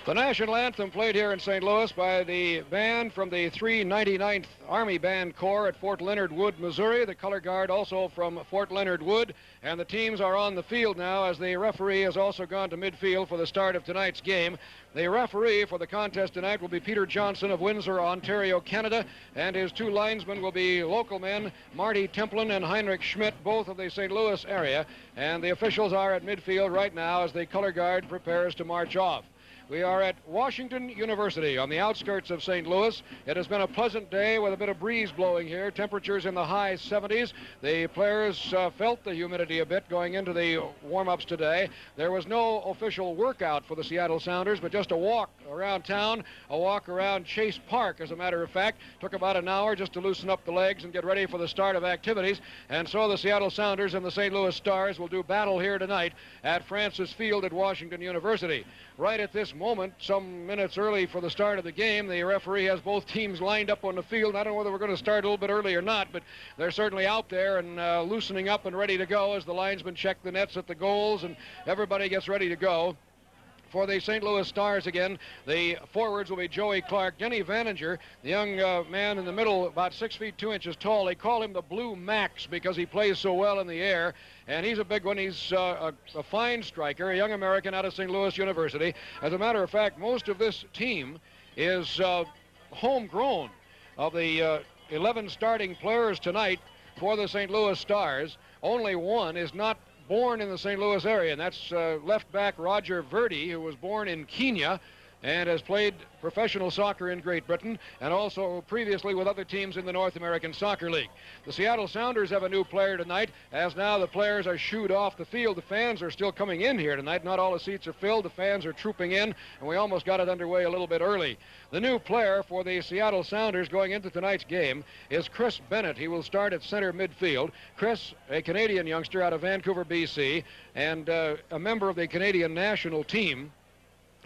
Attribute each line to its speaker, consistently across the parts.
Speaker 1: The national anthem played here in St. Louis by the band from the 399th Army Band Corps at Fort Leonard Wood, Missouri. The color guard also from Fort Leonard Wood. And the teams are on the field now as the referee has also gone to midfield for the start of tonight's game. The referee for the contest tonight will be Peter Johnson of Windsor, Ontario, Canada. And his two linesmen will be local men, Marty Templin and Heinrich Schmidt, both of the St. Louis area. And the officials are at midfield right now as the color guard prepares to march off. We are at Washington University on the outskirts of St. Louis. It has been a pleasant day with a bit of breeze blowing here. Temperatures in the high 70s. The players felt the humidity a bit going into the warm-ups today. There was no official workout for the Seattle Sounders, but just a walk around town, a walk around Chase Park, as a matter of fact. Took about an hour just to loosen up the legs and get ready for the start of activities. And so the Seattle Sounders and the St. Louis Stars will do battle here tonight at Francis Field at Washington University. Right at this moment, some minutes early for the start of the game, the referee has both teams lined up on the field. I don't know whether we're going to start a little bit early or not, but they're certainly out there and loosening up and ready to go as the linesmen check the nets at the goals and everybody gets ready to go. For the St. Louis Stars again, the forwards will be Joey Clark. Denny Vaninger, the young man in the middle, about 6 feet 2 inches tall. They call him the Blue Max because he plays so well in the air. And he's a big one. He's a fine striker, a young American out of St. Louis University. As a matter of fact, most of this team is homegrown. Of the 11 starting players tonight for the St. Louis Stars, only one is not born in the St. Louis area, and that's left back Roger Verdi, who was born in Kenya and has played professional soccer in Great Britain and also previously with other teams in the North American Soccer League. The Seattle Sounders have a new player tonight, as now the players are shooed off the field. The fans are still coming in here tonight. Not all the seats are filled. The fans are trooping in, and we almost got it underway a little bit early. The new player for the Seattle Sounders going into tonight's game is Chris Bennett. He will start at center midfield. Chris, a Canadian youngster out of Vancouver, BC, and a member of the Canadian national team.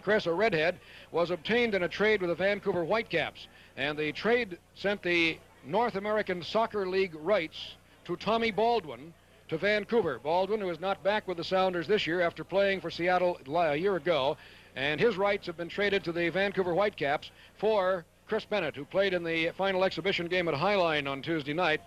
Speaker 1: Chris, a redhead, was obtained in a trade with the Vancouver Whitecaps, and the trade sent the North American Soccer League rights to Tommy Baldwin to Vancouver. Baldwin, who is not back with the Sounders this year after playing for Seattle a year ago, and his rights have been traded to the Vancouver Whitecaps for Chris Bennett, who played in the final exhibition game at Highline on Tuesday night,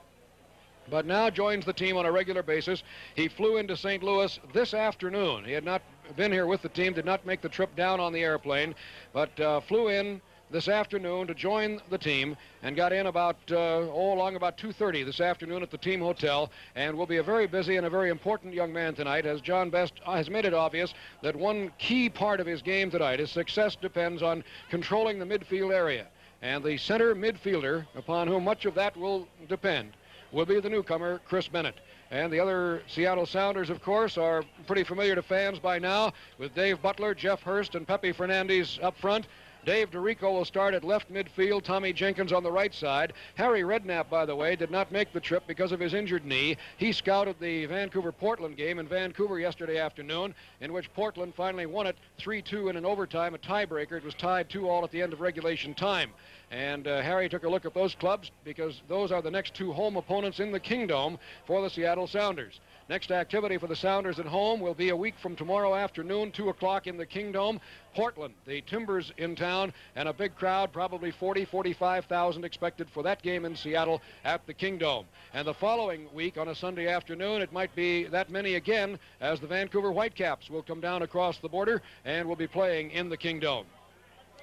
Speaker 1: but now joins the team on a regular basis. He flew into St. Louis this afternoon. He had not been here with the team, did not make the trip down on the airplane, but flew in this afternoon to join the team and got in about along about 2:30 this afternoon at the team hotel, and will be a very busy and a very important young man tonight, as John Best has made it obvious that one key part of his game tonight, his success depends on controlling the midfield area, and the center midfielder, upon whom much of that will depend, will be the newcomer, Chris Bennett. And the other Seattle Sounders, of course, are pretty familiar to fans by now, with Dave Butler, Jeff Hurst, and Pepe Fernandez up front. Dave DeRico will start at left midfield, Tommy Jenkins on the right side. Harry Redknapp, by the way, did not make the trip because of his injured knee. He scouted the Vancouver-Portland game in Vancouver yesterday afternoon, in which Portland finally won it 3-2 in an overtime, a tiebreaker. It was tied 2-2 at the end of regulation time. And Harry took a look at those clubs because those are the next two home opponents in the Kingdome for the Seattle Sounders. Next activity for the Sounders at home will be a week from tomorrow afternoon, 2 o'clock in the Kingdome. Portland, the Timbers in town, and a big crowd, probably 45,000 expected for that game in Seattle at the Kingdome. And the following week on a Sunday afternoon, it might be that many again, as the Vancouver Whitecaps will come down across the border and will be playing in the Kingdome.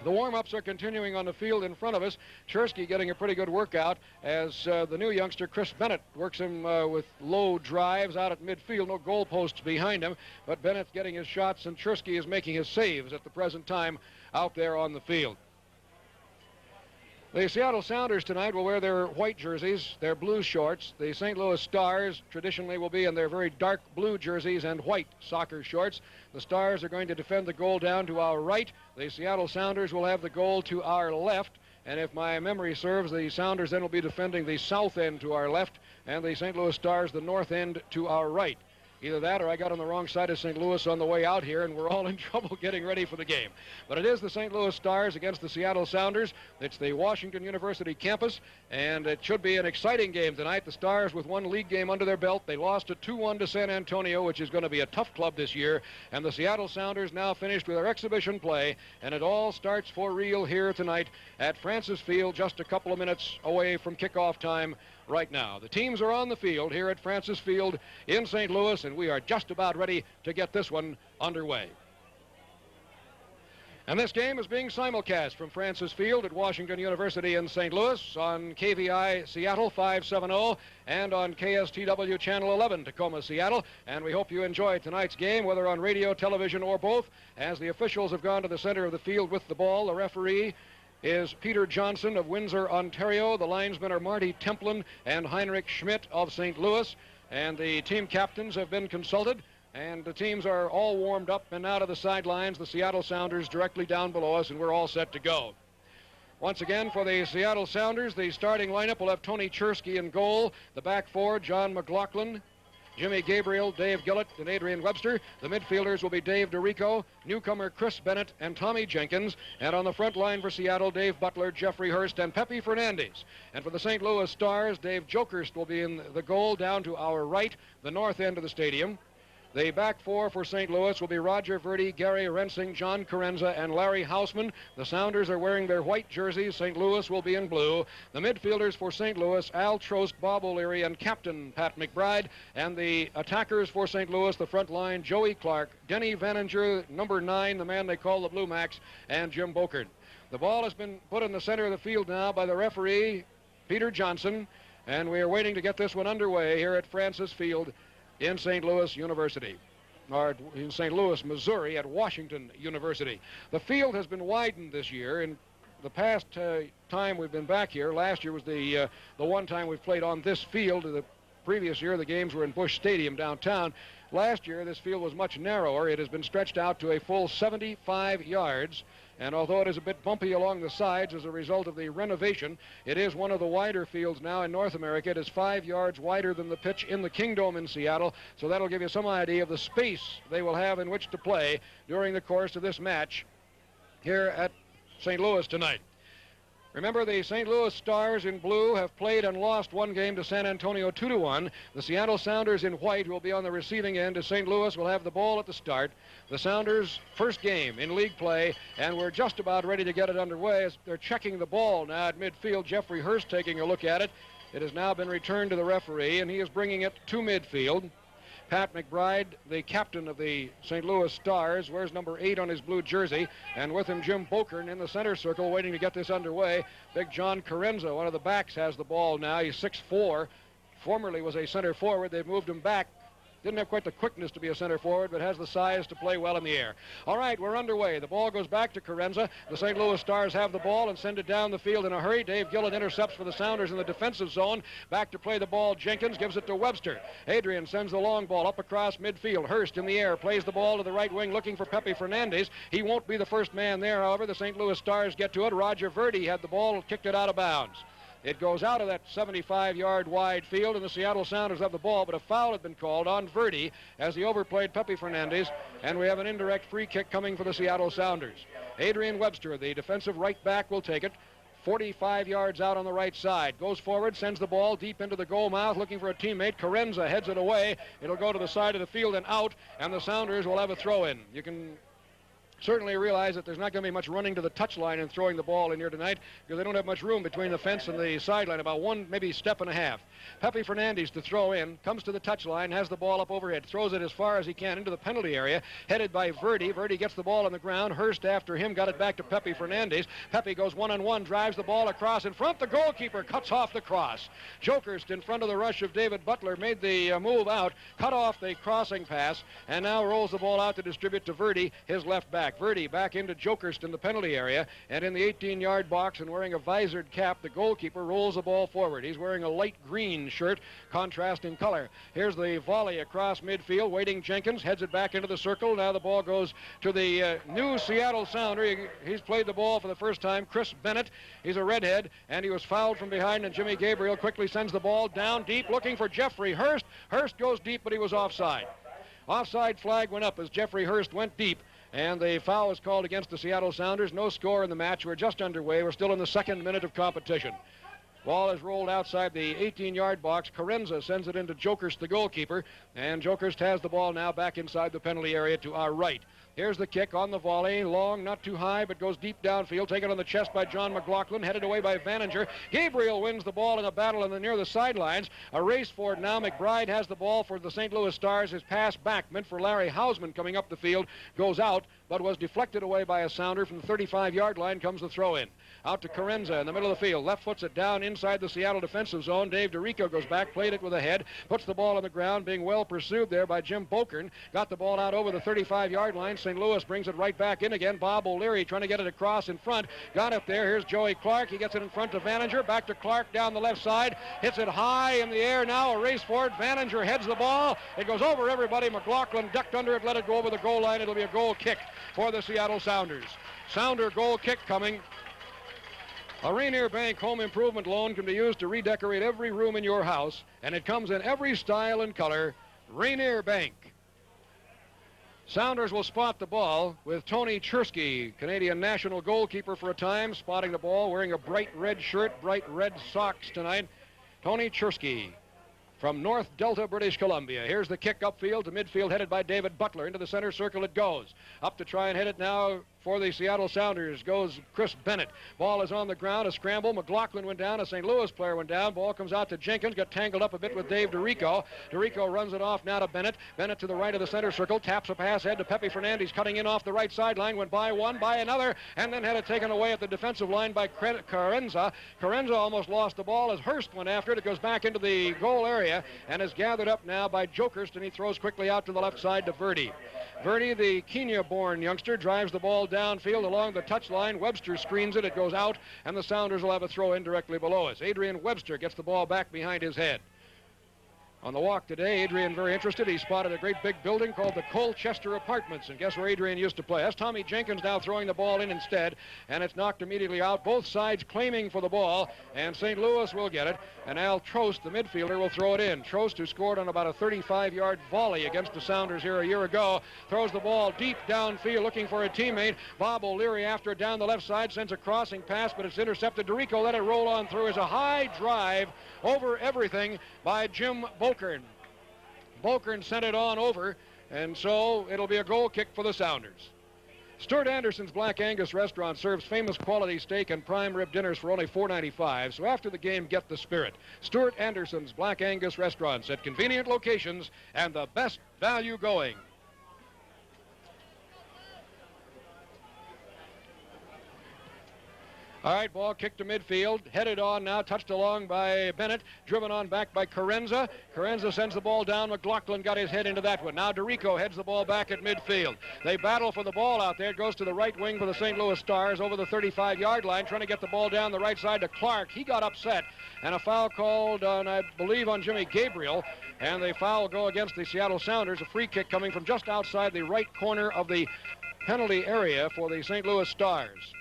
Speaker 1: The warm-ups are continuing on the field in front of us. Chersky getting a pretty good workout as the new youngster, Chris Bennett, works him with low drives out at midfield. No goalposts behind him, but Bennett's getting his shots, and Chersky is making his saves at the present time out there on the field. The Seattle Sounders tonight will wear their white jerseys, their blue shorts. The St. Louis Stars traditionally will be in their very dark blue jerseys and white soccer shorts. The Stars are going to defend the goal down to our right. The Seattle Sounders will have the goal to our left. And if my memory serves, the Sounders then will be defending the south end to our left, and the St. Louis Stars the north end to our right. Either that or I got on the wrong side of St. Louis on the way out here, and we're all in trouble getting ready for the game. But it is the St. Louis Stars against the Seattle Sounders. It's the Washington University campus, and it should be an exciting game tonight. The Stars with one league game under their belt. They lost a 2-1 to San Antonio, which is going to be a tough club this year. And the Seattle Sounders now finished with their exhibition play, and it all starts for real here tonight at Francis Field, just a couple of minutes away from kickoff time right now. The teams are on the field here at Francis Field in St. Louis, and we are just about ready to get this one underway. And this game is being simulcast from Francis Field at Washington University in St. Louis on KVI Seattle 570 and on KSTW Channel 11 Tacoma, Seattle. And we hope you enjoy tonight's game, whether on radio, television, or both, as the officials have gone to the center of the field with the ball. The referee is Peter Johnson of Windsor, Ontario. The linesmen are Marty Templin and Heinrich Schmidt of St. Louis. And the team captains have been consulted. And the teams are all warmed up and out of the sidelines. The Seattle Sounders directly down below us, and we're all set to go. Once again, for the Seattle Sounders, the starting lineup will have Tony Chersky in goal. The back four, John McLaughlin, Jimmy Gabriel, Dave Gillett, and Adrian Webster. The midfielders will be Dave DeRico, newcomer Chris Bennett, and Tommy Jenkins. And on the front line for Seattle, Dave Butler, Jeffrey Hurst, and Pepe Fernandez. And for the St. Louis Stars, Dave Jokerst will be in the goal down to our right, the north end of the stadium. The back four for St. Louis will be Roger Verdi, Gary Rensing, John Carenza, and Larry Hausman. The Sounders are wearing their white jerseys. St. Louis will be in blue. The midfielders for St. Louis, Al Trost, Bob O'Leary, and Captain Pat McBride. And the attackers for St. Louis, the front line, Joey Clark, Denny Vaninger, number 9, the man they call the Blue Max, and Jim Bokert. The ball has been put in the center of the field now by the referee, Peter Johnson, and we are waiting to get this one underway here at Francis Field in St. Louis University, or in St. Louis, Missouri, at Washington University. The field has been widened this year. In the past time we've been back here, last year was the one time we've played on this field. The previous year, the games were in Busch Stadium downtown. Last year, this field was much narrower. It has been stretched out to a full 75 yards. And although it is a bit bumpy along the sides as a result of the renovation, it is one of the wider fields now in North America. It is 5 yards wider than the pitch in the Kingdome in Seattle, so that'll give you some idea of the space they will have in which to play during the course of this match here at St. Louis tonight. Remember, the St. Louis Stars in blue have played and lost one game to San Antonio 2-1. The Seattle Sounders in white will be on the receiving end as St. Louis will have the ball at the start. The Sounders' first game in league play, and we're just about ready to get it underway as they're checking the ball now at midfield. Jeffrey Hurst taking a look at it. It has now been returned to the referee, and he is bringing it to midfield. Pat McBride, the captain of the St. Louis Stars, wears number 8 on his blue jersey, and with him Jim Bokern in the center circle waiting to get this underway. Big John Carenza, one of the backs, has the ball now. He's 6'4", formerly was a center forward. They've moved him back. Didn't have quite the quickness to be a center forward, but has the size to play well in the air. All right, we're underway. The ball goes back to Carenza. The St. Louis Stars have the ball and send it down the field in a hurry. Dave Gillett intercepts for the Sounders in the defensive zone. Back to play the ball. Jenkins gives it to Webster. Adrian sends the long ball up across midfield. Hurst in the air plays the ball to the right wing looking for Pepe Fernandez. He won't be the first man there, however. The St. Louis Stars get to it. Roger Verdi had the ball and kicked it out of bounds. It goes out of that 75-yard wide field, and the Seattle Sounders have the ball, but a foul had been called on Verdi as he overplayed Pepe Fernandez, and we have an indirect free kick coming for the Seattle Sounders. Adrian Webster, the defensive right back, will take it. 45 yards out on the right side. Goes forward, sends the ball deep into the goal mouth, looking for a teammate. Carenza heads it away. It'll go to the side of the field and out, and the Sounders will have a throw-in. You can certainly realize that there's not going to be much running to the touchline and throwing the ball in here tonight because they don't have much room between the fence and the sideline, about one, maybe step and a half. Pepe Fernandez to throw in, comes to the touchline, has the ball up overhead, throws it as far as he can into the penalty area, headed by Verdi. Verdi gets the ball on the ground. Hurst after him, got it back to Pepe Fernandez. Pepe goes one-on-one, drives the ball across in front. The goalkeeper cuts off the cross. Jokerst in front of the rush of David Butler made the move out, cut off the crossing pass, and now rolls the ball out to distribute to Verdi, his left back. Verdi back into Jokerst in the penalty area, and in the 18-yard box and wearing a visored cap, the goalkeeper rolls the ball forward. He's wearing a light green shirt, contrast in color. Here's the volley across midfield, waiting Jenkins, heads it back into the circle. Now the ball goes to the new Seattle Sounder. He's played the ball for the first time, Chris Bennett. He's a redhead, and he was fouled from behind, and Jimmy Gabriel quickly sends the ball down deep, looking for Jeffrey Hurst. Hurst goes deep, but he was offside. Offside flag went up as Jeffrey Hurst went deep, and the foul was called against the Seattle Sounders. No score in the match. We're just underway. We're still in the second minute of competition. Ball is rolled outside the 18-yard box. Carenza sends it into Jokerst, the goalkeeper, and Jokerst has the ball now back inside the penalty area to our right. Here's the kick on the volley. Long, not too high, but goes deep downfield. Taken on the chest by John McLaughlin. Headed away by Vaninger. Gabriel wins the ball in a battle near the sidelines. A race for it now. McBride has the ball for the St. Louis Stars. His pass back, meant for Larry Hausman coming up the field, goes out, but was deflected away by a Sounder. From the 35-yard line comes the throw-in. Out to Carenza in the middle of the field. Left foots it down inside the Seattle defensive zone. Dave DeRico goes back, played it with a head, puts the ball on the ground, being well pursued there by Jim Bokern. Got the ball out over the 35-yard line. St. Louis brings it right back in again. Bob O'Leary trying to get it across in front. Got it there. Here's Joey Clark. He gets it in front of Vaninger. Back to Clark down the left side. Hits it high in the air now. A race for it. Vaninger heads the ball. It goes over everybody. McLaughlin ducked under it, let it go over the goal line. It'll be a goal kick for the Seattle Sounders. Sounder goal kick coming. A Rainier Bank home improvement loan can be used to redecorate every room in your house, and it comes in every style and color. Rainier Bank. Sounders will spot the ball with Tony Chersky, Canadian national goalkeeper for a time, spotting the ball, wearing a bright red shirt, bright red socks tonight. Tony Chersky from North Delta, British Columbia. Here's the kick upfield to midfield, headed by David Butler. Into the center circle it goes. Up to try and hit it now for the Seattle Sounders goes Chris Bennett. Ball is on the ground, a scramble. McLaughlin went down, a St. Louis player went down. Ball comes out to Jenkins, got tangled up a bit with Dave DeRico. DeRico runs it off now to Bennett. Bennett to the right of the center circle, taps a pass head to Pepe Fernandez, cutting in off the right sideline, went by one, by another, and then had it taken away at the defensive line by Carenza. Carenza almost lost the ball as Hurst went after it. It goes back into the goal area and is gathered up now by Jokerst, and he throws quickly out to the left side to Verdi. Verdi, the Kenya-born youngster, drives the ball downfield along the touchline. Webster screens it. It goes out, and the Sounders will have a throw in directly below us. Adrian Webster gets the ball back behind his head. On the walk today, Adrian very interested. He spotted a great big building called the Colchester Apartments, and guess where Adrian used to play? That's Tommy Jenkins now throwing the ball in instead, and it's knocked immediately out. Both sides claiming for the ball, and St. Louis will get it, and Al Trost, the midfielder, will throw it in. Trost, who scored on about a 35-yard volley against the Sounders here a year ago, throws the ball deep downfield looking for a teammate. Bob O'Leary after it down the left side sends a crossing pass, but it's intercepted. DeRico let it roll on through as a high drive over everything by Jim Bokern. Bokern sent it on over, and so it'll be a goal kick for the Sounders. Stuart Anderson's Black Angus restaurant serves famous quality steak and prime rib dinners for only $4.95, so after the game, get the spirit. Stuart Anderson's Black Angus restaurants at convenient locations and the best value going. All right, ball kicked to midfield, headed on now, touched along by Bennett, driven on back by Carenza. Carenza sends the ball down. McLaughlin got his head into that one. Now DeRico heads the ball back at midfield. They battle for the ball out there. It goes to the right wing for the St. Louis Stars over the 35-yard line, trying to get the ball down the right side to Clark. He got upset, and a foul called on, I believe, on Jimmy Gabriel, and the foul will go against the Seattle Sounders. A free kick coming from just outside the right corner of the penalty area for the St. Louis Stars.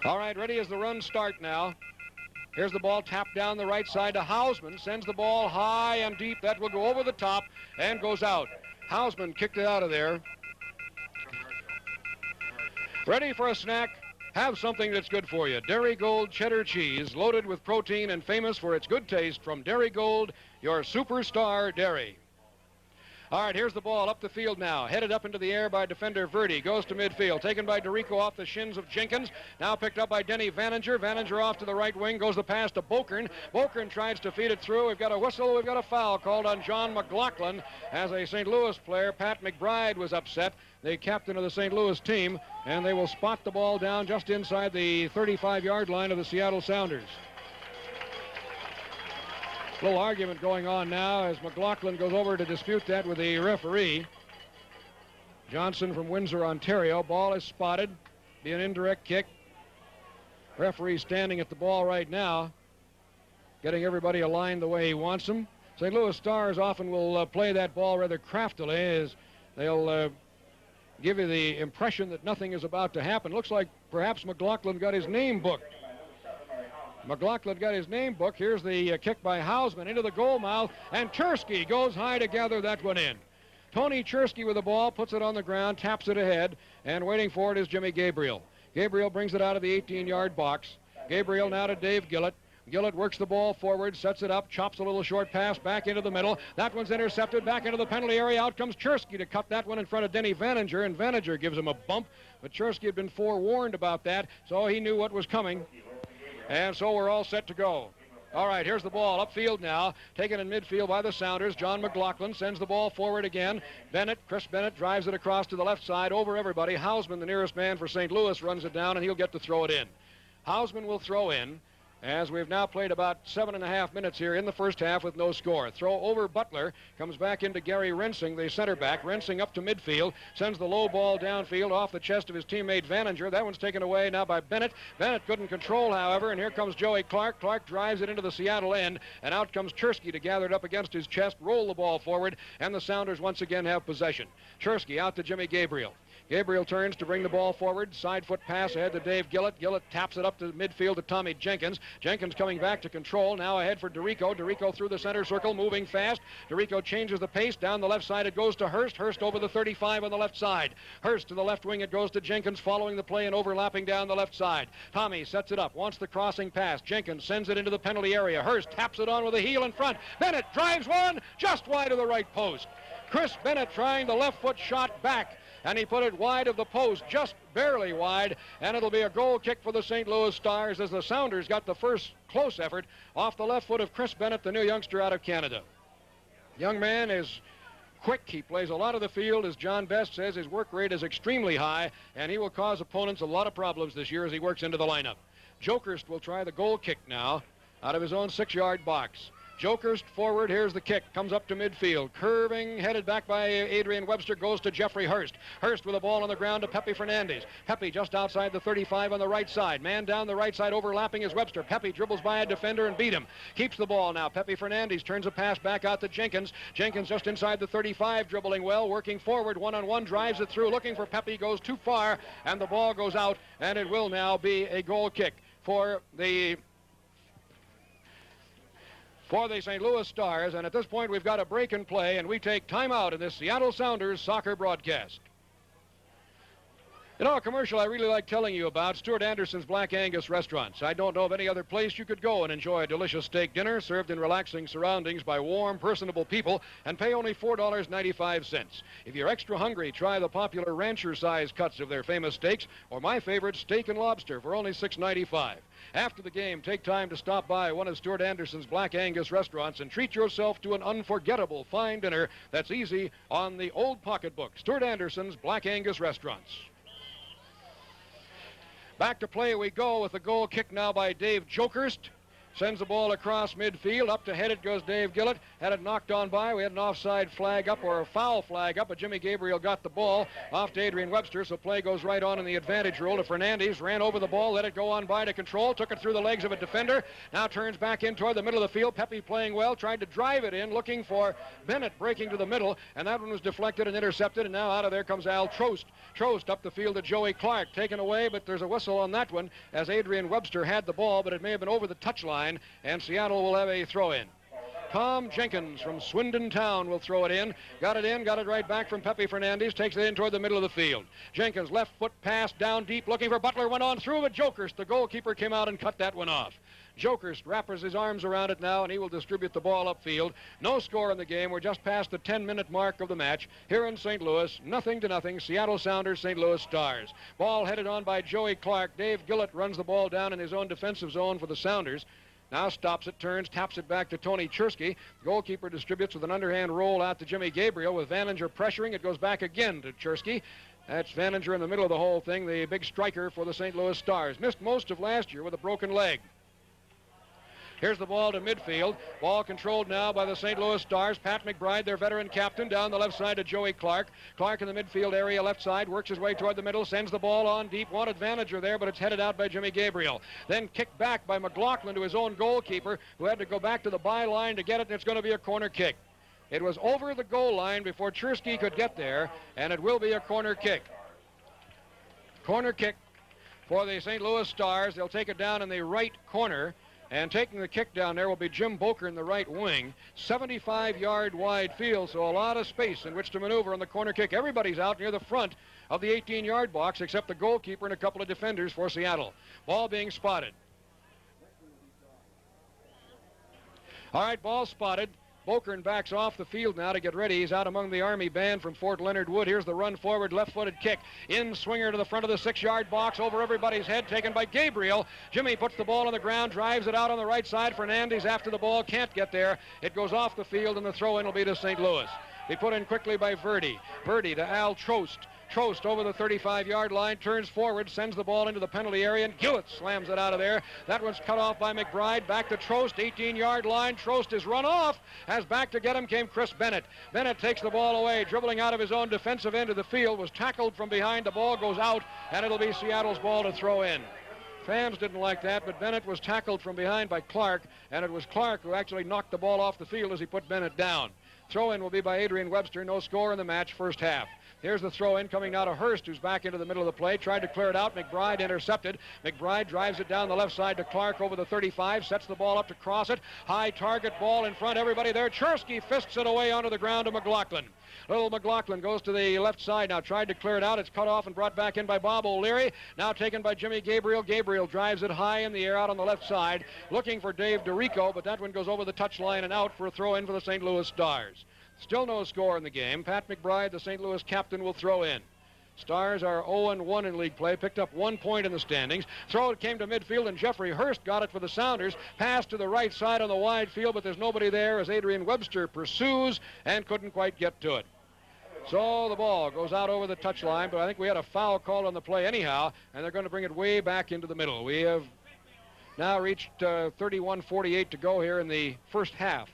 Speaker 1: All right, ready as the run start now. Here's the ball tapped down the right side to Hausman. Sends the ball high and deep. That will go over the top and goes out. Hausman kicked it out of there. Ready for a snack? Have something that's good for you. Dairy Gold cheddar cheese, loaded with protein and famous for its good taste from Dairy Gold, your superstar dairy. All right, here's the ball up the field now. Headed up into the air by defender Verdi. Goes to midfield. Taken by DeRico off the shins of Jenkins. Now picked up by Denny Vaninger. Vaninger off to the right wing. Goes the pass to Bokern. Bokern tries to feed it through. We've got a whistle. We've got a foul called on John McLaughlin as a St. Louis player. Pat McBride was upset, the captain of the St. Louis team, and they will spot the ball down just inside the 35-yard line of the Seattle Sounders. A little argument going on now as McLaughlin goes over to dispute that with the referee. Johnson from Windsor, Ontario. Ball is spotted. Be an indirect kick. Referee standing at the ball right now, getting everybody aligned the way he wants them. St. Louis Stars often will play that ball rather craftily as they'll give you the impression that nothing is about to happen. Looks like perhaps McLaughlin got his name booked. McLaughlin got his name book. Here's the kick by Hausman into the goal mouth, and Chersky goes high to gather that one in. Tony Chersky with the ball, puts it on the ground, taps it ahead, and waiting for it is Jimmy Gabriel. Gabriel brings it out of the 18-yard box. Gabriel now to Dave Gillett. Gillett works the ball forward, sets it up, chops a little short pass back into the middle. That one's intercepted back into the penalty area. Out comes Chersky to cut that one in front of Denny Vaninger, and Vaninger gives him a bump. But Chersky had been forewarned about that, so he knew what was coming. And so we're all set to go. All right, here's the ball upfield now, taken in midfield by the Sounders. John McLaughlin sends the ball forward again. Chris Bennett drives it across to the left side over everybody. Hausman, the nearest man for St. Louis, runs it down, and he'll get to throw it in. Hausman will throw in, as we've now played about 7.5 minutes here in the first half with no score. Throw over Butler, comes back into Gary Rensing, the center back. Rensing up to midfield, sends the low ball downfield off the chest of his teammate Vaninger. That one's taken away now by Bennett. Bennett couldn't control, however, and here comes Joey Clark. Clark drives it into the Seattle end, and out comes Chersky to gather it up against his chest, roll the ball forward, and the Sounders once again have possession. Chersky out to Jimmy Gabriel. Gabriel turns to bring the ball forward. Side foot pass ahead to Dave Gillett. Gillett taps it up to midfield to Tommy Jenkins. Jenkins coming back to control. Now ahead for DeRico. DeRico through the center circle, moving fast. DeRico changes the pace. Down the left side it goes to Hurst. Hurst over the 35 on the left side. Hurst to the left wing. It goes to Jenkins following the play and overlapping down the left side. Tommy sets it up. Wants the crossing pass. Jenkins sends it into the penalty area. Hurst taps it on with a heel in front. Bennett drives one just wide of the right post. Chris Bennett trying the left foot shot back, and he put it wide of the post, just barely wide, and it'll be a goal kick for the St. Louis Stars as the Sounders got the first close effort off the left foot of Chris Bennett, the new youngster out of Canada. Young man is quick. He plays a lot of the field. As John Best says, his work rate is extremely high, and he will cause opponents a lot of problems this year as he works into the lineup. Jokerst will try the goal kick now out of his own 6-yard box. Jokerst forward, here's the kick, comes up to midfield, curving, headed back by Adrian Webster, goes to Jeffrey Hurst. Hurst with the ball on the ground to Pepe Fernandez. Pepe just outside the 35 on the right side. Man down the right side, overlapping is Webster. Pepe dribbles by a defender and beat him. Keeps the ball now. Pepe Fernandez turns a pass back out to Jenkins. Jenkins just inside the 35, dribbling well, working forward, one-on-one, drives it through, looking for Pepe, goes too far, and the ball goes out, and it will now be a goal kick for the St. Louis Stars. And at this point, we've got a break in play, and we take timeout in this Seattle Sounders soccer broadcast. You know, a commercial I really like telling you about, Stuart Anderson's Black Angus Restaurants. I don't know of any other place you could go and enjoy a delicious steak dinner served in relaxing surroundings by warm, personable people and pay only $4.95. If you're extra hungry, try the popular rancher-sized cuts of their famous steaks, or my favorite, steak and lobster, for only $6.95. After the game, take time to stop by one of Stuart Anderson's Black Angus restaurants and treat yourself to an unforgettable fine dinner that's easy on the old pocketbook. Stuart Anderson's Black Angus Restaurants. Back to play we go with the goal kick now by Dave Jokerst. Sends the ball across midfield. Up to head it goes Dave Gillett. Had it knocked on by. We had an offside flag up, or a foul flag up, but Jimmy Gabriel got the ball off to Adrian Webster, so play goes right on in the advantage role to Fernandez. Ran over the ball, let it go on by to control. Took it through the legs of a defender. Now turns back in toward the middle of the field. Pepe playing well. Tried to drive it in, looking for Bennett breaking to the middle, and that one was deflected and intercepted, and now out of there comes Al Trost. Trost up the field to Joey Clark. Taken away, but there's a whistle on that one as Adrian Webster had the ball, but it may have been over the touchline, and Seattle will have a throw-in. Tom Jenkins from Swindon Town will throw it in. Got it right back from Pepe Fernandez. Takes it in toward the middle of the field. Jenkins, left foot pass down deep, looking for Butler. Went on through, but Jokerst, the goalkeeper, came out and cut that one off. Jokerst wraps his arms around it now, and he will distribute the ball upfield. No score in the game. We're just past the 10-minute mark of the match here in St. Louis. 0-0. Seattle Sounders, St. Louis Stars. Ball headed on by Joey Clark. Dave Gillett runs the ball down in his own defensive zone for the Sounders. Now stops it, turns, taps it back to Tony Chersky. Goalkeeper distributes with an underhand roll out to Jimmy Gabriel. With Vaninger pressuring, it goes back again to Chersky. That's Vaninger in the middle of the whole thing, the big striker for the St. Louis Stars. Missed most of last year with a broken leg. Here's the ball to midfield. Ball controlled now by the St. Louis Stars. Pat McBride, their veteran captain, down the left side to Joey Clark. Clark in the midfield area, left side, works his way toward the middle, sends the ball on deep. Wanted Vaninger there, but it's headed out by Jimmy Gabriel. Then kicked back by McLaughlin to his own goalkeeper, who had to go back to the byline to get it, and it's going to be a corner kick. It was over the goal line before Chersky could get there, and it will be a corner kick. Corner kick for the St. Louis Stars. They'll take it down in the right corner. And taking the kick down there will be Jim Boker in the right wing. 75-yard wide field, so a lot of space in which to maneuver on the corner kick. Everybody's out near the front of the 18-yard box except the goalkeeper and a couple of defenders for Seattle. Ball being spotted. All right, ball spotted. Boker backs off the field now to get ready. He's out among the Army band from Fort Leonard Wood. Here's the run forward, left-footed kick. In swinger to the front of the 6-yard box, over everybody's head, taken by Gabriel. Jimmy puts the ball on the ground, drives it out on the right side. Fernandez after the ball, can't get there. It goes off the field, and the throw-in will be to St. Louis. He put in quickly by Verdi. Verdi to Al Trost. Trost over the 35-yard line, turns forward, sends the ball into the penalty area, and Gillett slams it out of there. That one's cut off by McBride. Back to Trost, 18-yard line. Trost is run off. As back to get him came Chris Bennett. Bennett takes the ball away, dribbling out of his own defensive end of the field, was tackled from behind. The ball goes out, and it'll be Seattle's ball to throw in. Fans didn't like that, but Bennett was tackled from behind by Clark, and it was Clark who actually knocked the ball off the field as he put Bennett down. Throw-in will be by Adrian Webster. No score in the match, first half. Here's the throw-in coming now to Hurst, who's back into the middle of the play. Tried to clear it out. McBride intercepted. McBride drives it down the left side to Clark over the 35. Sets the ball up to cross it. High target ball in front. Everybody there. Chersky fists it away onto the ground to McLaughlin. Little McLaughlin goes to the left side now. Tried to clear it out. It's cut off and brought back in by Bob O'Leary. Now taken by Jimmy Gabriel. Gabriel drives it high in the air out on the left side. Looking for Dave DeRico, but that one goes over the touchline and out for a throw-in for the St. Louis Stars. Still no score in the game. Pat McBride, the St. Louis captain, will throw in. Stars are 0-1 in league play, picked up 1 point in the standings. Throw it came to midfield, and Jeffrey Hurst got it for the Sounders. Pass to the right side on the wide field, but there's nobody there as Adrian Webster pursues and couldn't quite get to it. So the ball goes out over the touchline, but I think we had a foul call on the play anyhow, and they're going to bring it way back into the middle. We have now reached 31:48 to go here in the first half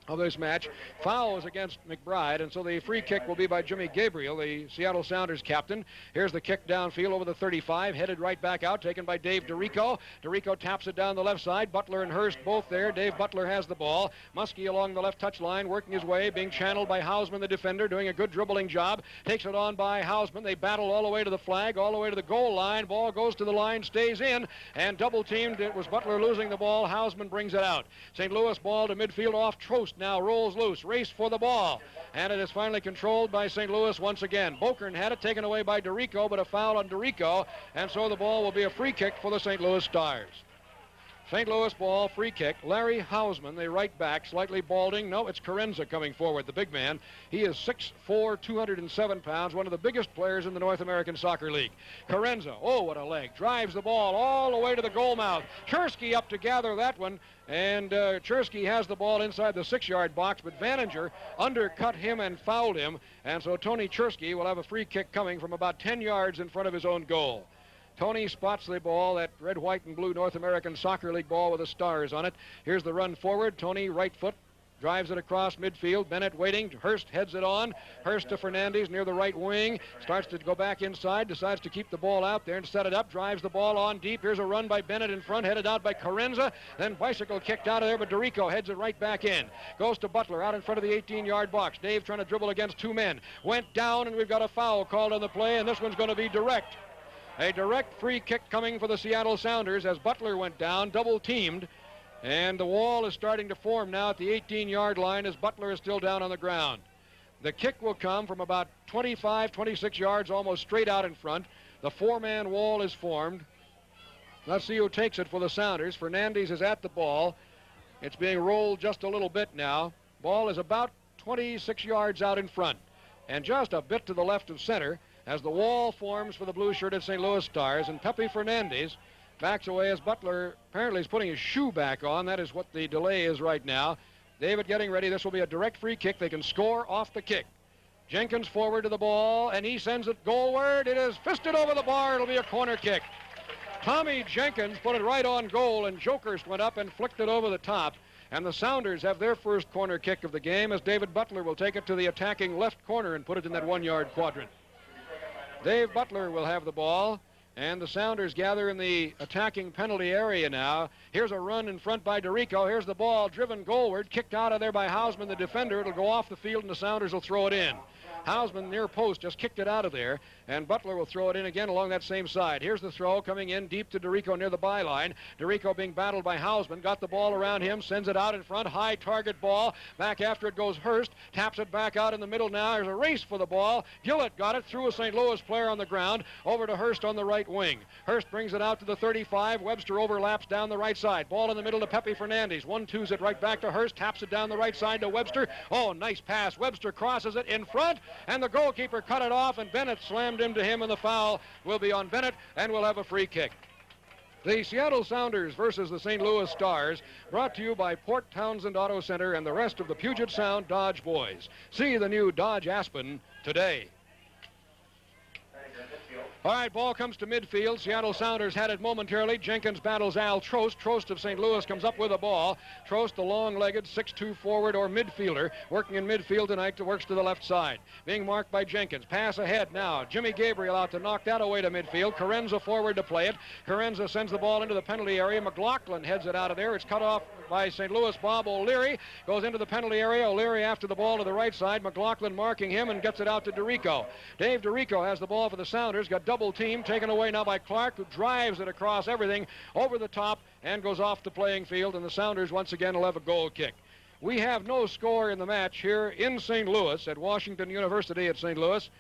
Speaker 1: of this match. Foul was against McBride, and so the free kick will be by Jimmy Gabriel, the Seattle Sounders captain. Here's the kick downfield over the 35, headed right back out, taken by Dave DeRico. DeRico taps it down the left side. Butler and Hurst both there. Dave Butler has the ball. Muskie along the left touchline, working his way, being channeled by Hausman, the defender, doing a good dribbling job. Takes it on by Hausman. They battle all the way to the flag, all the way to the goal line. Ball goes to the line, stays in, and double teamed. It was Butler losing the ball. Hausman brings it out. St. Louis ball to midfield off Trost. Now rolls loose, race for the ball, and it is finally controlled by St. Louis once again. Bokern had it taken away by DeRico, but a foul on DeRico, and so the ball will be a free kick for the St. Louis Stars. St. Louis ball, free kick. Larry Hausman, the right back, slightly balding. No, it's Carenza coming forward, the big man. He is 6'4", 207 pounds, one of the biggest players in the North American Soccer League. Carenza, oh, what a leg. Drives the ball all the way to the goal mouth. Chersky up to gather that one, and Chersky has the ball inside the 6-yard box, but Vaninger undercut him and fouled him, and so Tony Chersky will have a free kick coming from about 10 yards in front of his own goal. Tony spots the ball, that red, white, and blue North American Soccer League ball with the stars on it. Here's the run forward. Tony, right foot, drives it across midfield. Bennett waiting. Hurst heads it on. Hurst to Fernandez near the right wing. Starts to go back inside. Decides to keep the ball out there and set it up. Drives the ball on deep. Here's a run by Bennett in front, headed out by Carenza. Then bicycle kicked out of there, but DeRico heads it right back in. Goes to Butler out in front of the 18-yard box. Dave trying to dribble against two men. Went down, and we've got a foul called on the play, and this one's going to be direct. A direct free kick coming for the Seattle Sounders as Butler went down, double teamed, and the wall is starting to form now at the 18-yard line as Butler is still down on the ground. The kick will come from about 25, 26 yards, almost straight out in front. The four-man wall is formed. Let's see who takes it for the Sounders. Fernandez is at the ball. It's being rolled just a little bit now. Ball is about 26 yards out in front and just a bit to the left of center as the wall forms for the blue-shirted St. Louis Stars, and Pepe Fernandez backs away as Butler apparently is putting his shoe back on. That is what the delay is right now. David getting ready. This will be a direct free kick. They can score off the kick. Jenkins forward to the ball, and he sends it goalward. It is fisted over the bar. It'll be a corner kick. Tommy Jenkins put it right on goal, and Jokerst went up and flicked it over the top. And the Sounders have their first corner kick of the game as David Butler will take it to the attacking left corner and put it in that 1-yard quadrant. Dave Butler will have the ball. And the Sounders gather in the attacking penalty area now. Here's a run in front by DeRico. Here's the ball driven goalward, kicked out of there by Hausman, the defender. It'll go off the field, and the Sounders will throw it in. Hausman, near post, just kicked it out of there, and Butler will throw it in again along that same side. Here's the throw coming in deep to DeRico near the byline. DeRico being battled by Hausman, got the ball around him, sends it out in front, high target ball. Back after it goes Hurst, taps it back out in the middle now. There's a race for the ball. Gillett got it through a St. Louis player on the ground, over to Hurst on the right wing. Hurst brings it out to the 35. Webster overlaps down the right side. Ball in the middle to Pepe Fernandez. 1-2s it right back to Hurst, taps it down the right side to Webster. Oh, nice pass. Webster crosses it in front, and the goalkeeper cut it off, and Bennett slammed into him, and the foul will be on Bennett, and we'll have a free kick. The Seattle Sounders versus the St. Louis Stars, brought to you by Port Townsend Auto Center and the rest of the Puget Sound Dodge boys. See the new Dodge Aspen today. All right, ball comes to midfield. Seattle Sounders had it momentarily. Jenkins battles Al Trost. Trost of St. Louis comes up with the ball. Trost, the long-legged 6'2" forward or midfielder, working in midfield tonight, works to the left side. Being marked by Jenkins. Pass ahead now. Jimmy Gabriel out to knock that away to midfield. Carenza forward to play it. Carenza sends the ball into the penalty area. McLaughlin heads it out of there. It's cut off by St. Louis. Bob O'Leary goes into the penalty area. O'Leary after the ball to the right side. McLaughlin marking him and gets it out to DeRico. Dave DeRico has the ball for the Sounders. Got double team taken away now by Clark, who drives it across everything over the top and goes off the playing field, and the Sounders once again will have a goal kick. We have no score in the match here in St. Louis at Washington University at St. Louis.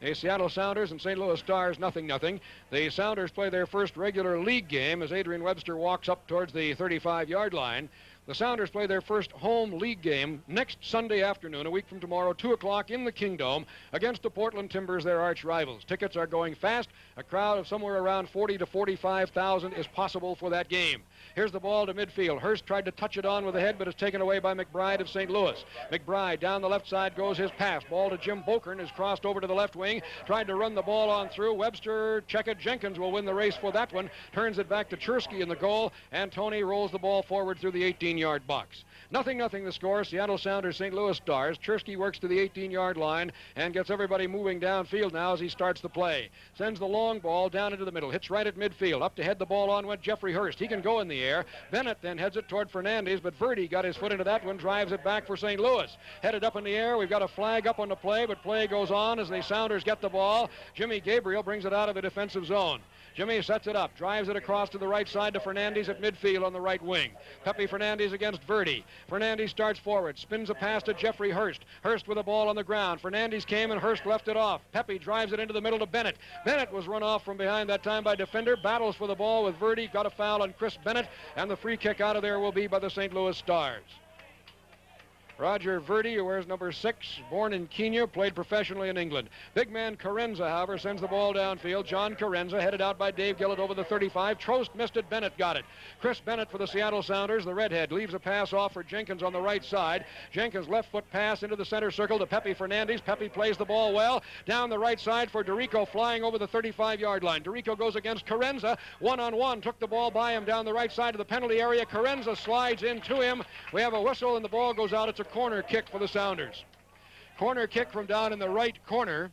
Speaker 1: The Seattle Sounders and St. Louis Stars, 0-0. The Sounders play their first regular league game as Adrian Webster walks up towards the 35-yard line. The Sounders play their first home league game next Sunday afternoon, a week from tomorrow, 2 o'clock in the Kingdome against the Portland Timbers, their arch rivals. Tickets are going fast. A crowd of somewhere around 40 to 45,000 is possible for that game. Here's the ball to midfield. Hurst tried to touch it on with the head, but it's taken away by McBride of St. Louis. McBride down the left side goes his pass. Ball to Jim Bokern is crossed over to the left wing. Tried to run the ball on through. Webster, check it. Jenkins will win the race for that one. Turns it back to Chersky in the goal, and Tony rolls the ball forward through the 18-yard box. 0-0 the score. Seattle Sounders, St. Louis Stars. Chersky works to the 18-yard line and gets everybody moving downfield now as he starts the play. Sends the long ball down into the middle. Hits right at midfield. Up to head the ball on went Jeffrey Hurst. He can go in the air. Bennett then heads it toward Fernandez, but Verdi got his foot into that one, drives it back for St. Louis. Headed up in the air. We've got a flag up on the play, but play goes on as the Sounders get the ball. Jimmy Gabriel brings it out of the defensive zone. Jimmy sets it up, drives it across to the right side to Fernandez at midfield on the right wing. Pepe Fernandez against Verdi. Fernandez starts forward, spins a pass to Jeffrey Hurst. Hurst with the ball on the ground. Fernandez came and Hurst left it off. Pepe drives it into the middle to Bennett. Bennett was run off from behind that time by defender. Battles for the ball with Verdi. Got a foul on Chris Bennett, and the free kick out of there will be by the St. Louis Stars. Roger Verdi, who wears number 6, born in Kenya, played professionally in England. Big man Carenza, however, sends the ball downfield. John Carenza headed out by Dave Gillett over the 35. Trost missed it. Bennett got it. Chris Bennett for the Seattle Sounders, the redhead, leaves a pass off for Jenkins on the right side. Jenkins left foot pass into the center circle to Pepe Fernandez. Pepe plays the ball well. Down the right side for DeRico, flying over the 35-yard line. DeRico goes against Carenza. One-on-one, took the ball by him down the right side of the penalty area. Carenza slides into him. We have a whistle and the ball goes out. It's a corner kick for the Sounders. Corner kick from down in the right corner.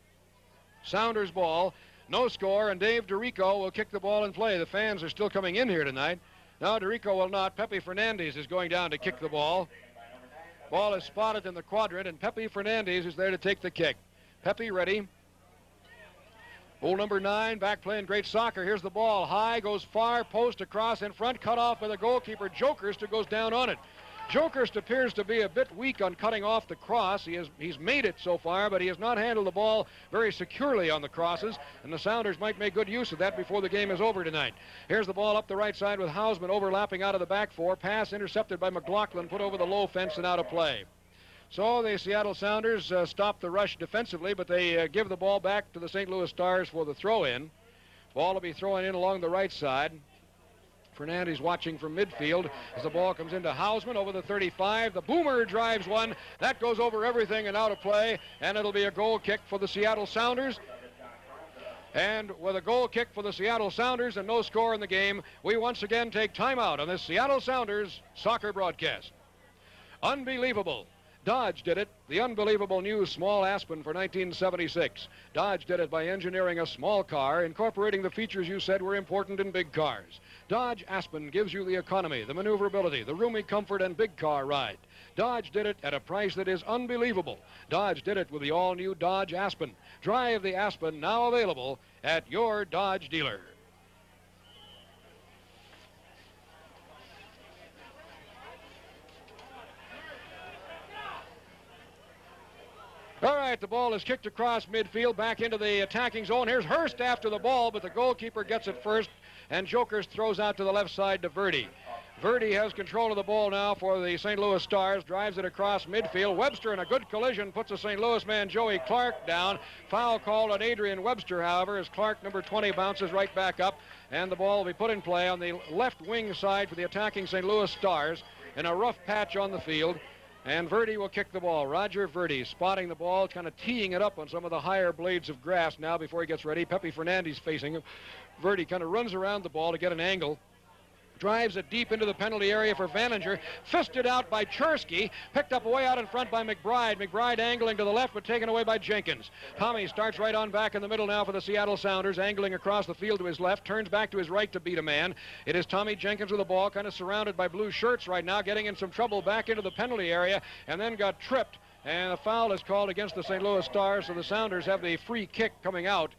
Speaker 1: Sounders ball. No score, and Dave DeRico will kick the ball in play. The fans are still coming in here tonight. Now DeRico will not. Pepe Fernandez is going down to kick the ball. Ball is spotted in the quadrant, and Pepe Fernandez is there to take the kick. Pepe ready. Goal number 9, back playing great soccer. Here's the ball. High, goes far, post across in front, cut off by the goalkeeper. Jokerst goes down on it. Jokerst appears to be a bit weak on cutting off the cross. He's made it so far, but he has not handled the ball very securely on the crosses, and the Sounders might make good use of that before the game is over tonight. Here's the ball up the right side with Hausman overlapping out of the back four. Pass intercepted by McLaughlin, put over the low fence and out of play. So the Seattle Sounders stop the rush defensively, but they give the ball back to the St. Louis Stars for the throw-in. Ball will be thrown in along the right side. Fernandez watching from midfield as the ball comes into Hausman over the 35. The boomer drives one. That goes over everything and out of play, and it'll be a goal kick for the Seattle Sounders. And with a goal kick for the Seattle Sounders and no score in the game, we once again take timeout on this Seattle Sounders soccer broadcast. Unbelievable. Dodge did it, the unbelievable new small Aspen for 1976. Dodge did it by engineering a small car, incorporating the features you said were important in big cars. Dodge Aspen gives you the economy, the maneuverability, the roomy comfort, and big car ride. Dodge did it at a price that is unbelievable. Dodge did it with the all-new Dodge Aspen. Drive the Aspen, now available at your Dodge dealer. All right, the ball is kicked across midfield, back into the attacking zone. Here's Hurst after the ball, but the goalkeeper gets it first, and Jokers throws out to the left side to Verdi. Verdi has control of the ball now for the St. Louis Stars, drives it across midfield. Webster in a good collision puts the St. Louis man Joey Clark down. Foul called on Adrian Webster, however, as Clark, number 20, bounces right back up, and the ball will be put in play on the left wing side for the attacking St. Louis Stars in a rough patch on the field. And Verdi will kick the ball. Roger Verdi spotting the ball, kind of teeing it up on some of the higher blades of grass now before he gets ready. Pepe Fernandez facing him. Verdi kind of runs around the ball to get an angle. Drives it deep into the penalty area for Vaninger. Fisted out by Chersky. Picked up way out in front by McBride. McBride angling to the left, but taken away by Jenkins. Tommy starts right on back in the middle now for the Seattle Sounders, angling across the field to his left. Turns back to his right to beat a man. It is Tommy Jenkins with the ball, kind of surrounded by blue shirts right now, getting in some trouble back into the penalty area, and then got tripped. And a foul is called against the St. Louis Stars, so the Sounders have the free kick coming out.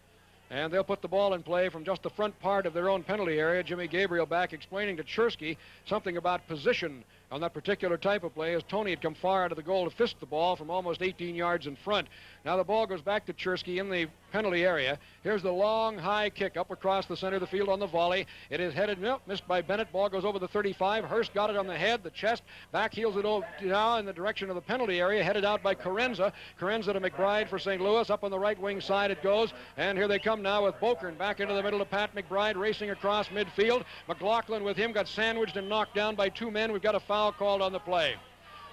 Speaker 1: And they'll put the ball in play from just the front part of their own penalty area. Jimmy Gabriel back explaining to Chersky something about position on that particular type of play, as Tony had come far out of the goal to fist the ball from almost 18 yards in front. Now the ball goes back to Chersky in the penalty area. Here's the long, high kick up across the center of the field on the volley. It is headed, missed by Bennett. Ball goes over the 35. Hurst got it on the head, the chest. Back heels it over now in the direction of the penalty area, headed out by Carenza. Carenza to McBride for St. Louis. Up on the right wing side it goes. And here they come now with Bokern back into the middle of Pat McBride, racing across midfield. McLaughlin with him got sandwiched and knocked down by two men. We've got a foul called on the play.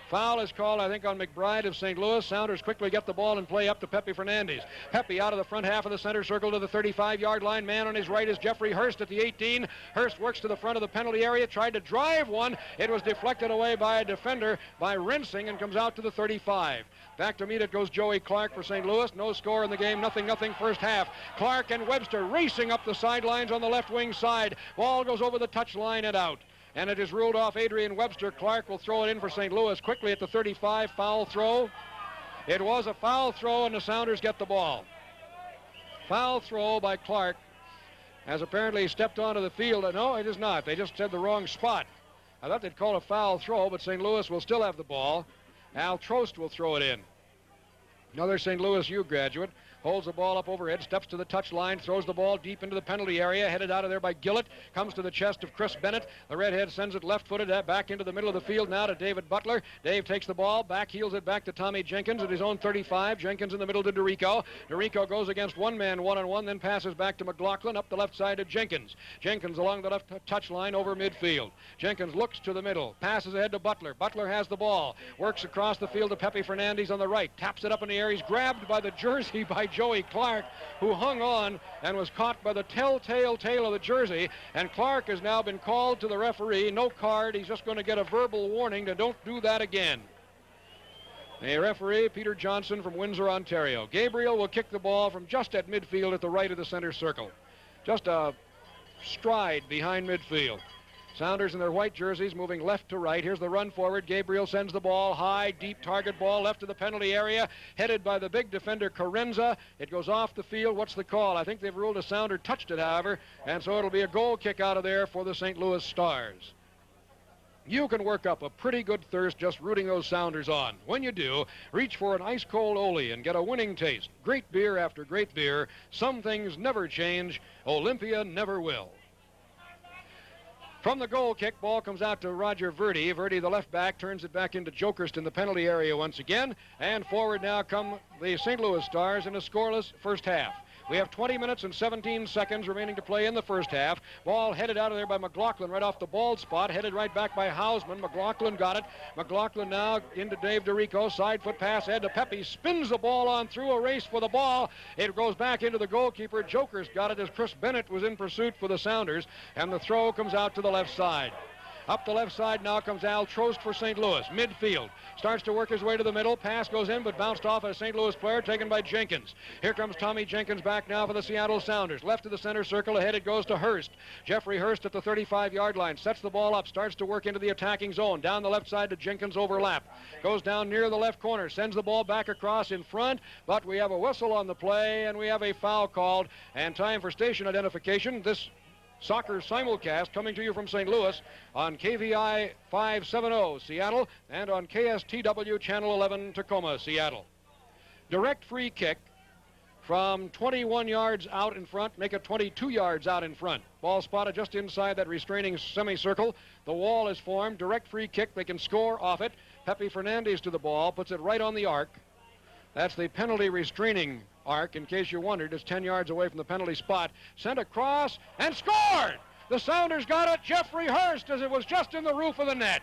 Speaker 1: Foul is called, I think, on McBride of St. Louis. Sounders quickly get the ball and play up to Pepe Fernandez. Pepe out of the front half of the center circle to the 35-yard line. Man on his right is Jeffrey Hurst at the 18. Hurst works to the front of the penalty area, tried to drive one. It was deflected away by a defender by Rinsing and comes out to the 35. Back to meet it goes Joey Clark for St. Louis. No score in the game, nothing first half. Clark and Webster racing up the sidelines on the left wing side. Ball goes over the touch line and out. And it is ruled off Adrian Webster. Clark will throw it in for St. Louis quickly at the 35. Foul throw. It was a foul throw, and the Sounders get the ball. Foul throw by Clark, has apparently stepped onto the field. No, it is not. They just said the wrong spot. I thought they'd call a foul throw, but St. Louis will still have the ball. Al Trost will throw it in. Another St. Louis U graduate. Holds the ball up overhead, steps to the touch line, throws the ball deep into the penalty area, headed out of there by Gillett, comes to the chest of Chris Bennett. The redhead sends it left-footed back into the middle of the field now to David Butler. Dave takes the ball, back heels it back to Tommy Jenkins at his own 35. Jenkins in the middle to DeRico. DeRico goes against one man, one-on-one, then passes back to McLaughlin up the left side to Jenkins. Jenkins along the left touch line over midfield. Jenkins looks to the middle, passes ahead to Butler. Butler has the ball, works across the field to Pepe Fernandez on the right, taps it up in the air. He's grabbed by the jersey by Joey Clark, who hung on and was caught by the telltale tail of the jersey. And Clark has now been called to the referee. No card. He's just going to get a verbal warning to don't do that again. The referee, Peter Johnson from Windsor, Ontario. Gabriel will kick the ball from just at midfield at the right of the center circle. Just a stride behind midfield. Sounders in their white jerseys moving left to right. Here's the run forward. Gabriel sends the ball high, deep target ball left to the penalty area, headed by the big defender Carenza. It goes off the field. What's the call? I think they've ruled a Sounder touched it, however, and so it'll be a goal kick out of there for the St. Louis Stars. You can work up a pretty good thirst just rooting those Sounders on. When you do, reach for an ice-cold Oli and get a winning taste. Great beer after great beer. Some things never change. Olympia never will. From the goal kick, ball comes out to Roger Verdi. Verdi, the left back, turns it back into Jokerst in the penalty area once again. And forward now come the St. Louis Stars in a scoreless first half. We have 20 minutes and 17 seconds remaining to play in the first half. Ball headed out of there by McLaughlin right off the bald spot. Headed right back by Hausman. McLaughlin got it. McLaughlin now into Dave DeRico. Side foot pass ahead to Pepe. Spins the ball on through. A race for the ball. It goes back into the goalkeeper. Jokers got it as Chris Bennett was in pursuit for the Sounders. And the throw comes out to the left side. Up the left side now comes Al Trost for St. Louis. Midfield. Starts to work his way to the middle. Pass goes in, but bounced off a St. Louis player, taken by Jenkins. Here comes Tommy Jenkins back now for the Seattle Sounders. Left to the center circle. Ahead it goes to Hurst. Jeffrey Hurst at the 35-yard line. Sets the ball up. Starts to work into the attacking zone. Down the left side to Jenkins, overlap. Goes down near the left corner. Sends the ball back across in front, but we have a whistle on the play, and we have a foul called. And time for station identification. This soccer simulcast coming to you from St. Louis on KVI 570 Seattle and on KSTW Channel 11 Tacoma, Seattle. Direct free kick from 21 yards out in front, make it 22 yards out in front. Ball spotted just inside that restraining semicircle. The wall is formed. Direct free kick. They can score off it. Pepe Fernandez to the ball, puts it right on the arc. That's the penalty restraining arc, in case you wondered. It's 10 yards away from the penalty spot. Sent across and scored! The Sounders got it. Jeffrey Hurst, as it was just in the roof of the net.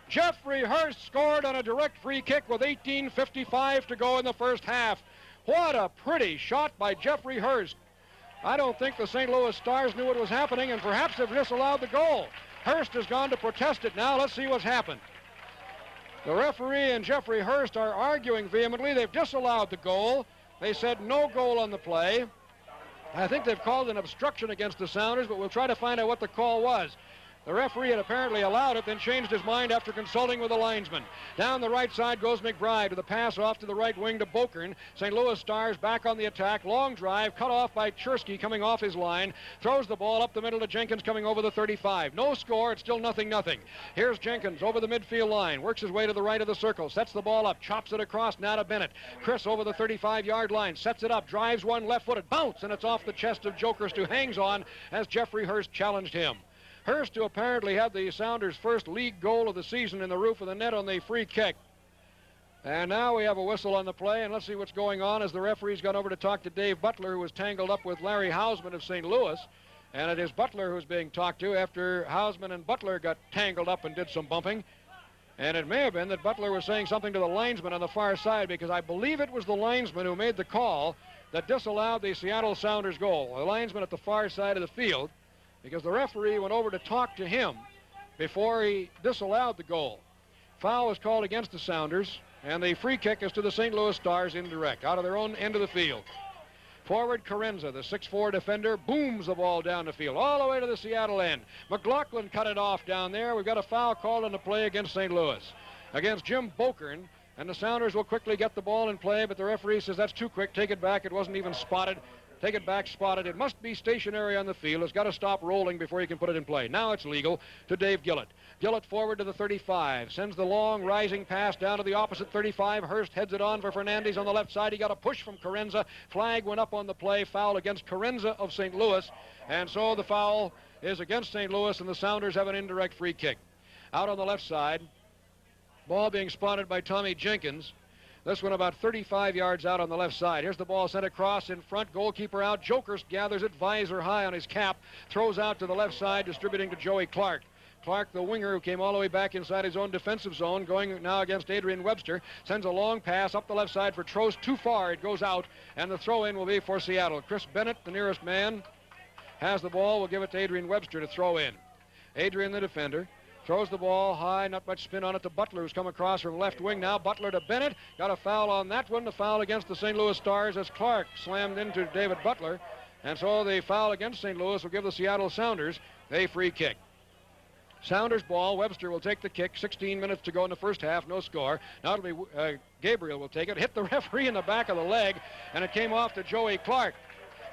Speaker 1: Jeffrey Hurst scored on a direct free kick with 18:55 to go in the first half. What a pretty shot by Jeffrey Hurst. I don't think the St. Louis Stars knew what was happening, and perhaps they've disallowed the goal. Hurst has gone to protest it now. Let's see what's happened. The referee and Jeffrey Hurst are arguing vehemently. They've disallowed the goal. They said no goal on the play. I think they've called an obstruction against the Sounders, but we'll try to find out what the call was. The referee had apparently allowed it, then changed his mind after consulting with the linesman. Down the right side goes McBride with a pass off to the right wing to Bokern. St. Louis Stars back on the attack. Long drive, cut off by Chersky coming off his line. Throws the ball up the middle to Jenkins coming over the 35. No score, it's still 0-0. Here's Jenkins over the midfield line. Works his way to the right of the circle. Sets the ball up, chops it across now to Bennett. Chris over the 35-yard line. Sets it up, drives one left-footed. Bounce, and it's off the chest of Jokers, who hangs on as Jeffrey Hurst challenged him. Hurst, who apparently had the Sounders' first league goal of the season in the roof of the net on the free kick. And now we have a whistle on the play, and let's see what's going on as the referee's gone over to talk to Dave Butler, who was tangled up with Larry Hausman of St. Louis. And it is Butler who's being talked to after Hausman and Butler got tangled up and did some bumping. And it may have been that Butler was saying something to the linesman on the far side, because I believe it was the linesman who made the call that disallowed the Seattle Sounders goal. The linesman at the far side of the field, because the referee went over to talk to him before he disallowed the goal. Foul was called against the Sounders, and the free kick is to the St. Louis Stars indirect, out of their own end of the field. Forward Carenza, the 6'4 defender, booms the ball down the field, all the way to the Seattle end. McLaughlin cut it off down there. We've got a foul called on the play against St. Louis, against Jim Bokern, and the Sounders will quickly get the ball in play, but the referee says that's too quick. Take it back. It wasn't even spotted. Take it back, spotted. It must be stationary on the field. It's got to stop rolling before you can put it in play. Now it's legal to Dave Gillett. Gillett forward to the 35. Sends the long rising pass down to the opposite 35. Hurst heads it on for Fernandez on the left side. He got a push from Carenza. Flag went up on the play. Foul against Carenza of St. Louis. And so the foul is against St. Louis, and the Sounders have an indirect free kick. Out on the left side, ball being spotted by Tommy Jenkins. This one about 35 yards out on the left side. Here's the ball sent across in front. Goalkeeper out. Jokers gathers it, visor high on his cap. Throws out to the left side, distributing to Joey Clark. Clark, the winger, who came all the way back inside his own defensive zone, going now against Adrian Webster, sends a long pass up the left side for Trost. Too far. It goes out, and the throw-in will be for Seattle. Chris Bennett, the nearest man, has the ball. We'll give it to Adrian Webster to throw in. Adrian, the defender, throws the ball high, not much spin on it to Butler, who's come across from left wing now. Butler to Bennett. Got a foul on that one. The foul against the St. Louis Stars as Clark slammed into David Butler. And so the foul against St. Louis will give the Seattle Sounders a free kick. Sounders ball. Webster will take the kick. 16 minutes to go in the first half. No score. Now it'll be Gabriel will take it. Hit the referee in the back of the leg, and it came off to Joey Clark.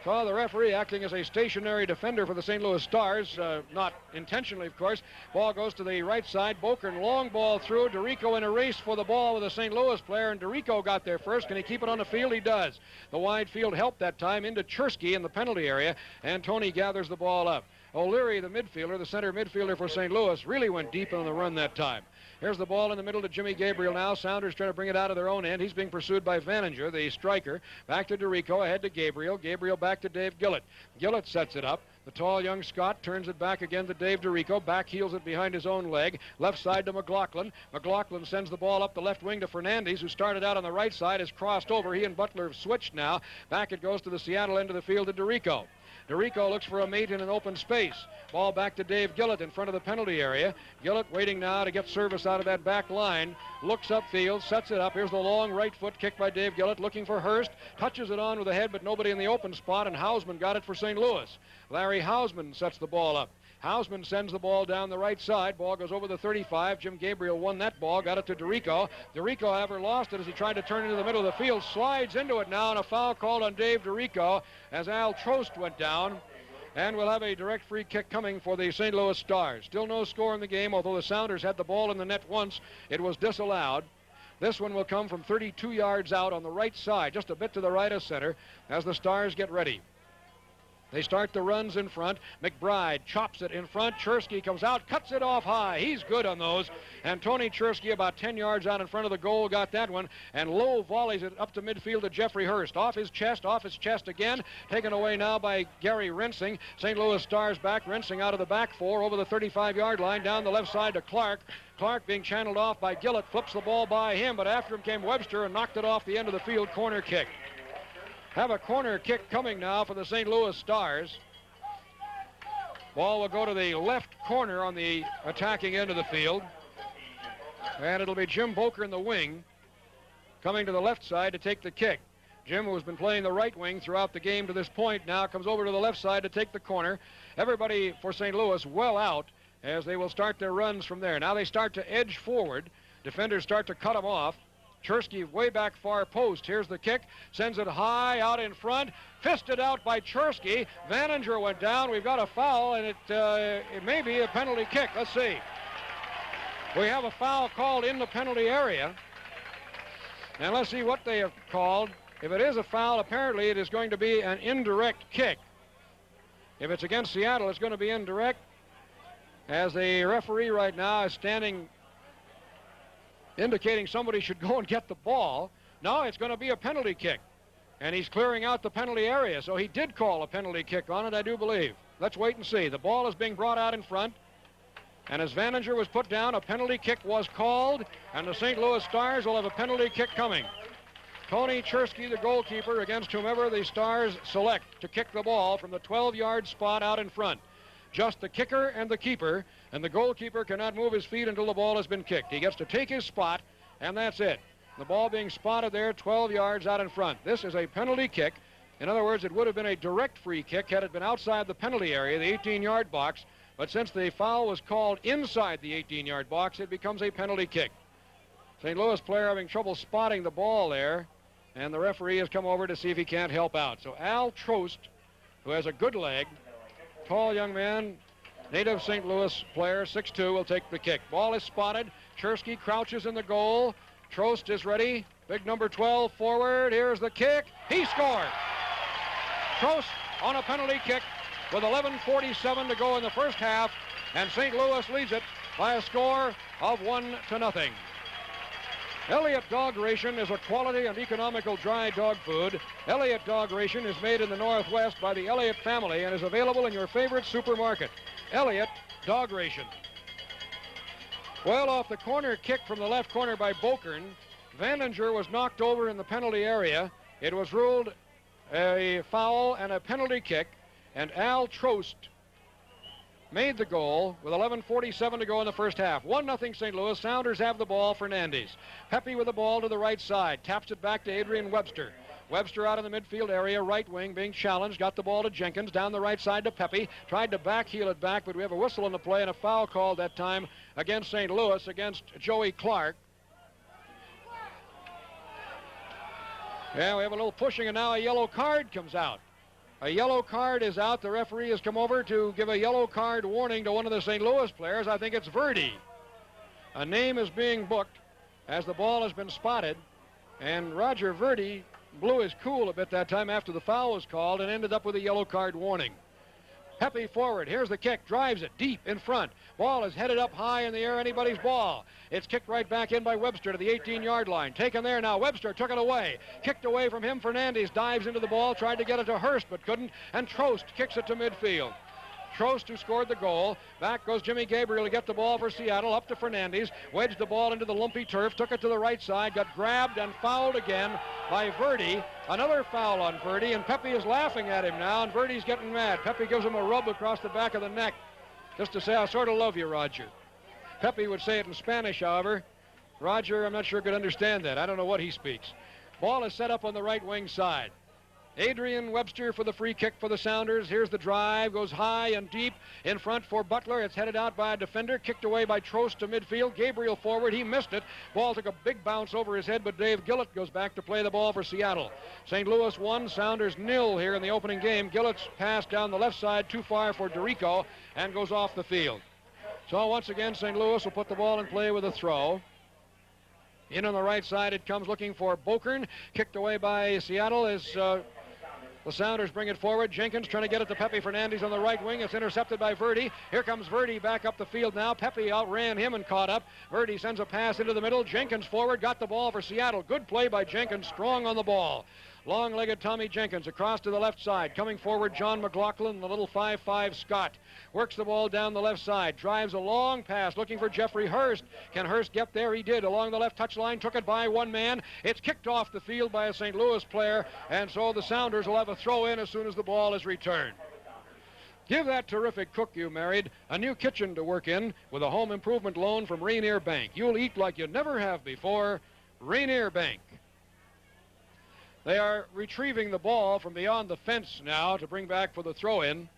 Speaker 1: So the referee acting as a stationary defender for the St. Louis Stars, not intentionally, of course. Ball goes to the right side. Bokern, long ball through. DeRico in a race for the ball with a St. Louis player, and DeRico got there first. Can he keep it on the field? He does. The wide field help that time into Chersky in the penalty area, and Tony gathers the ball up. O'Leary, the midfielder, the center midfielder for St. Louis, really went deep on the run that time. Here's the ball in the middle to Jimmy Gabriel now. Sounders trying to bring it out of their own end. He's being pursued by Vaninger, the striker. Back to DeRico, ahead to Gabriel. Gabriel back to Dave Gillett. Gillett sets it up. The tall young Scot turns it back again to Dave DeRico. Back heels it behind his own leg. Left side to McLaughlin. McLaughlin sends the ball up the left wing to Fernandez, who started out on the right side, has crossed over. He and Butler have switched now. Back it goes to the Seattle end of the field to DeRico. DeRico looks for a mate in an open space. Ball back to Dave Gillett in front of the penalty area. Gillett waiting now to get service out of that back line. Looks upfield, sets it up. Here's the long right foot kick by Dave Gillett, looking for Hurst. Touches it on with the head, but nobody in the open spot, and Hausman got it for St. Louis. Larry Hausman sets the ball up. Hausman sends the ball down the right side. Ball goes over the 35. Jim Gabriel won that ball, got it to DeRico. DeRico, however, lost it as he tried to turn into the middle of the field. Slides into it now, and a foul called on Dave DeRico as Al Trost went down. And we'll have a direct free kick coming for the St. Louis Stars. Still no score in the game, although the Sounders had the ball in the net once. It was disallowed. This one will come from 32 yards out on the right side, just a bit to the right of center, as the Stars get ready. They start the runs in front. McBride chops it in front. Chersky comes out, cuts it off high. He's good on those. And Tony Chersky, about 10 yards out in front of the goal, got that one. And low volleys it up to midfield to Jeffrey Hurst. Off his chest again. Taken away now by Gary Rensing. St. Louis Stars back. Rensing out of the back four over the 35-yard line. Down the left side to Clark. Clark being channeled off by Gillett. Flips the ball by him, but after him came Webster and knocked it off the end of the field. Corner kick. Have a corner kick coming now for the St. Louis Stars. Ball will go to the left corner on the attacking end of the field. And it'll be Jim Boker in the wing coming to the left side to take the kick. Jim, who has been playing the right wing throughout the game to this point, now comes over to the left side to take the corner. Everybody for St. Louis well out as they will start their runs from there. Now they start to edge forward. Defenders start to cut them off. Chersky way back far post. Here's the kick. Sends it high out in front. Fisted out by Chersky. Vaninger went down. We've got a foul, and it may be a penalty kick. Let's see. We have a foul called in the penalty area. And let's see what they have called. If it is a foul, apparently it is going to be an indirect kick. If it's against Seattle, it's going to be indirect. As the referee right now is standing indicating somebody should go and get the ball. No, it's going to be a penalty kick. And he's clearing out the penalty area, so he did call a penalty kick on it, I do believe. Let's wait and see. The ball is being brought out in front, and as Vaninger was put down, a penalty kick was called, and the St. Louis Stars will have a penalty kick coming. Tony Chersky, the goalkeeper, against whomever the Stars select to kick the ball from the 12-yard spot out in front. Just the kicker and the keeper, and the goalkeeper cannot move his feet until the ball has been kicked. He gets to take his spot, and that's it. The ball being spotted there 12 yards out in front. This is a penalty kick. In other words, it would have been a direct free kick had it been outside the penalty area, the 18-yard box. But since the foul was called inside the 18-yard box, it becomes a penalty kick. St. Louis player having trouble spotting the ball there, and the referee has come over to see if he can't help out. So Al Trost, who has a good leg, tall young man, native St. Louis player, 6'2", will take the kick. Ball is spotted. Chersky crouches in the goal. Trost is ready. Big number 12 forward. Here's the kick. He scored. Trost on a penalty kick with 11:47 to go in the first half, and St. Louis leads it by a score of 1-0. Elliott Dog Ration is a quality and economical dry dog food. Elliott Dog Ration is made in the Northwest by the Elliott family and is available in your favorite supermarket. Elliott Dog Ration. Well, off the corner kick from the left corner by Bokern, Vaninger was knocked over in the penalty area. It was ruled a foul and a penalty kick, and Al Trost made the goal with 11:47 to go in the first half. 1-0 St. Louis. Sounders have the ball. Fernandez. Pepe with the ball to the right side. Taps it back to Adrian Webster. Webster out in the midfield area, right wing, being challenged. Got the ball to Jenkins, down the right side to Pepe. Tried to backheel it back, but we have a whistle on the play and a foul called that time against St. Louis, against Joey Clark. Yeah, we have a little pushing, and now a yellow card comes out. A yellow card is out. The referee has come over to give a yellow card warning to one of the St. Louis players. I think it's Verdi. A name is being booked as the ball has been spotted, and Roger Verdi blew his cool a bit that time after the foul was called and ended up with a yellow card warning. Pepe forward. Here's the kick. Drives it deep in front. Ball is headed up high in the air. Anybody's ball. It's kicked right back in by Webster to the 18-yard line. Taken there now. Webster took it away. Kicked away from him. Fernandez dives into the ball. Tried to get it to Hurst but couldn't. And Trost kicks it to midfield. Trost, who scored the goal. Back goes Jimmy Gabriel to get the ball for Seattle. Up to Fernandez. Wedged the ball into the lumpy turf. Took it to the right side. Got grabbed and fouled again by Verdi. Another foul on Verdi, and Pepe is laughing at him now, and Verdi's getting mad. Pepe gives him a rub across the back of the neck just to say, I sort of love you, Roger. Pepe would say it in Spanish, however. Roger, I'm not sure, could understand that. I don't know what he speaks. Ball is set up on the right wing side. Adrian Webster for the free kick for the Sounders. Here's the drive. Goes high and deep in front for Butler. It's headed out by a defender. Kicked away by Trost to midfield. Gabriel forward. He missed it. Ball took a big bounce over his head, but Dave Gillett goes back to play the ball for Seattle. St. Louis 1, Sounders 0 here in the opening game. Gillett's pass down the left side too far for DeRico and goes off the field. So once again, St. Louis will put the ball in play with a throw. In on the right side it comes, looking for Bokern. Kicked away by Seattle as the Sounders bring it forward. Jenkins trying to get it to Pepe Fernandez on the right wing. It's intercepted by Verdi. Here comes Verdi back up the field now. Pepe outran him and caught up. Verdi sends a pass into the middle. Jenkins forward, got the ball for Seattle. Good play by Jenkins, strong on the ball. Long-legged Tommy Jenkins across to the left side. Coming forward, John McLaughlin, the little 5'5" Scot. Works the ball down the left side. Drives a long pass looking for Jeffrey Hurst. Can Hurst get there? He did. Along the left touchline. Took it by one man. It's kicked off the field by a St. Louis player. And so the Sounders will have a throw in as soon as the ball is returned. Give that terrific cook you married a new kitchen to work in with a home improvement loan from Rainier Bank. You'll eat like you never have before. Rainier Bank. They are retrieving the ball from beyond the fence now to bring back for the throw-in.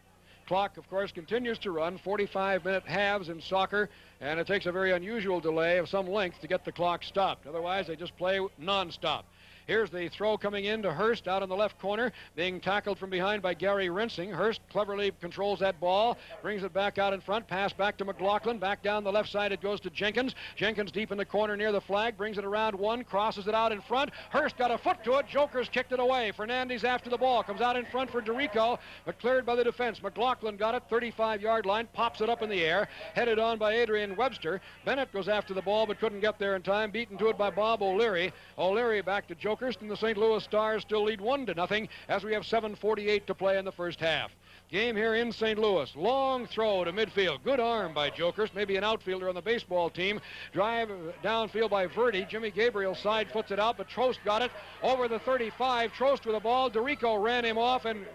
Speaker 1: Clock, of course, continues to run. 45-minute halves in soccer, and it takes a very unusual delay of some length to get the clock stopped. Otherwise, they just play non-stop. Here's the throw coming in to Hurst out in the left corner, being tackled from behind by Gary Rinsing. Hurst cleverly controls that ball, brings it back out in front, pass back to McLaughlin, back down the left side it goes to Jenkins. Jenkins deep in the corner near the flag, brings it around one, crosses it out in front. Hurst got a foot to it, Joker's kicked it away. Fernandez after the ball, comes out in front for DeRico, but cleared by the defense. McLaughlin got it, 35-yard line, pops it up in the air, headed on by Adrian Webster. Bennett goes after the ball but couldn't get there in time, beaten to it by Bob O'Leary. O'Leary back to Joker. And the St. Louis Stars still lead 1-0 as we have 7:48 to play in the first half. Game here in St. Louis. Long throw to midfield. Good arm by Jokers. Maybe an outfielder on the baseball team. Drive downfield by Verdi. Jimmy Gabriel side foots it out, but Trost got it over the 35. Trost with the ball. DeRico ran him off and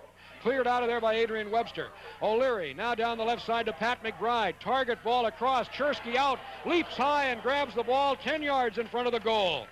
Speaker 1: cleared out of there by Adrian Webster. O'Leary now down the left side to Pat McBride. Target ball across. Chersky out. Leaps high and grabs the ball 10 yards in front of the goal.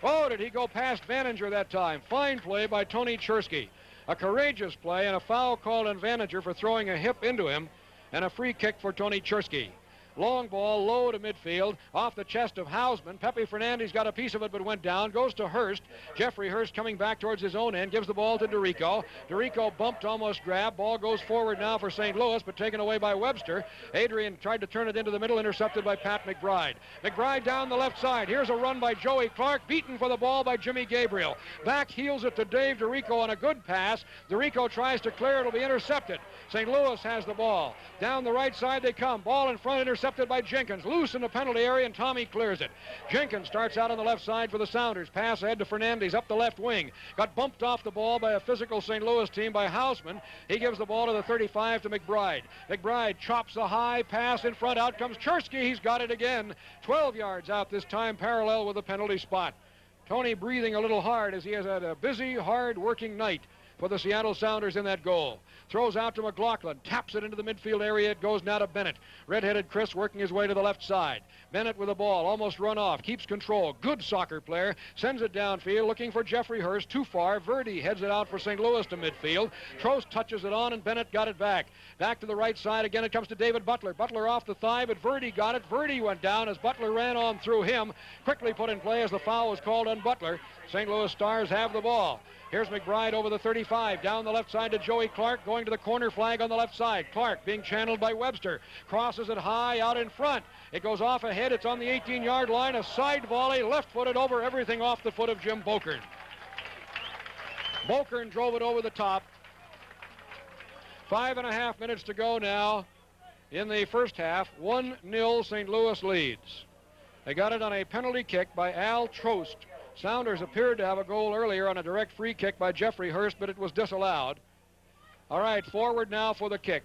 Speaker 1: Oh, did he go past Vaninger that time. Fine play by Tony Chersky. A courageous play and a foul called on Vaninger for throwing a hip into him, and a free kick for Tony Chersky. Long ball, low to midfield, off the chest of Hausman. Pepe Fernandez got a piece of it but went down, goes to Hurst. Jeffrey Hurst coming back towards his own end, gives the ball to DeRico. DeRico bumped, almost grabbed. Ball goes forward now for St. Louis, but taken away by Webster. Adrian tried to turn it into the middle, intercepted by Pat McBride. McBride down the left side. Here's a run by Joey Clark, beaten for the ball by Jimmy Gabriel. Back heels it to Dave DeRico on a good pass. DeRico tries to clear, it'll be intercepted. St. Louis has the ball. Down the right side they come. Ball in front, intercepted by Jenkins. Loose in the penalty area, and Tommy clears it. Jenkins starts out on the left side for the Sounders. Pass ahead to Fernandez up the left wing. Got bumped off the ball by a physical St. Louis team by Hausman. He gives the ball to the 35 to McBride. McBride chops a high pass in front. Out comes Chersky. He's got it again. 12 yards out this time, parallel with the penalty spot. Tony breathing a little hard as he has had a busy, hard-working night for the Seattle Sounders in that goal. Throws out to McLaughlin, taps it into the midfield area. It goes now to Bennett. Red-headed Chris working his way to the left side. Bennett with the ball, almost run off, keeps control. Good soccer player, sends it downfield, looking for Jeffrey Hurst. Too far. Verdi heads it out for St. Louis to midfield. Trost touches it on, and Bennett got it back. Back to the right side again. It comes to David Butler. Butler off the thigh, but Verdi got it. Verdi went down as Butler ran on through him. Quickly put in play as the foul was called on Butler. St. Louis Stars have the ball. Here's McBride over the 35. Down the left side to Joey Clark, going to the corner flag on the left side. Clark being channeled by Webster. Crosses it high out in front. It goes off ahead. It's on the 18-yard line. A side volley, left-footed over everything off the foot of Jim Bokern. Bokern drove it over the top. 5.5 minutes to go now in the first half. 1-0 St. Louis leads. They got it on a penalty kick by Al Trost. Sounders appeared to have a goal earlier on a direct free kick by Jeffrey Hurst, but it was disallowed. All right, forward now for the kick.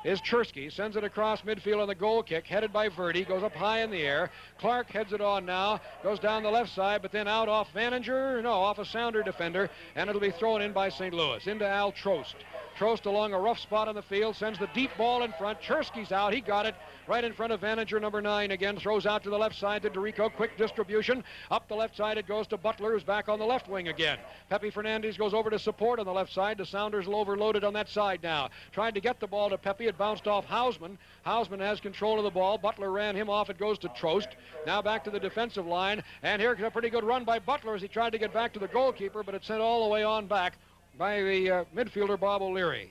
Speaker 1: is Chersky. Sends it across midfield on the goal kick, headed by Verdi. Goes up high in the air. Clark heads it on now. Goes down the left side, but then out off Vaninger. No, off a Sounder defender, and it'll be thrown in by St. Louis. Into Al Trost. Trost along a rough spot on the field, sends the deep ball in front. Chersky's out. He got it right in front of Vaninger, number 9 again. Throws out to the left side to DeRico. Quick distribution. Up the left side it goes to Butler, who's back on the left wing again. Pepe Fernandez goes over to support on the left side. The Sounders are overloaded on that side now. Tried to get the ball to Pepe. It bounced off Hausman. Hausman has control of the ball. Butler ran him off. It goes to Trost. Now back to the defensive line. And here's a pretty good run by Butler as he tried to get back to the goalkeeper, but it's sent all the way on back by the midfielder Bob O'Leary.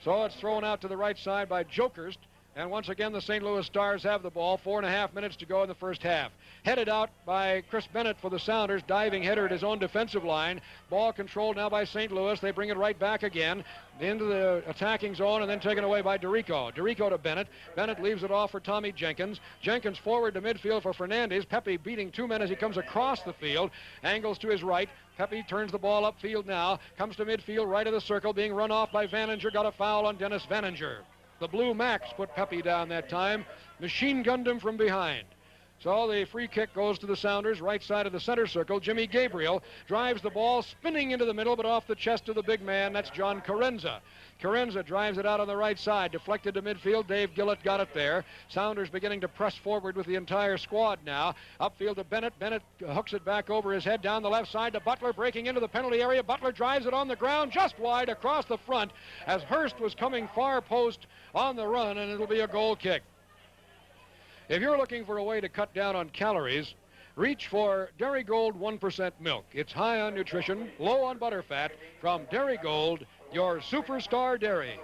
Speaker 1: So it's thrown out to the right side by Jokerst. And once again, the St. Louis Stars have the ball. 4.5 minutes to go in the first half. Headed out by Chris Bennett for the Sounders. Diving header at his own defensive line. Ball controlled now by St. Louis. They bring it right back again into the attacking zone and then taken away by DeRico. DeRico to Bennett. Bennett leaves it off for Tommy Jenkins. Jenkins forward to midfield for Fernandez. Pepe beating 2 men as he comes across the field. Angles to his right. Pepe turns the ball upfield now. Comes to midfield, right of the circle, being run off by Vaninger. Got a foul on Dennis Vaninger. The Blue Max put Pepe down that time. Machine gunned him from behind. So the free kick goes to the Sounders, right side of the center circle. Jimmy Gabriel drives the ball, spinning into the middle, but off the chest of the big man. That's John Carenza. Carenza drives it out on the right side, deflected to midfield. Dave Gillett got it there. Sounders beginning to press forward with the entire squad now. Upfield to Bennett. Bennett hooks it back over his head down the left side to Butler, breaking into the penalty area. Butler drives it on the ground just wide across the front as Hurst was coming far post on the run, and it'll be a goal kick. If you're looking for a way to cut down on calories, reach for Dairy Gold 1% milk. It's high on nutrition, low on butter fat from Dairy Gold, your superstar dairy.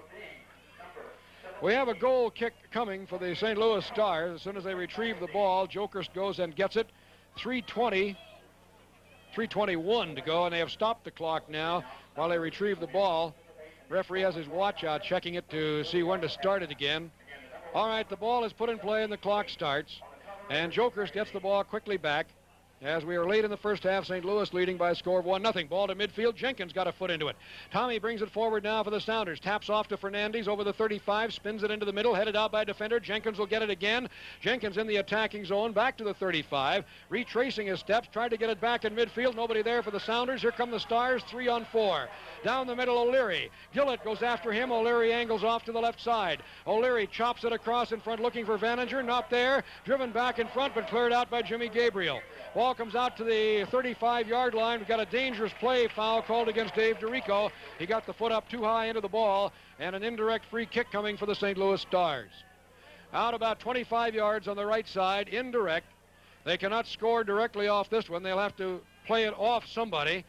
Speaker 1: We have a goal kick coming for the St. Louis Stars. As soon as they retrieve the ball, Jokerst goes and gets it. 3:21 to go, and they have stopped the clock now while they retrieve the ball. Referee has his watch out, checking it to see when to start it again. All right, the ball is put in play and the clock starts. And Jokerst gets the ball quickly back. As we are late in the first half, St. Louis leading by a score of 1-0. Ball to midfield. Jenkins got a foot into it. Tommy brings it forward now for the Sounders. Taps off to Fernandez over the 35. Spins it into the middle. Headed out by a defender. Jenkins will get it again. Jenkins in the attacking zone. Back to the 35. Retracing his steps. Tried to get it back in midfield. Nobody there for the Sounders. Here come the Stars. 3-on-4. Down the middle, O'Leary. Gillett goes after him. O'Leary angles off to the left side. O'Leary chops it across in front looking for Vaninger. Not there. Driven back in front but cleared out by Jimmy Gabriel. Ball comes out to the 35-yard line. We've got a dangerous play foul called against Dave DeRico. He got the foot up too high into the ball, and an indirect free kick coming for the St. Louis Stars. Out about 25 yards on the right side, indirect. They cannot score directly off this one. They'll have to play it off somebody.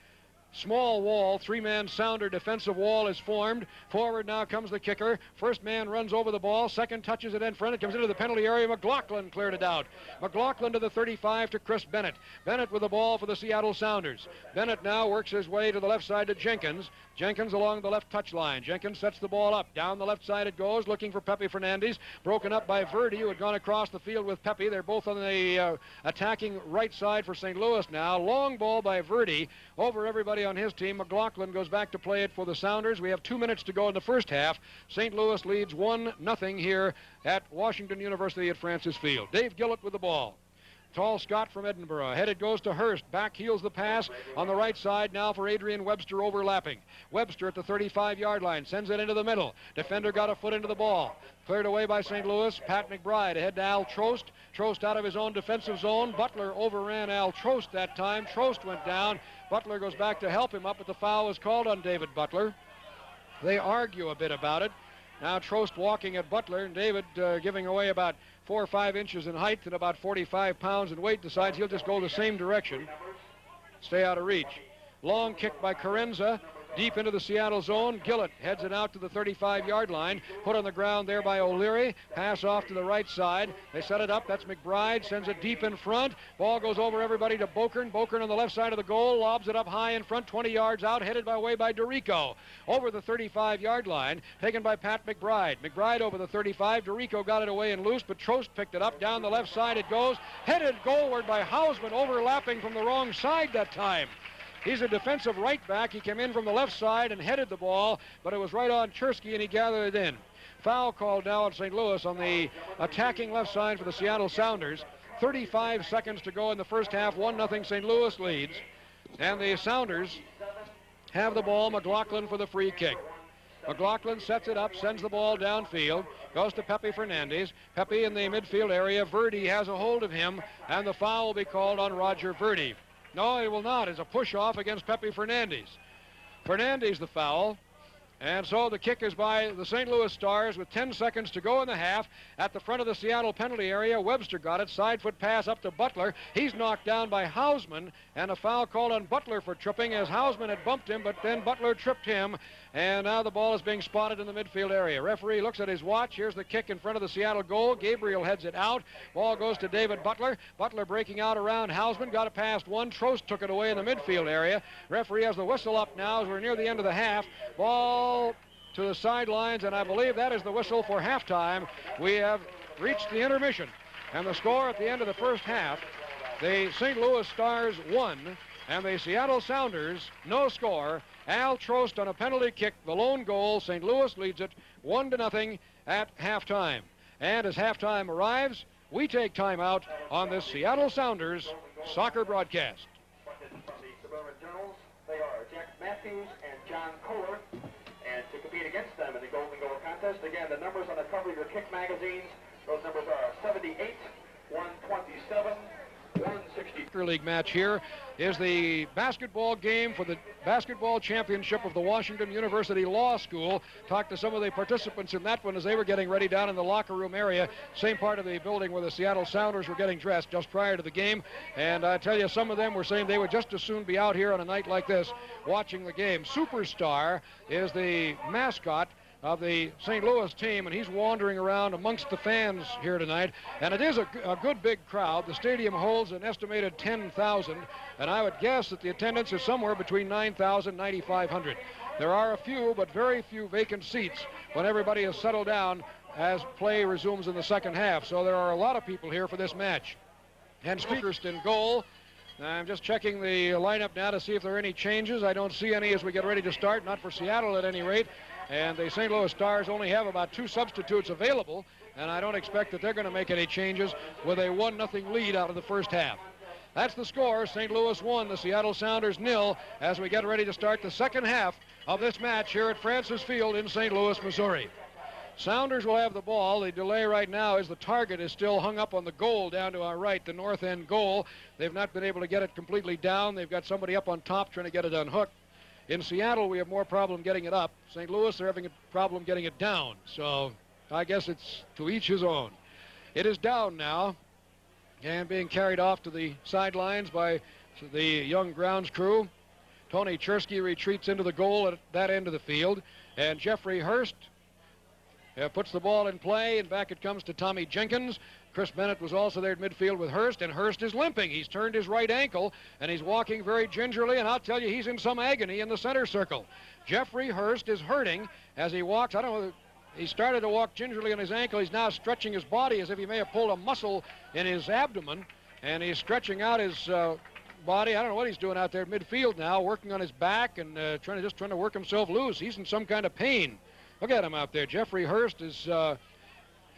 Speaker 1: Small wall, 3-man Sounder defensive wall is formed. Forward now comes the kicker. First man runs over the ball. Second touches it in front. It comes into the penalty area. McLaughlin cleared it out. McLaughlin to the 35 to Chris Bennett. Bennett with the ball for the Seattle Sounders. Bennett now works his way to the left side to Jenkins. Jenkins along the left touch line. Jenkins sets the ball up. Down the left side it goes, looking for Pepe Fernandez. Broken up by Verdi, who had gone across the field with Pepe. They're both on the attacking right side for St. Louis now. Long ball by Verdi over everybody on his team. McLaughlin goes back to play it for the Sounders. We have 2 minutes to go in the first half. St. Louis leads 1-0 here at Washington University at Francis Field. Dave Gillett with the ball. Tall Scott from Edinburgh. Headed goes to Hurst. Back heels the pass on the right side now for Adrian Webster overlapping. Webster at the 35-yard line. Sends it into the middle. Defender got a foot into the ball. Cleared away by St. Louis. Pat McBride ahead to Al Trost. Trost out of his own defensive zone. Butler overran Al Trost that time. Trost went down. Butler goes back to help him up, but the foul was called on David Butler. They argue a bit about it. Now Trost walking at Butler, and David giving away about 4 or 5 inches in height and about 45 pounds in weight, decides he'll just go the same direction, stay out of reach. Long kick by Carenza, deep into the Seattle zone. Gillett heads it out to the 35-yard line. Put on the ground there by O'Leary. Pass off to the right side. They set it up. That's McBride. Sends it deep in front. Ball goes over everybody to Bokern. Bokern on the left side of the goal. Lobs it up high in front, 20 yards out. Headed by DeRico. Over the 35-yard line. Taken by Pat McBride. McBride over the 35. DeRico got it away and loose, but Trost picked it up. Down the left side it goes. Headed goalward by Hausman, overlapping from the wrong side that time. He's a defensive right back. He came in from the left side and headed the ball, but it was right on Chersky, and he gathered it in. Foul called now on St. Louis on the attacking left side for the Seattle Sounders. 35 seconds to go in the first half. 1-0 St. Louis leads. And the Sounders have the ball. McLaughlin for the free kick. McLaughlin sets it up, sends the ball downfield, goes to Pepe Fernandez. Pepe in the midfield area. Verdi has a hold of him, and the foul will be called on Roger Verdi. No, it will not. It's a push-off against Pepe Fernandez. Fernandez the foul. And so the kick is by the St. Louis Stars with 10 seconds to go in the half. At the front of the Seattle penalty area, Webster got it. Side foot pass up to Butler. He's knocked down by Hausman, and a foul called on Butler for tripping as Hausman had bumped him, but then Butler tripped him. And now the ball is being spotted in the midfield area. Referee looks at his watch. Here's the kick in front of the Seattle goal. Gabriel heads it out. Ball goes to David Butler. Butler breaking out around Hausman. Got it past one. Trost took it away in the midfield area. Referee has the whistle up now as we're near the end of the half. Ball to the sidelines, and I believe that is the whistle for halftime. We have reached the intermission. And the score at the end of the first half, the St. Louis Stars 1, and the Seattle Sounders, no score. Al Trost on a penalty kick, the lone goal. St. Louis leads it 1-0 at halftime. And as halftime arrives, we take time out on this Seattle Sounders soccer broadcast.
Speaker 2: The Suburban Journals, they are Jack Matthews and John Kohler. And to compete against them in the Golden Goal contest, again, the numbers on the cover of your kick magazines, those numbers are 78, 127, 160.
Speaker 1: League match here is the basketball game for the basketball championship of the Washington University Law School. Talked to some of the participants in that one as they were getting ready down in the locker room area, same part of the building where the Seattle Sounders were getting dressed just prior to the game. And I tell you, some of them were saying they would just as soon be out here on a night like this watching the game. Superstar is the mascot of the St. Louis team, and he's wandering around amongst the fans here tonight. And it is a good big crowd. The stadium holds an estimated 10,000, and I would guess that the attendance is somewhere between 9,000 and 9,500. There are a few, but very few vacant seats when everybody is settled down as play resumes in the second half. So there are a lot of people here for this match. And Speakers in goal. I'm just checking the lineup now to see if there are any changes. I don't see any as we get ready to start, not for Seattle at any rate. And the St. Louis Stars only have about 2 substitutes available, and I don't expect that they're going to make any changes with a 1-0 lead out of the first half. That's the score. St. Louis 1, the Seattle Sounders 0, as we get ready to start the second half of this match here at Francis Field in St. Louis, Missouri. Sounders will have the ball. The delay right now is the target is still hung up on the goal down to our right, the north end goal. They've not been able to get it completely down. They've got somebody up on top trying to get it unhooked. In Seattle, we have more problem getting it up. St. Louis, they're having a problem getting it down. So I guess it's to each his own. It is down now and being carried off to the sidelines by the young grounds crew. Tony Chersky retreats into the goal at that end of the field. And Jeffrey Hurst puts the ball in play, and back it comes to Tommy Jenkins. Chris Bennett was also there at midfield with Hurst, and Hurst is limping. He's turned his right ankle, and he's walking very gingerly, and I'll tell you, he's in some agony in the center circle. Jeffrey Hurst is hurting as he walks. I don't know, he started to walk gingerly on his ankle. He's now stretching his body as if he may have pulled a muscle in his abdomen, and he's stretching out his body. I don't know what he's doing out there at midfield now, working on his back and trying to work himself loose. He's in some kind of pain. Look at him out there. Jeffrey Hurst is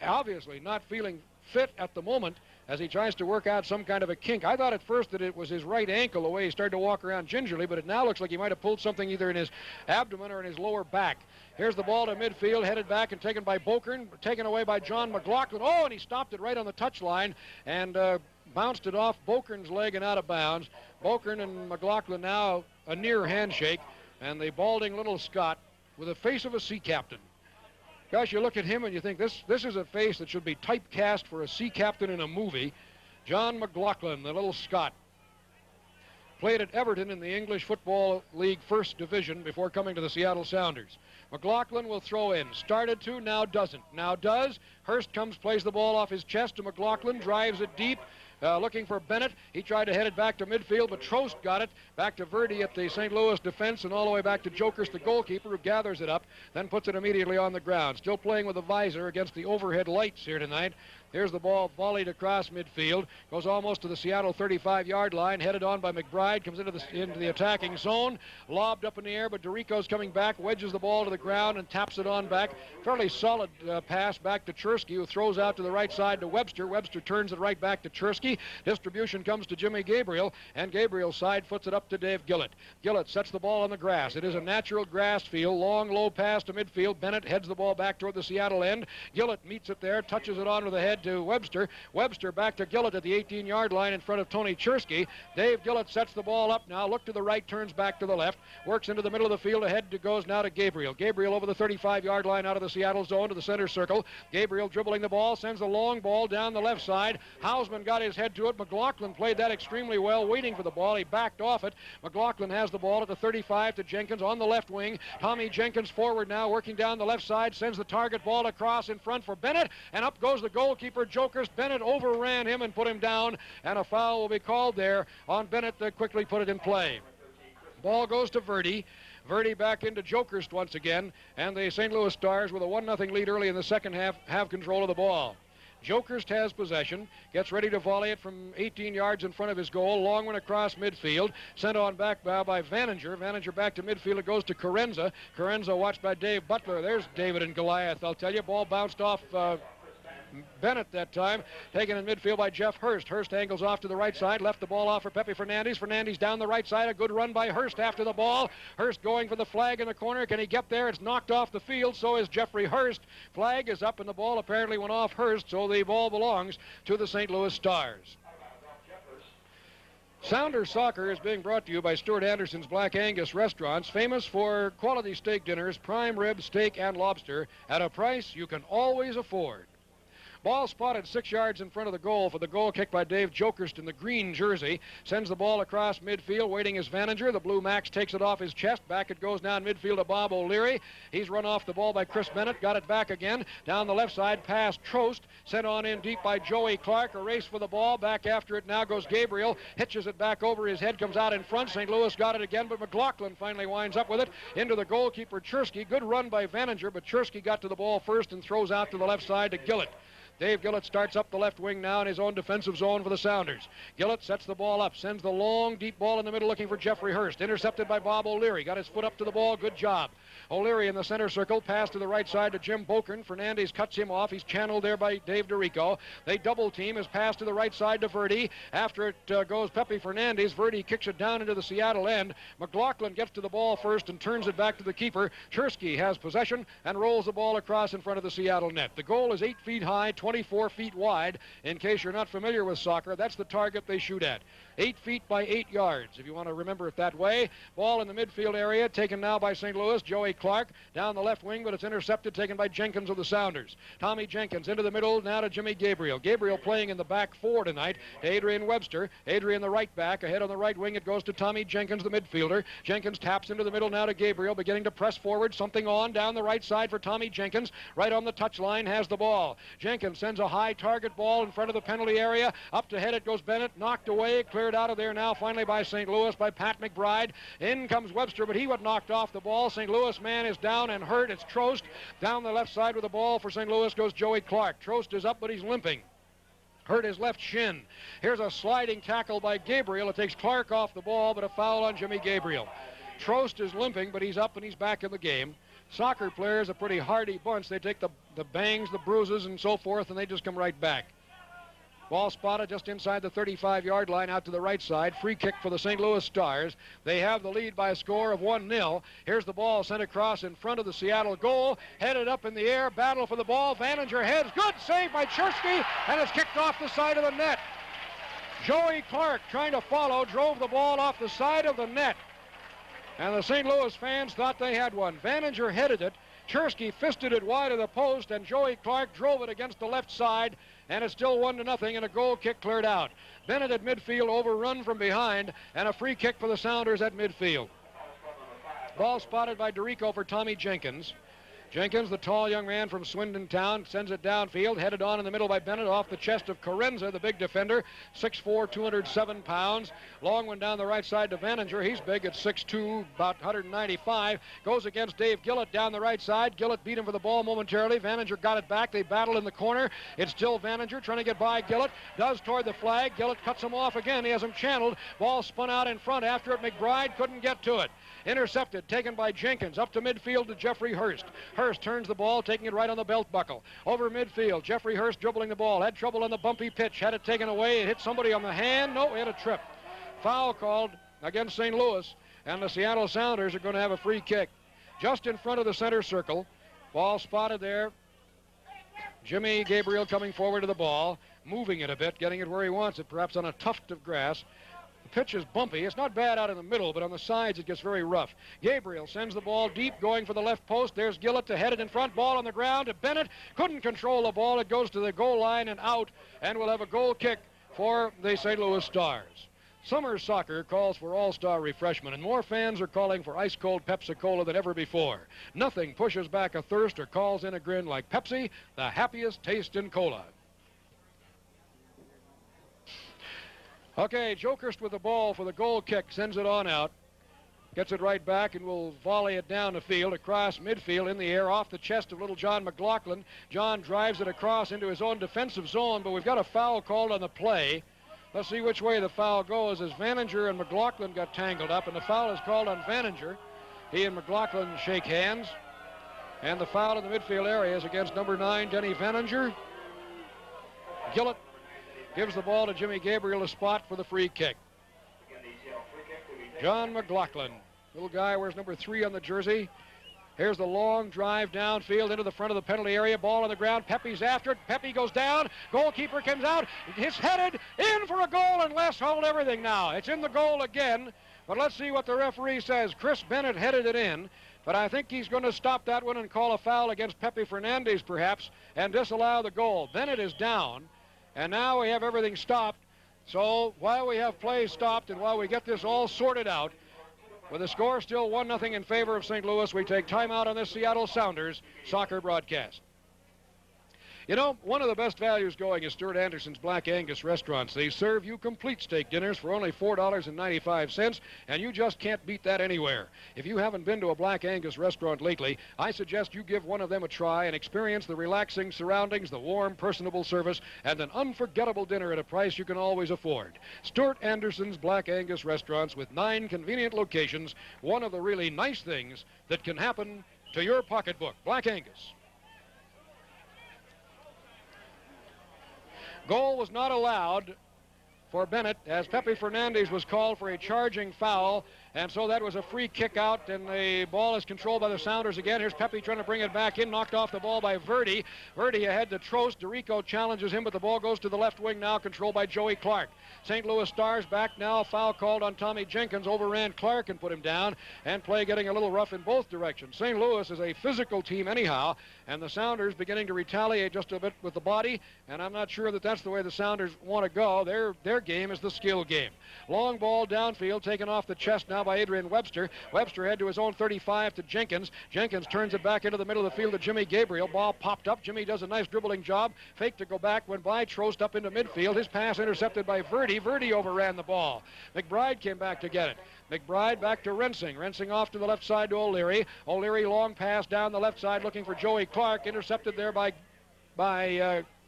Speaker 1: obviously not feeling fit at the moment as he tries to work out some kind of a kink. I thought at first that it was his right ankle, the way he started to walk around gingerly, but it now looks like he might have pulled something either in his abdomen or in his lower back. Here's the ball to midfield, headed back and taken by Bokern, taken away by John McLaughlin. Oh, and he stopped it right on the touchline and bounced it off Bokern's leg and out of bounds. Bokern and McLaughlin now a near handshake, and the balding little Scot with the face of a sea captain. Gosh, you look at him and you think this is a face that should be typecast for a sea captain in a movie. John McLaughlin, the little Scot, played at Everton in the English Football League First Division before coming to the Seattle Sounders. McLaughlin will throw in. Started to, now doesn't. Now does. Hurst comes, plays the ball off his chest to McLaughlin, drives it deep. Looking for Bennett. He tried to head it back to midfield, but Trost got it. Back to Verdi at the St. Louis defense and all the way back to Jokers, the goalkeeper, who gathers it up, then puts it immediately on the ground. Still playing with a visor against the overhead lights here tonight. Here's the ball volleyed across midfield. Goes almost to the Seattle 35-yard line. Headed on by McBride. Comes into the attacking zone. Lobbed up in the air, but DeRico's coming back. Wedges the ball to the ground and taps it on back. Fairly solid pass back to Chersky, who throws out to the right side to Webster. Webster turns it right back to Chersky. Distribution comes to Jimmy Gabriel, and Gabriel's side foots it up to Dave Gillett. Gillett sets the ball on the grass. It is a natural grass field. Long, low pass to midfield. Bennett heads the ball back toward the Seattle end. Gillett meets it there, touches it onto the head to Webster. Webster back to Gillett at the 18-yard line in front of Tony Chersky. Dave Gillett sets the ball up now. Look to the right, turns back to the left. Works into the middle of the field. Ahead goes now to Gabriel. Gabriel over the 35-yard line out of the Seattle zone to the center circle. Gabriel dribbling the ball, sends a long ball down the left side. Hausman got his head to it. McLaughlin played that extremely well, waiting for the ball. He backed off it. McLaughlin has the ball at the 35 to Jenkins on the left wing. Tommy Jenkins forward now, working down the left side, sends the target ball across in front for Bennett, and up goes the goalkeeper, Jokers. Bennett overran him and put him down, and a foul will be called there on Bennett to quickly put it in play. Ball goes to Verdi. Verdi back into Jokerst once again, and the St. Louis Stars with a 1-0 lead early in the second half have control of the ball. Jokerst has possession, gets ready to volley it from 18 yards in front of his goal. Long one across midfield, sent on back now by Vaninger. Vaninger back to midfield. It goes to Carenza. Carenza watched by Dave Butler. There's David and Goliath, I'll tell you. Ball bounced off Bennett that time, taken in midfield by Jeff Hurst. Hurst angles off to the right side, left the ball off for Pepe Fernandez. Fernandez down the right side, a good run by Hurst after the ball. Hurst going for the flag in the corner. Can he get there? It's knocked off the field, so is Jeffrey Hurst. Flag is up, and the ball apparently went off Hurst, so the ball belongs to the St. Louis Stars. Sounders Soccer is being brought to you by Stuart Anderson's Black Angus Restaurants, famous for quality steak dinners, prime rib, steak, and lobster at a price you can always afford. Ball spotted 6 yards in front of the goal for the goal kick by Dave Jokerst in the green jersey. Sends the ball across midfield. Waiting is Vaninger. The Blue Max takes it off his chest. Back it goes now in midfield to Bob O'Leary. He's run off the ball by Chris Bennett. Got it back again. Down the left side, past Trost. Sent on in deep by Joey Clark. A race for the ball. Back after it now goes Gabriel. Hitches it back over his head. Comes out in front. St. Louis got it again, but McLaughlin finally winds up with it. Into the goalkeeper, Chersky. Good run by Vaninger, but Chersky got to the ball first and throws out to the left side to Gillett. Dave Gillett starts up the left wing now in his own defensive zone for the Sounders. Gillett sets the ball up, sends the long, deep ball in the middle looking for Jeffrey Hurst. Intercepted by Bob O'Leary. Got his foot up to the ball. Good job. O'Leary in the center circle. Pass to the right side to Jim Bokern. Fernandez cuts him off. He's channeled there by Dave DeRico. They double team. His pass to the right side to Verdi. After it goes Pepe Fernandez. Verdi kicks it down into the Seattle end. McLaughlin gets to the ball first and turns it back to the keeper. Chersky has possession and rolls the ball across in front of the Seattle net. The goal is 8 feet high, 24 feet wide. In case you're not familiar with soccer, that's the target they shoot at. 8 feet by 8 yards, if you want to remember it that way. Ball in the midfield area, taken now by St. Louis. Joey Clark down the left wing, but it's intercepted, taken by Jenkins of the Sounders. Tommy Jenkins into the middle, now to Jimmy Gabriel. Gabriel playing in the back four tonight to Adrian Webster. Adrian the right back. Ahead on the right wing, it goes to Tommy Jenkins, the midfielder. Jenkins taps into the middle now to Gabriel, beginning to press forward. Something on down the right side for Tommy Jenkins. Right on the touchline, has the ball. Jenkins sends a high target ball in front of the penalty area. Up to head it goes Bennett, knocked away, cleared out of there now finally by St. Louis, by Pat McBride. In comes Webster, but he was knocked off the ball. St. Louis man is down and hurt. It's Trost. Down the left side with the ball for St. Louis goes Joey Clark. Trost is up, but he's limping. Hurt his left shin. Here's a sliding tackle by Gabriel. It takes Clark off the ball, but a foul on Jimmy Gabriel. Trost is limping, but he's up and he's back in the game. Soccer players, a pretty hardy bunch. They take the bangs, the bruises, and so forth, and they just come right back. Ball spotted just inside the 35-yard line out to the right side. Free kick for the St. Louis Stars. They have the lead by a score of 1-0. Here's the ball sent across in front of the Seattle goal. Headed up in the air. Battle for the ball. Vaninger heads. Good save by Chersky, and it's kicked off the side of the net. Joey Clark, trying to follow, drove the ball off the side of the net. And the St. Louis fans thought they had one. Vaninger headed it. Chersky fisted it wide of the post, and Joey Clark drove it against the left side, and it's still 1-0, and a goal kick cleared out. Bennett at midfield, overrun from behind, and a free kick for the Sounders at midfield. Ball spotted by DeRico for Tommy Jenkins. Jenkins, the tall young man from Swindon Town, sends it downfield, headed on in the middle by Bennett, off the chest of Carenza, the big defender, 6'4", 207 pounds. Long one down the right side to Vaninger. He's big at 6'2", about 195. Goes against Dave Gillett down the right side. Gillett beat him for the ball momentarily. Vaninger got it back. They battle in the corner. It's still Vaninger trying to get by Gillett. Does toward the flag. Gillett cuts him off again. He has him channeled. Ball spun out in front. After it, McBride couldn't get to it. Intercepted, taken by Jenkins, up to midfield to Jeffrey Hurst. Hurst turns the ball, taking it right on the belt buckle. Over midfield, Jeffrey Hurst dribbling the ball, had trouble on the bumpy pitch, had it taken away, it hit somebody on the hand. No, he had a trip. Foul called against St. Louis, and the Seattle Sounders are going to have a free kick. Just in front of the center circle, ball spotted there. Jimmy Gabriel coming forward to the ball, moving it a bit, getting it where he wants it, perhaps on a tuft of grass. The pitch is bumpy. It's not bad out in the middle, but on the sides it gets very rough. Gabriel sends the ball deep, going for the left post. There's Gillett to head it in front. Ball on the ground to Bennett. Couldn't control the ball. It goes to the goal line and out, and we'll have a goal kick for the St. Louis Stars. Summer soccer calls for all-star refreshment, and more fans are calling for ice-cold Pepsi-Cola than ever before. Nothing pushes back a thirst or calls in a grin like Pepsi, the happiest taste in cola. Okay, Jokerst with the ball for the goal kick, sends it on out. Gets it right back and will volley it down the field, across midfield, in the air, off the chest of little John McLaughlin. John drives it across into his own defensive zone, but we've got a foul called on the play. Let's see which way the foul goes, as Vaninger and McLaughlin got tangled up, and the foul is called on Vaninger. He and McLaughlin shake hands, and the foul in the midfield area is against number 9, Denny Vaninger. Gillett gives the ball to Jimmy Gabriel, a spot for the free kick. John McLaughlin, little guy, wears number 3 on the jersey. Here's the long drive downfield into the front of the penalty area. Ball on the ground. Pepe's after it. Pepe goes down. Goalkeeper comes out. It's headed in for a goal, and Les hold everything now. It's in the goal again, but let's see what the referee says. Chris Bennett headed it in, but I think he's going to stop that one and call a foul against Pepe Fernandez, perhaps, and disallow the goal. Bennett is down. And now we have everything stopped. So while we have play stopped and while we get this all sorted out, with the score still 1-0 in favor of St. Louis, we take timeout on this Seattle Sounders soccer broadcast. You know, one of the best values going is Stuart Anderson's Black Angus restaurants. They serve you complete steak dinners for only $4.95, and you just can't beat that anywhere. If you haven't been to a Black Angus restaurant lately, I suggest you give one of them a try and experience the relaxing surroundings, the warm, personable service, and an unforgettable dinner at a price you can always afford. Stuart Anderson's Black Angus restaurants with 9 convenient locations, one of the really nice things that can happen to your pocketbook. Black Angus. Goal was not allowed for Bennett, as Pepe Fernandez was called for a charging foul, and so that was a free kick out, and the ball is controlled by the Sounders again. Here's Pepe trying to bring it back in, knocked off the ball by Verdi. Verdi ahead to Trost. DeRico challenges him, but the ball goes to the left wing now, controlled by Joey Clark. St. Louis Stars back now, foul called on Tommy Jenkins, overran Clark and put him down, and play getting a little rough in both directions. St. Louis is a physical team anyhow, and the Sounders beginning to retaliate just a bit with the body, and I'm not sure that that's the way the Sounders want to go. Their game is the skill game. Long ball downfield, taken off the chest now by Adrian Webster. Webster head to his own 35 to Jenkins. Jenkins turns it back into the middle of the field to Jimmy Gabriel. Ball popped up. Jimmy does a nice dribbling job. Fake to go back, went by Trost up into midfield. His pass intercepted by Verdi. Verdi overran the ball. McBride came back to get it. McBride back to Rensing. Rensing off to the left side to O'Leary. O'Leary long pass down the left side looking for Joey Clark. Intercepted there by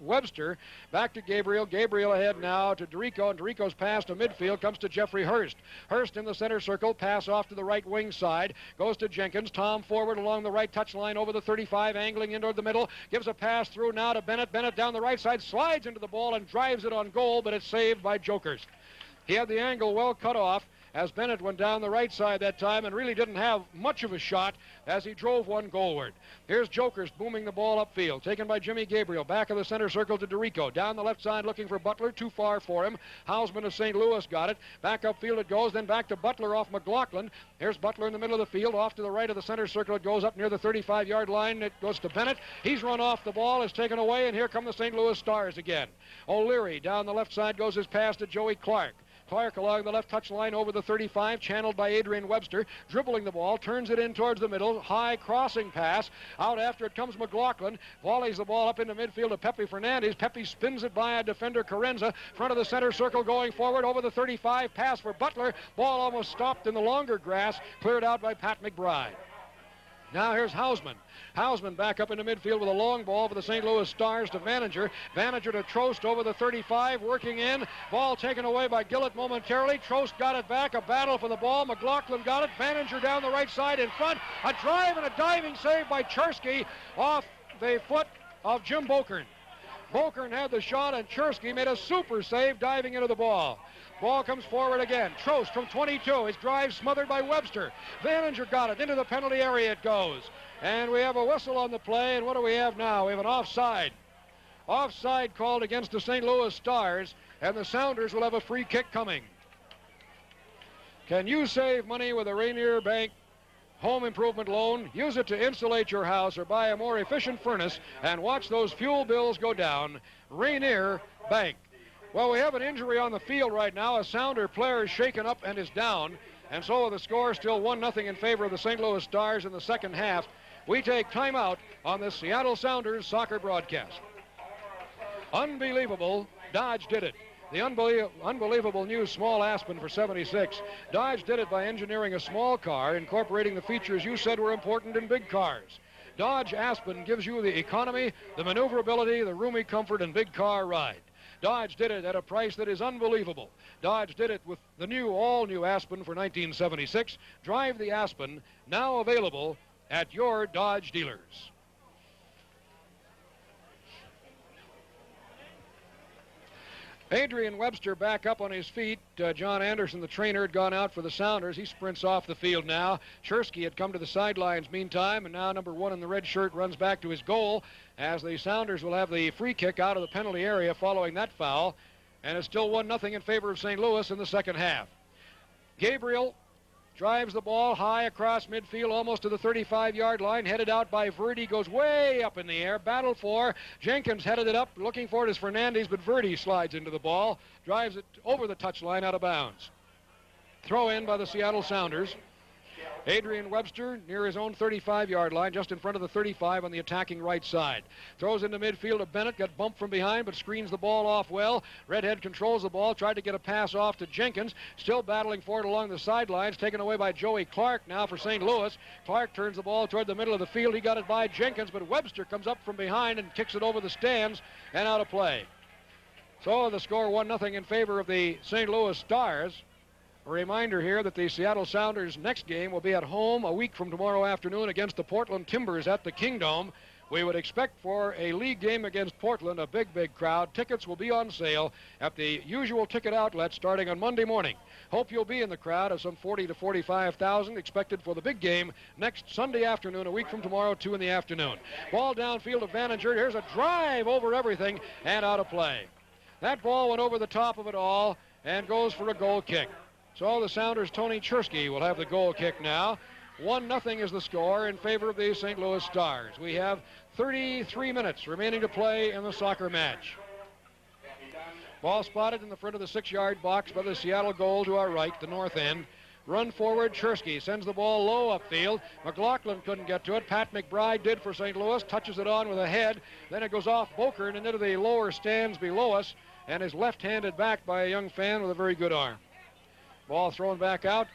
Speaker 1: Webster. Back to Gabriel. Gabriel ahead now to DeRico, and DeRico's pass to midfield comes to Jeffrey Hurst. Hurst in the center circle. Pass off to the right wing side. Goes to Jenkins. Tom forward along the right touch line over the 35, angling into the middle. Gives a pass through now to Bennett. Bennett down the right side, slides into the ball and drives it on goal, but it's saved by Jokerst. He had the angle well cut off, as Bennett went down the right side that time and really didn't have much of a shot as he drove one goalward. Here's Jokers booming the ball upfield, taken by Jimmy Gabriel. Back of the center circle to DeRico. Down the left side looking for Butler, too far for him. Hausman of St. Louis got it. Back upfield it goes, then back to Butler off McLaughlin. Here's Butler in the middle of the field. Off to the right of the center circle it goes up near the 35-yard line. It goes to Bennett. He's run off the ball, is taken away, and here come the St. Louis Stars again. O'Leary down the left side goes his pass to Joey Clark. Clark along the left touch line over the 35, channeled by Adrian Webster, dribbling the ball, turns it in towards the middle, high crossing pass. Out after it comes McLaughlin, volleys the ball up into midfield to Pepe Fernandez. Pepe spins it by a defender, Carenza, front of the center circle going forward over the 35, pass for Butler. Ball almost stopped in the longer grass, cleared out by Pat McBride. Now here's Hausman. Hausman back up into midfield with a long ball for the St. Louis Stars to Vaninger. Vaninger to Trost over the 35, working in. Ball taken away by Gillett momentarily. Trost got it back. A battle for the ball. McLaughlin got it. Vaninger down the right side in front. A drive and a diving save by Chersky off the foot of Jim Bokern. Bokern had the shot, and Chersky made a super save diving into the ball. Ball comes forward again. Trost from 22. His drive smothered by Webster. Vaninger got it. Into the penalty area it goes. And we have a whistle on the play. And what do we have now? We have an offside. Offside called against the St. Louis Stars. And the Sounders will have a free kick coming. Can you save money with a Rainier Bank home improvement loan? Use it to insulate your house or buy a more efficient furnace and watch those fuel bills go down. Rainier Bank. Well, we have an injury on the field right now. A Sounder player is shaken up and is down. And so the score still 1-0 in favor of the St. Louis Stars in the second half. We take timeout on this Seattle Sounders soccer broadcast. Unbelievable. Dodge did it. The unbelievable new small Aspen for 76. Dodge did it by engineering a small car, incorporating the features you said were important in big cars. Dodge Aspen gives you the economy, the maneuverability, the roomy comfort, and big car ride. Dodge did it at a price that is unbelievable. Dodge did it with the all-new Aspen for 1976. Drive the Aspen, now available at your Dodge dealers. Adrian Webster back up on his feet. John Anderson, the trainer, had gone out for the Sounders. He sprints off the field now. Chersky had come to the sidelines meantime, and now number 1 in the red shirt runs back to his goal as the Sounders will have the free kick out of the penalty area following that foul. And it's still 1-0 in favor of St. Louis in the second half. Gabriel drives the ball high across midfield, almost to the 35-yard line, headed out by Verdi, goes way up in the air, battle for. Jenkins headed it up, looking for it as Fernandez, but Verdi slides into the ball, drives it over the touchline out of bounds. Throw in by the Seattle Sounders. Adrian Webster near his own 35-yard line, just in front of the 35 on the attacking right side. Throws into midfield to Bennett, got bumped from behind, but screens the ball off well. Redhead controls the ball, tried to get a pass off to Jenkins, still battling for it along the sidelines, taken away by Joey Clark now for St. Louis. Clark turns the ball toward the middle of the field. He got it by Jenkins, but Webster comes up from behind and kicks it over the stands and out of play. So the score 1-0 in favor of the St. Louis Stars. A reminder here that the Seattle Sounders' next game will be at home a week from tomorrow afternoon against the Portland Timbers at the Kingdome. We would expect for a league game against Portland a big crowd. Tickets will be on sale at the usual ticket outlets starting on Monday morning. Hope you'll be in the crowd of some 40 to 45,000 expected for the big game next Sunday afternoon, a week from tomorrow, 2 in the afternoon. Ball downfield of Vaninger. Here's a drive over everything and out of play. That ball went over the top of it all and goes for a goal kick. So the Sounders' Tony Chersky will have the goal kick now. 1-0 is the score in favor of the St. Louis Stars. We have 33 minutes remaining to play in the soccer match. Ball spotted in the front of the 6-yard box by the Seattle goal to our right, the north end. Run forward, Chersky sends the ball low upfield. McLaughlin couldn't get to it. Pat McBride did for St. Louis, touches it on with a head. Then it goes off Bokern and into the lower stands below us and is left-handed back by a young fan with a very good arm. Ball thrown back out,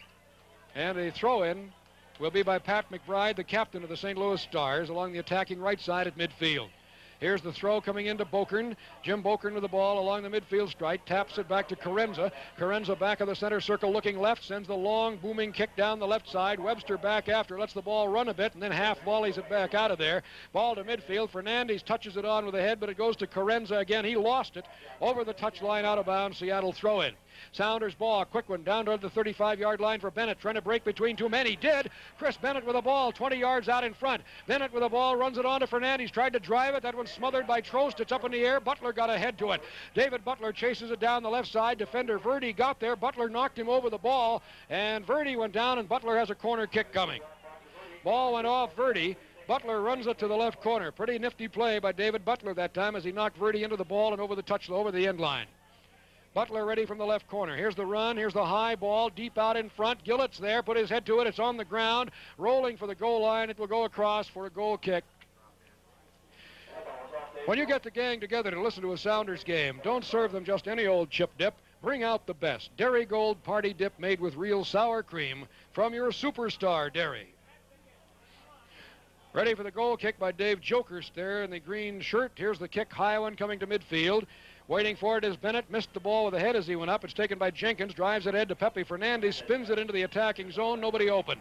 Speaker 1: and a throw-in will be by Pat McBride, the captain of the St. Louis Stars, along the attacking right side at midfield. Here's the throw coming into Bokern. Jim Bokern with the ball along the midfield stripe, taps it back to Carenza. Carenza back of the center circle looking left, sends the long booming kick down the left side. Webster back after, lets the ball run a bit, and then half volleys it back out of there. Ball to midfield. Fernandez touches it on with the head, but it goes to Carenza again. He lost it over the touchline out of bounds. Seattle throw in. Sounders ball, a quick one down toward the 35-yard line for Bennett, trying to break between two men. He did. Chris Bennett with the ball, 20 yards out in front. Bennett with the ball, runs it on to Fernandez, tried to drive it. That one's smothered by Trost. It's up in the air. Butler got ahead to it. David Butler chases it down the left side. Defender Verdi got there. Butler knocked him over the ball, and Verdi went down, and Butler has a corner kick coming. Ball went off Verdi. Butler runs it to the left corner. Pretty nifty play by David Butler that time as he knocked Verdi into the ball and over the end line. Butler ready from the left corner. Here's the run. Here's the high ball deep out in front. Gillett's there. Put his head to it. It's on the ground. Rolling for the goal line. It will go across for a goal kick. When you get the gang together to listen to a Sounders game, don't serve them just any old chip dip. Bring out the best Dairy Gold Party Dip made with real sour cream from your Superstar Dairy. Ready for the goal kick by Dave Jokerst there in the green shirt. Here's the kick. High one coming to midfield. Waiting for it is Bennett. Missed the ball with the head as he went up. It's taken by Jenkins. Drives it ahead to Pepe Fernandez. Spins it into the attacking zone. Nobody open.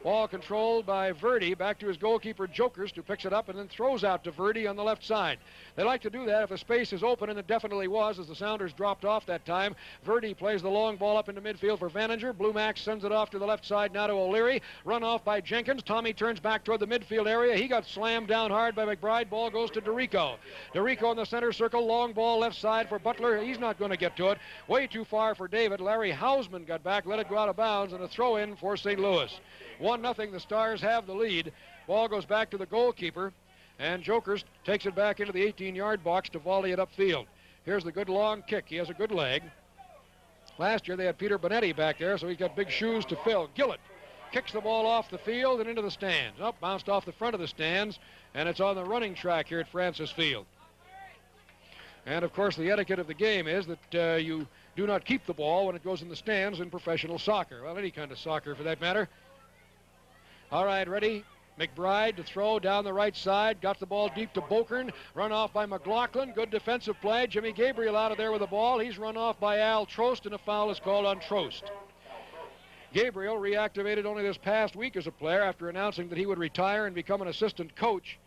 Speaker 1: Ball controlled by Verdi. Back to his goalkeeper, Jokerst, who picks it up and then throws out to Verdi on the left side. They like to do that if the space is open, and it definitely was as the Sounders dropped off that time. Verdi plays the long ball up into midfield for Vaninger. Blue Max sends it off to the left side now to O'Leary. Run off by Jenkins. Tommy turns back toward the midfield area. He got slammed down hard by McBride. Ball goes to DeRico. DeRico in the center circle. Long ball left side for Butler. He's not going to get to it. Way too far for David. Larry Hausman got back, let it go out of bounds, and a throw in for St. Louis. 1-0, the Stars have the lead. Ball goes back to the goalkeeper, and Jokerst takes it back into the 18-yard box to volley it upfield. Here's the good long kick. He has a good leg. Last year they had Peter Bonetti back there, so he's got big shoes to fill. Gillett kicks the ball off the field and into the stands. Bounced off the front of the stands, and it's on the running track here at Francis Field. And, of course, the etiquette of the game is that you do not keep the ball when it goes in the stands in professional soccer. Well, any kind of soccer for that matter. All right, ready. McBride to throw down the right side. Got the ball deep to Bokern. Run off by McLaughlin. Good defensive play. Jimmy Gabriel out of there with the ball. He's run off by Al Trost, and a foul is called on Trost. Gabriel reactivated only this past week as a player after announcing that he would retire and become an assistant coach.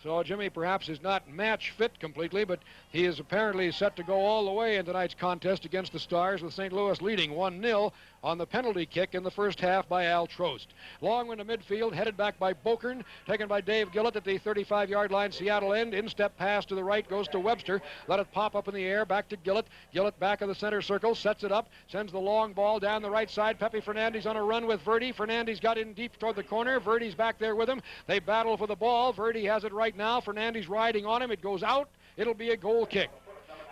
Speaker 1: So Jimmy perhaps is not match fit completely, but he is apparently set to go all the way in tonight's contest against the Stars, with St. Louis leading 1-0 on the penalty kick in the first half by Al Trost. Long one to midfield, headed back by Bokern, taken by Dave Gillett at the 35-yard line, Seattle end. Instep pass to the right goes to Webster. Let it pop up in the air, back to Gillett. Gillett back of the center circle, sets it up, sends the long ball down the right side. Pepe Fernandez on a run with Verdi. Fernandez got in deep toward the corner. Verdi's back there with him. They battle for the ball. Verdi has it right now. Fernandez riding on him. It goes out. It'll be a goal kick.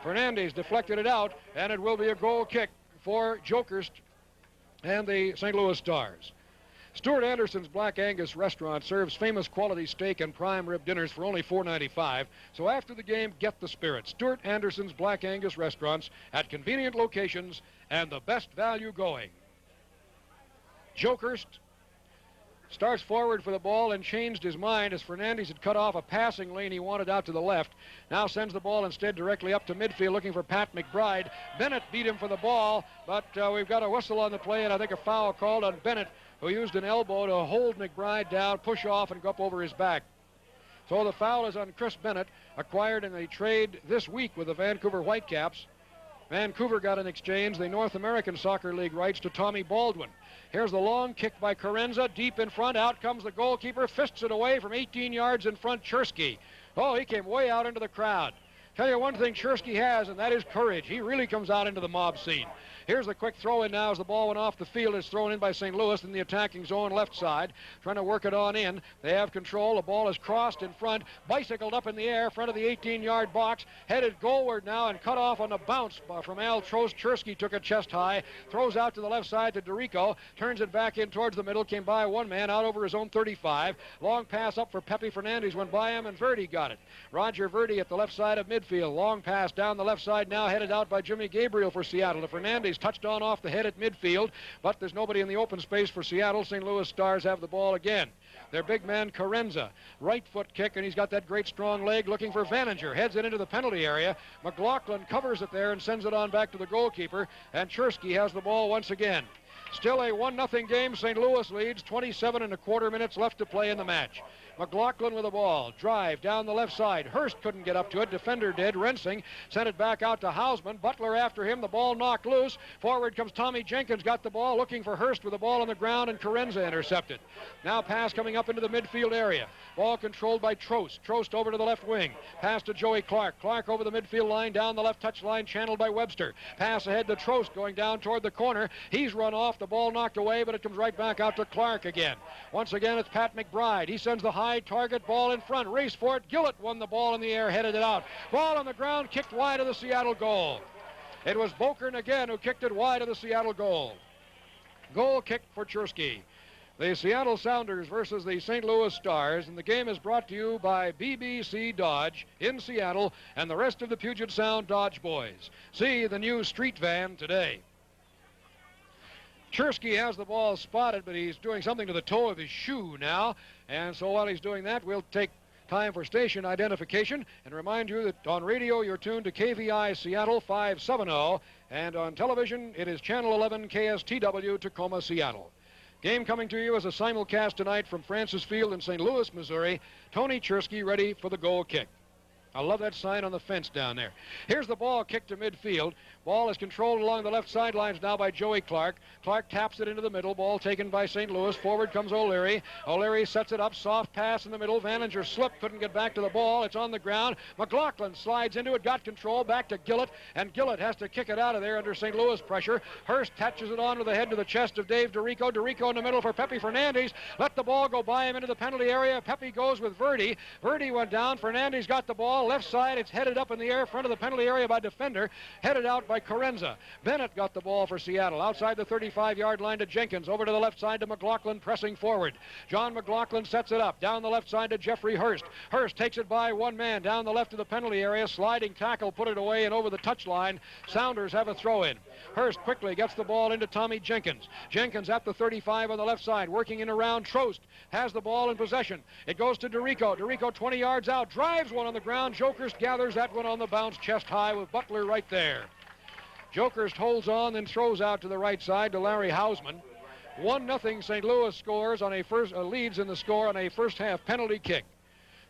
Speaker 1: Fernandez deflected it out, and it will be a goal kick for Jokerst and the St. Louis Stars. Stuart Anderson's Black Angus restaurant serves famous quality steak and prime rib dinners for only $4.95. So after the game, get the spirit. Stuart Anderson's Black Angus restaurants at convenient locations and the best value going. Jokerst starts forward for the ball and changed his mind as Fernandez had cut off a passing lane he wanted out to the left. Now sends the ball instead directly up to midfield looking for Pat McBride. Bennett beat him for the ball, but we've got a whistle on the play, and I think a foul called on Bennett, who used an elbow to hold McBride down, push off, and go up over his back. So the foul is on Chris Bennett, acquired in a trade this week with the Vancouver Whitecaps. Vancouver got in exchange the North American Soccer League rights to Tommy Baldwin. Here's the long kick by Carenza, deep in front. Out comes the goalkeeper, fists it away from 18 yards in front, Chersky. Oh, he came way out into the crowd. Tell you one thing Chersky has, and that is courage. He really comes out into the mob scene. Here's the quick throw in now as the ball went off the field. It's thrown in by St. Louis in the attacking zone left side, trying to work it on in. They have control. The ball is crossed in front, bicycled up in the air, front of the 18-yard box, headed goalward now and cut off on the bounce from Al Trost. Chersky took it chest high, throws out to the left side to DeRico, turns it back in towards the middle, came by one man out over his own 35. Long pass up for Pepe Fernandez, went by him, and Verdi got it. Roger Verdi at the left side of midfield. Long pass down the left side now, headed out by Jimmy Gabriel for Seattle. To Fernandez, touched on off the head at midfield, but there's nobody in the open space for Seattle. St. Louis Stars have the ball again. Their big man Carenza, right foot kick, and he's got that great strong leg looking for Vaninger. Heads it into the penalty area. McLaughlin covers it there and sends it on back to the goalkeeper, and Chersky has the ball once again. Still a 1-0 game. St. Louis leads. 27.25 minutes left to play in the match. McLaughlin with the ball. Drive down the left side. Hurst couldn't get up to it. Defender did. Rensing sent it back out to Hausman. Butler after him. The ball knocked loose. Forward comes Tommy Jenkins. Got the ball. Looking for Hurst with the ball on the ground, and Carenza intercepted. Now pass coming up into the midfield area. Ball controlled by Trost. Trost over to the left wing. Pass to Joey Clark. Clark over the midfield line. Down the left touch line. Channeled by Webster. Pass ahead to Trost going down toward the corner. He's run off. The ball knocked away, but it comes right back out to Clark again. Once again, it's Pat McBride. He sends the high target ball in front. Race for it. Gillett won the ball in the air, headed it out. Ball on the ground, kicked wide of the Seattle goal. It was Bokern again who kicked it wide of the Seattle goal. Goal kick for Chersky. The Seattle Sounders versus the St. Louis Stars, and the game is brought to you by BBC Dodge in Seattle and the rest of the Puget Sound Dodge boys. See the new street van today. Chersky has the ball spotted, but he's doing something to the toe of his shoe now, and so while he's doing that, we'll take time for station identification and remind you that on radio you're tuned to KVI Seattle 570, and on television it is Channel 11 KSTW Tacoma, Seattle. Game coming to you as a simulcast tonight from Francis Field in St. Louis, Missouri. Tony Chersky ready for the goal kick. I love that sign on the fence down there. Here's the ball kicked to midfield. Ball is controlled along the left sidelines now by Joey Clark. Clark taps it into the middle. Ball taken by St. Louis. Forward comes O'Leary. O'Leary sets it up. Soft pass in the middle. Vaninger slipped. Couldn't get back to the ball. It's on the ground. McLaughlin slides into it. Got control. Back to Gillett. And Gillett has to kick it out of there under St. Louis pressure. Hurst touches it on to the head to the chest of Dave DeRico. DeRico in the middle for Pepe Fernandez. Let the ball go by him into the penalty area. Pepe goes with Verdi. Verdi went down. Fernandez got the ball. Left side. It's headed up in the air. Front of the penalty area by defender. Headed out by Carenza. Bennett got the ball for Seattle. Outside the 35-yard line to Jenkins. Over to the left side to McLaughlin pressing forward. John McLaughlin sets it up. Down the left side to Jeffrey Hurst. Hurst takes it by one man. Down the left of the penalty area. Sliding tackle. Put it away and over the touchline. Sounders have a throw in. Hurst quickly gets the ball into Tommy Jenkins. Jenkins at the 35 on the left side. Working in around Trost. Has the ball in possession. It goes to DeRico. DeRico 20 yards out. Drives one on the ground. Jokerst gathers that one on the bounce chest high with Butler right there. Jokerst holds on, then throws out to the right side to Larry Hausman. 1-0 St. Louis scores on leads in the score on a first half penalty kick.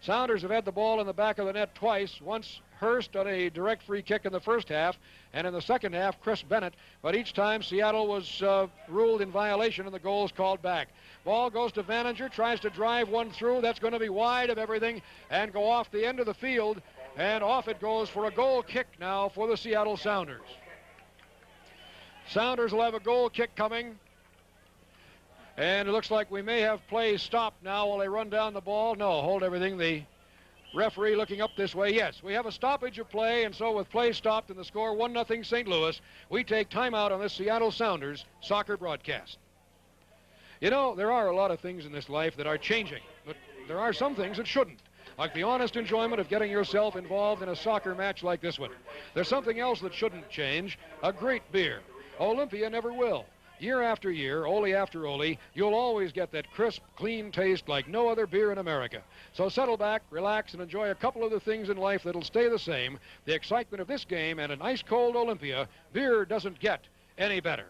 Speaker 1: Sounders have had the ball in the back of the net twice. Once Hurst on a direct free kick in the first half, and in the second half Chris Bennett. But each time Seattle was ruled in violation and the goals called back. Ball goes to Vaninger, tries to drive one through. That's going to be wide of everything and go off the end of the field. And off it goes for a goal kick now for the Seattle Sounders. Sounders will have a goal kick coming. And it looks like we may have play stopped now while they run down the ball. No, hold everything. The referee looking up this way. Yes, we have a stoppage of play, and so with play stopped and the score 1-0 St. Louis, we take timeout on this Seattle Sounders soccer broadcast. You know, there are a lot of things in this life that are changing, but there are some things that shouldn't. Like the honest enjoyment of getting yourself involved in a soccer match like this one. There's something else that shouldn't change, a great beer. Olympia never will. Year after year, Ole after Ole, you'll always get that crisp, clean taste like no other beer in America. So settle back, relax, and enjoy a couple of the things in life that'll stay the same. The excitement of this game and an ice-cold Olympia, beer doesn't get any better.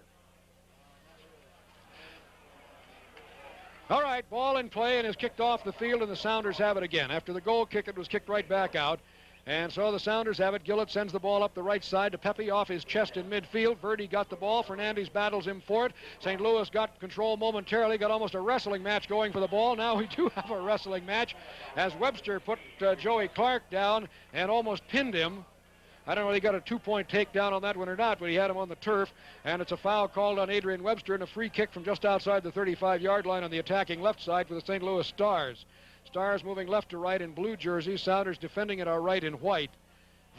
Speaker 1: All right, ball in play and is kicked off the field, and the Sounders have it again. After the goal kick, it was kicked right back out. And so the Sounders have it. Gillett sends the ball up the right side to Pepe off his chest in midfield. Verdi got the ball. Fernandez battles him for it. St. Louis got control momentarily, got almost a wrestling match going for the ball. Now we do have a wrestling match as Webster put Joey Clark down and almost pinned him. I don't know if he got a 2-point takedown on that one or not, but he had him on the turf, and it's a foul called on Adrian Webster and a free kick from just outside the 35-yard line on the attacking left side for the St. Louis Stars. Stars moving left to right in blue jerseys. Sounders defending at our right in white.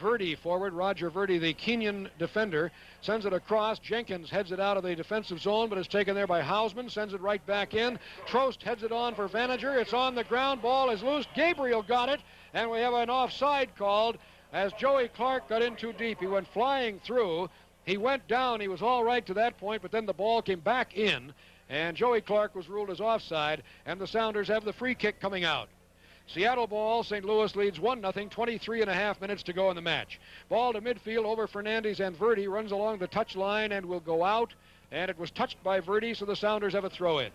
Speaker 1: Verdi forward. Roger Verdi, the Kenyan defender, sends it across. Jenkins heads it out of the defensive zone, but is taken there by Hausman. Sends it right back in. Trost heads it on for Vaninger. It's on the ground. Ball is loose. Gabriel got it, and we have an offside called as Joey Clark got in too deep. He went flying through. He went down. He was all right to that point, but then the ball came back in. And Joey Clark was ruled as offside, and the Sounders have the free kick coming out. Seattle ball, St. Louis leads 1-0, 23 and a half minutes to go in the match. Ball to midfield over Fernandez, and Verdi runs along the touch line and will go out, and it was touched by Verdi, so the Sounders have a throw in.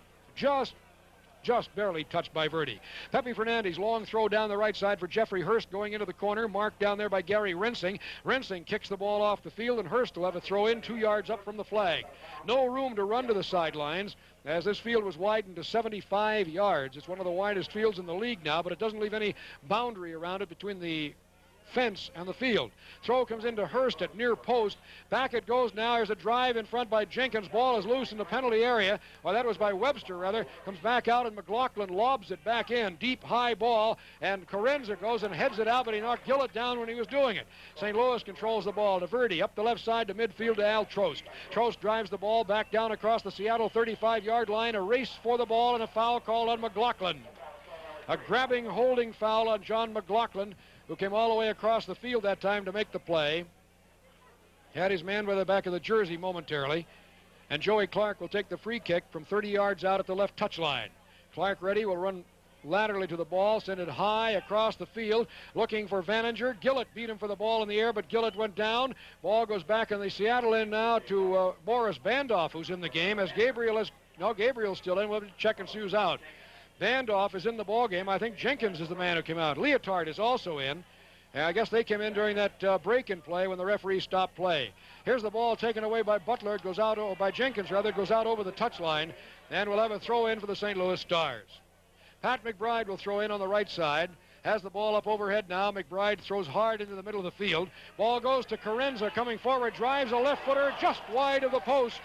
Speaker 1: Just barely touched by Verdi. Pepe Fernandez, long throw down the right side for Jeffrey Hurst going into the corner. Marked down there by Gary Rensing. Rensing kicks the ball off the field, and Hurst will have a throw in 2 yards up from the flag. No room to run to the sidelines as this field was widened to 75 yards. It's one of the widest fields in the league now, but it doesn't leave any boundary around it between the fence and the field. Throw comes into Hurst at near post. Back it goes now. There's a drive in front by Jenkins. Ball is loose in the penalty area. Well, that was by Webster, rather. Comes back out, and McLaughlin lobs it back in. Deep, high ball, and Carenza goes and heads it out, but he knocked Gillett down when he was doing it. St. Louis controls the ball to Verdi. Up the left side to midfield to Al Trost. Trost drives the ball back down across the Seattle 35-yard line. A race for the ball, and a foul called on McLaughlin. A grabbing, holding foul on John McLaughlin, who came all the way across the field that time to make the play. Had his man by the back of the jersey momentarily. And Joey Clark will take the free kick from 30 yards out at the left touchline. Clark ready, will run laterally to the ball, send it high across the field, looking for Vaninger. Gillett beat him for the ball in the air, but Gillett went down. Ball goes back in the Seattle end now to Boris Bandoff, who's in the game, as Gabriel's still in. We'll check and see who's out. Bandoff is in the ball game. I think Jenkins is the man who came out. Leotard is also in. I guess they came in during that break-in play when the referee stopped play. Here's the ball taken away by Butler. It goes out, or by Jenkins rather. It goes out over the touchline, and we'll have a throw in for the St. Louis Stars. Pat McBride will throw in on the right side. Has the ball up overhead now. McBride throws hard into the middle of the field. Ball goes to Carenza coming forward. Drives a left footer just wide of the post.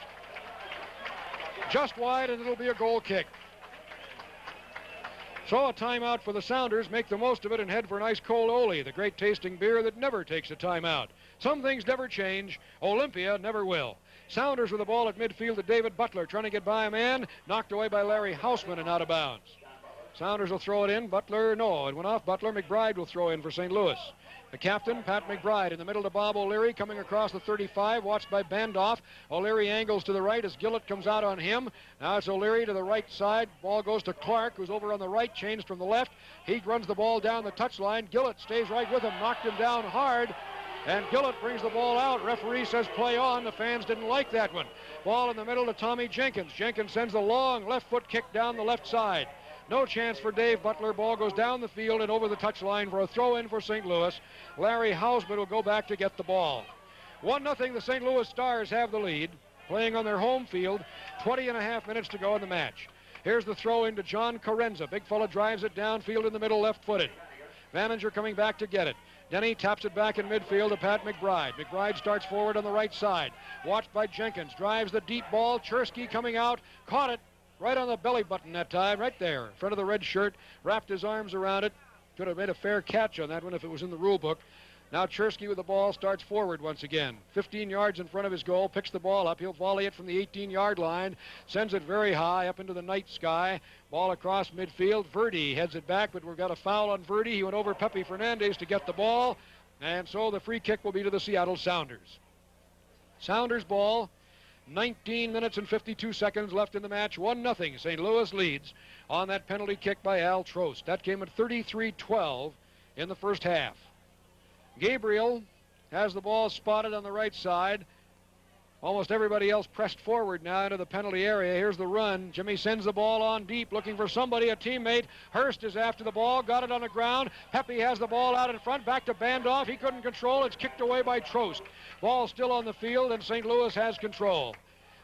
Speaker 1: Just wide, and it'll be a goal kick. So a timeout for the Sounders. Make the most of it and head for an ice cold Ole, the great tasting beer that never takes a timeout. Some things never change. Olympia never will. Sounders with the ball at midfield to David Butler, trying to get by a man. Knocked away by Larry Houseman and out of bounds. Sounders will throw it in. Butler, no, it went off Butler. McBride will throw in for St. Louis. The captain, Pat McBride, in the middle to Bob O'Leary, coming across the 35, watched by Bandoff. O'Leary angles to the right as Gillett comes out on him. Now it's O'Leary to the right side. Ball goes to Clark, who's over on the right, changed from the left. He runs the ball down the touchline. Gillett stays right with him, knocked him down hard. And Gillett brings the ball out. Referee says play on. The fans didn't like that one. Ball in the middle to Tommy Jenkins. Jenkins sends a long left foot kick down the left side. No chance for Dave Butler. Ball goes down the field and over the touchline for a throw-in for St. Louis. Larry Houseman will go back to get the ball. 1-0, the St. Louis Stars have the lead, playing on their home field. 20.5 minutes to go in the match. Here's the throw-in to John Carenza. Big fella drives it downfield in the middle, left-footed. Vaninger coming back to get it. Denny taps it back in midfield to Pat McBride. McBride starts forward on the right side. Watched by Jenkins. Drives the deep ball. Chersky coming out. Caught it. Right on the belly button that time, right there, in front of the red shirt, wrapped his arms around it. Could have made a fair catch on that one if it was in the rule book. Now Chersky with the ball starts forward once again. 15 yards in front of his goal, picks the ball up. He'll volley it from the 18-yard line, sends it very high up into the night sky. Ball across midfield. Verdi heads it back, but we've got a foul on Verdi. He went over Pepe Fernandez to get the ball, and so the free kick will be to the Seattle Sounders. Sounders ball. 19 minutes and 52 seconds left in the match. 1-0. St. Louis leads on that penalty kick by Al Trost. That came at 33-12 in the first half. Gabriel has the ball spotted on the right side. Almost everybody else pressed forward now into the penalty area. Here's the run. Jimmy sends the ball on deep, looking for somebody, a teammate. Hurst is after the ball, got it on the ground. Pepe has the ball out in front, back to Bandoff. He couldn't control. It's kicked away by Trost. Ball still on the field, and St. Louis has control.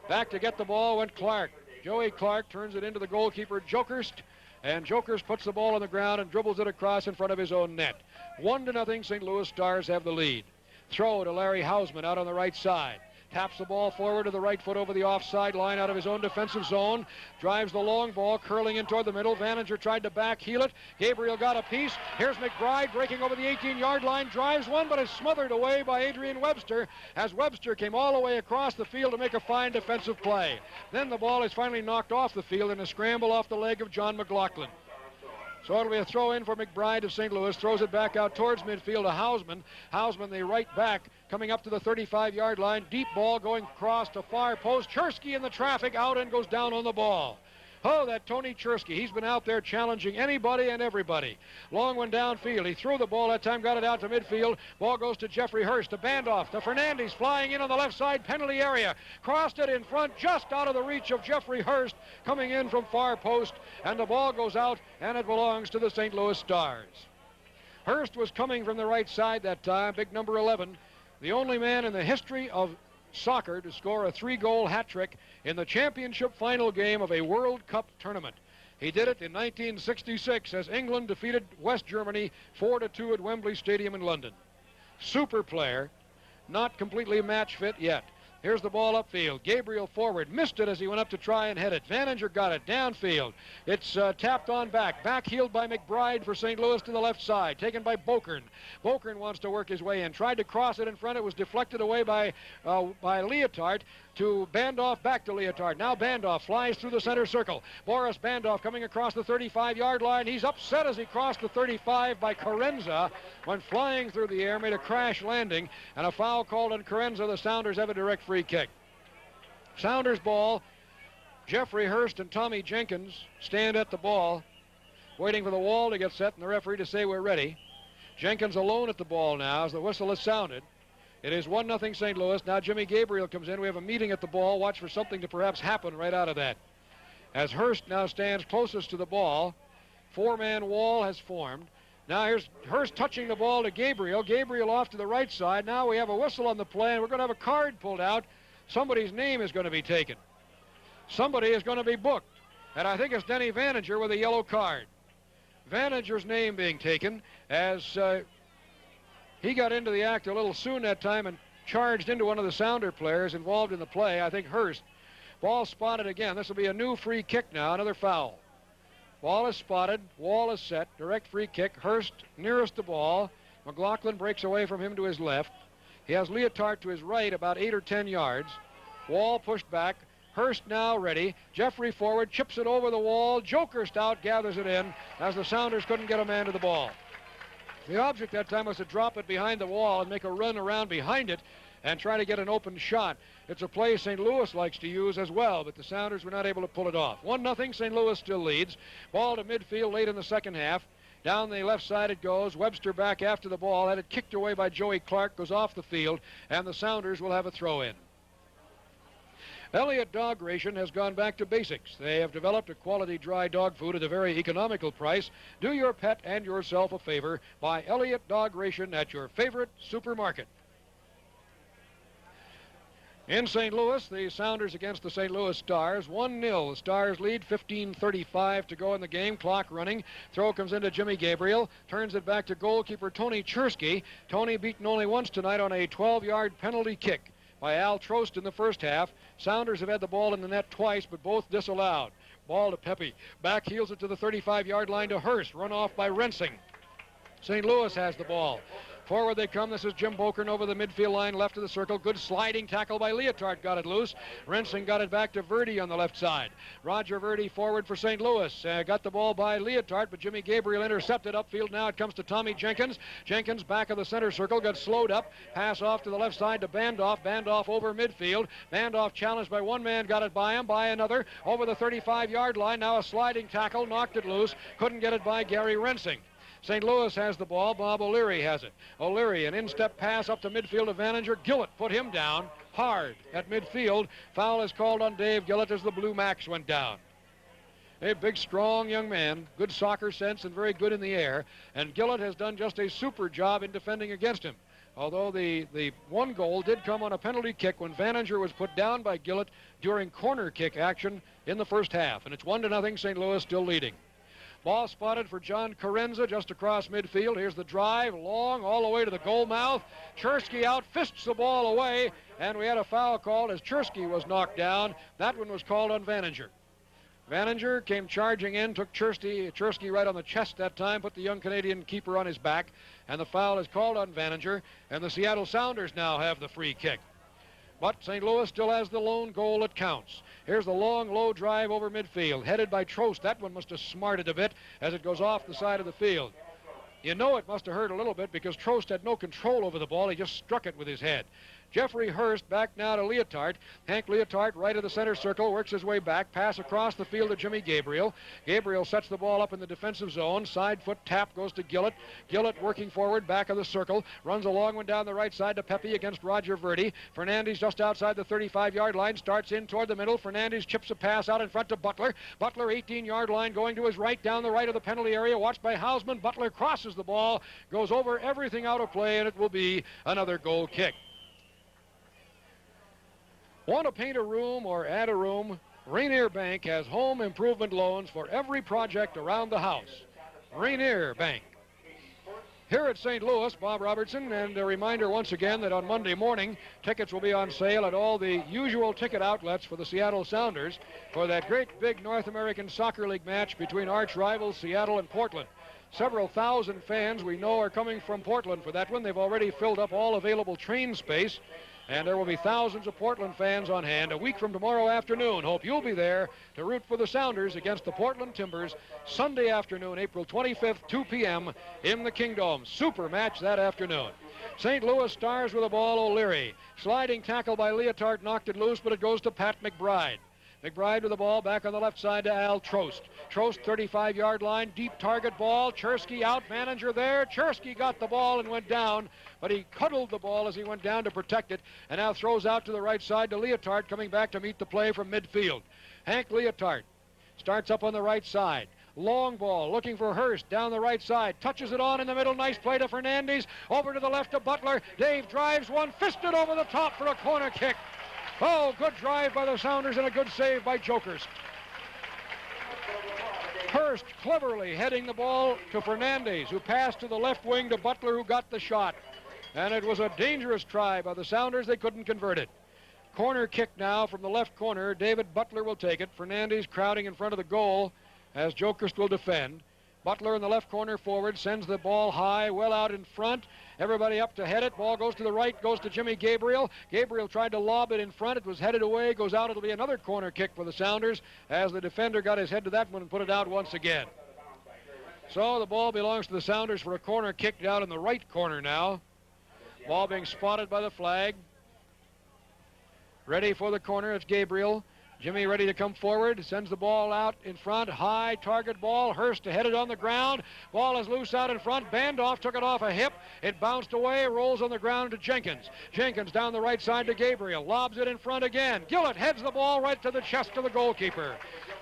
Speaker 1: Back to get the ball went Clark. Joey Clark turns it into the goalkeeper, Jokerst, and Jokerst puts the ball on the ground and dribbles it across in front of his own net. 1-0, St. Louis Stars have the lead. Throw to Larry Houseman out on the right side. Taps the ball forward to the right foot over the offside line out of his own defensive zone. Drives the long ball, curling in toward the middle. Vaninger tried to back heel it. Gabriel got a piece. Here's McBride breaking over the 18-yard line. Drives one, but is smothered away by Adrian Webster as Webster came all the way across the field to make a fine defensive play. Then the ball is finally knocked off the field in a scramble off the leg of John McLaughlin. So it'll be a throw in for McBride of St. Louis. Throws it back out towards midfield to Houseman. Houseman, the right back, coming up to the 35-yard line. Deep ball going across to far post. Chersky in the traffic, out and goes down on the ball. Oh, that Tony Chersky. He's been out there challenging anybody and everybody. Long one downfield. He threw the ball that time, got it out to midfield. Ball goes to Jeffrey Hurst, to Bandoff, to Fernandez, flying in on the left side penalty area. Crossed it in front, just out of the reach of Jeffrey Hurst, coming in from far post. And the ball goes out, and it belongs to the St. Louis Stars. Hurst was coming from the right side that time, big number 11. The only man in the history of soccer to score a 3-goal hat trick in the championship final game of a World Cup tournament. He did it in 1966 as England defeated West Germany 4-2 at Wembley Stadium in London. super player, not completely match fit yet. Here's the ball upfield. Gabriel forward. Missed it as he went up to try and hit it. Vaninger got it downfield. It's tapped on back. Backheeled by McBride for St. Louis to the left side. Taken by Bokern. Bokern wants to work his way in. Tried to cross it in front. It was deflected away by Leotard to Bandoff, back to Leotard. Now Bandoff flies through the center circle. Boris Bandoff coming across the 35-yard line. He's upset as he crossed the 35 by Carenza. Went flying through the air, made a crash landing, and a foul called on Carenza. The Sounders have a direct free kick. Sounders ball. Jeffrey Hurst and Tommy Jenkins stand at the ball, waiting for the wall to get set and the referee to say we're ready. Jenkins alone at the ball now as the whistle is sounded. It is 1-0 St. Louis. Now Jimmy Gabriel comes in. We have a meeting at the ball. Watch for something to perhaps happen right out of that. As Hurst now stands closest to the ball, four-man wall has formed. Now here's Hurst touching the ball to Gabriel. Gabriel off to the right side. Now we have a whistle on the play, and we're going to have a card pulled out. Somebody's name is going to be taken. Somebody is going to be booked. And I think it's Denny Vaninger with a yellow card. Vaninger's name being taken as he got into the act a little soon that time and charged into one of the Sounder players involved in the play. I think Hurst. Ball spotted again. This will be a new free kick now, another foul. Ball is spotted. Wall is set. Direct free kick. Hurst nearest the ball. McLaughlin breaks away from him to his left. He has Leotard to his right about 8 or 10 yards. Wall pushed back. Hurst now ready. Jeffrey forward. Chips it over the wall. Joker Stout gathers it in as the Sounders couldn't get a man to the ball. The object that time was to drop it behind the wall and make a run around behind it and try to get an open shot. It's a play St. Louis likes to use as well, but the Sounders were not able to pull it off. 1-0, St. Louis still leads. Ball to midfield late in the second half. Down the left side it goes. Webster back after the ball. Had it kicked away by Joey Clark. Goes off the field, and the Sounders will have a throw-in. Elliott Dog Ration has gone back to basics. They have developed a quality dry dog food at a very economical price. Do your pet and yourself a favor. Buy Elliott Dog Ration at your favorite supermarket. In St. Louis, the Sounders against the St. Louis Stars. 1-0. The Stars lead. 15:35 to go in the game. Clock running. Throw comes into Jimmy Gabriel. Turns it back to goalkeeper Tony Chersky. Tony beaten only once tonight on a 12-yard penalty kick by Al Trost in the first half. Sounders have had the ball in the net twice, but both disallowed. Ball to Pepe. Back heels it to the 35-yard line to Hurst. Run off by Rensing. St. Louis has the ball. Forward they come. This is Jim Bokern over the midfield line, left of the circle. Good sliding tackle by Leotard. Got it loose. Rensing got it back to Verdi on the left side. Roger Verdi forward for St. Louis. Got the ball by Leotard, but Jimmy Gabriel intercepted upfield. Now it comes to Tommy Jenkins. Jenkins back of the center circle. Got slowed up. Pass off to the left side to Bandoff. Bandoff over midfield. Bandoff challenged by one man. Got it by him. By another. Over the 35-yard line. Now a sliding tackle. Knocked it loose. Couldn't get it by Gary Rensing. St. Louis has the ball. Bob O'Leary has it. O'Leary, an instep pass up to midfield to Vaninger. Gillett put him down hard at midfield. Foul is called on Dave Gillett as the Blue Max went down. A big, strong young man, good soccer sense and very good in the air. And Gillett has done just a super job in defending against him. Although the one goal did come on a penalty kick when Vaninger was put down by Gillett during corner kick action in the first half. And it's 1-0, St. Louis still leading. Ball spotted for John Carenza just across midfield. Here's the drive, long, all the way to the goal mouth. Chersky out, fists the ball away, and we had a foul called as Chersky was knocked down. That one was called on Vaninger. Vaninger came charging in, took Chersky right on the chest that time, put the young Canadian keeper on his back, and the foul is called on Vaninger, and the Seattle Sounders now have the free kick. But St. Louis still has the lone goal that counts. Here's the long, low drive over midfield, headed by Trost. That one must have smarted a bit as it goes off the side of the field. You know it must have hurt a little bit because Trost had no control over the ball. He just struck it with his head. Jeffrey Hurst back now to Leotard. Hank Leotard right of the center circle, works his way back. Pass across the field to Jimmy Gabriel. Gabriel sets the ball up in the defensive zone. Side foot tap goes to Gillett. Gillett working forward, back of the circle. Runs a long one down the right side to Pepe against Roger Verdi. Fernandez just outside the 35-yard line. Starts in toward the middle. Fernandez chips a pass out in front to Butler. Butler 18-yard line going to his right down the right of the penalty area. Watched by Hausman. Butler crosses the ball. Goes over everything out of play, and it will be another goal kick. Want to paint a room or add a room? Rainier Bank has home improvement loans for every project around the house. Rainier Bank. Here at St. Louis, Bob Robertson, and a reminder once again that on Monday morning, tickets will be on sale at all the usual ticket outlets for the Seattle Sounders for that great big North American Soccer League match between arch rivals Seattle and Portland. Several thousand fans we know are coming from Portland for that one. They've already filled up all available train space, and there will be thousands of Portland fans on hand a week from tomorrow afternoon. Hope you'll be there to root for the Sounders against the Portland Timbers Sunday afternoon, April 25th, 2 p.m. in the Kingdome. Super match that afternoon. St. Louis Stars with the ball. O'Leary. Sliding tackle by Leotard knocked it loose, but it goes to Pat McBride. McBride with the ball back on the left side to Al Trost. Trost, 35-yard line, deep target ball. Chersky out, manager there. Chersky got the ball and went down, but he cuddled the ball as he went down to protect it, and now throws out to the right side to Leotard, coming back to meet the play from midfield. Hank Leotard starts up on the right side. Long ball, looking for Hurst down the right side. Touches it on in the middle. Nice play to Fernandez. Over to the left to Butler. Dave drives one, fisted over the top for a corner kick. Oh, good drive by the Sounders and a good save by Jokers. Hurst cleverly heading the ball to Fernandez, who passed to the left wing to Butler, who got the shot. And it was a dangerous try by the Sounders. They couldn't convert it. Corner kick now from the left corner. David Butler will take it. Fernandez crowding in front of the goal as Jokers will defend. Butler in the left corner forward sends the ball high, well out in front. Everybody up to head it. Ball goes to the right, goes to Jimmy Gabriel. Gabriel tried to lob it in front. It was headed away, goes out. It'll be another corner kick for the Sounders as the defender got his head to that one and put it out once again. So the ball belongs to the Sounders for a corner kick down in the right corner now. Ball being spotted by the flag. Ready for the corner, it's Gabriel. Jimmy ready to come forward, sends the ball out in front, high target ball. Hurst to head it on the ground. Ball is loose out in front. Bandoff took it off a hip. It bounced away, rolls on the ground to Jenkins. Jenkins down the right side to Gabriel. Lobs it in front again. Gillett heads the ball right to the chest of the goalkeeper.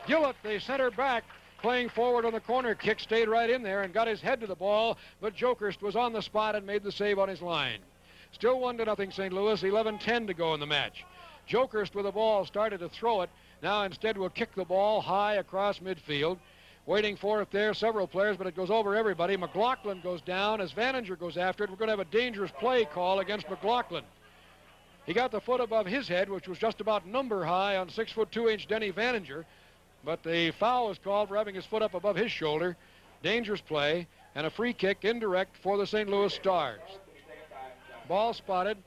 Speaker 1: Gillett, the center back, playing forward on the corner kick, stayed right in there and got his head to the ball, but Jokerst was on the spot and made the save on his line. Still 1-0 St. Louis, 11:10 to go in the match. Jokerst with the ball started to throw it. Now instead will kick the ball high across midfield. Waiting for it there, several players, but it goes over everybody. McLaughlin goes down as Vaninger goes after it. We're going to have a dangerous play call against McLaughlin. He got the foot above his head, which was just about number high on 6'2" Denny Vaninger, but the foul was called for having his foot up above his shoulder. Dangerous play and a free kick indirect for the St. Louis Stars. Ball spotted.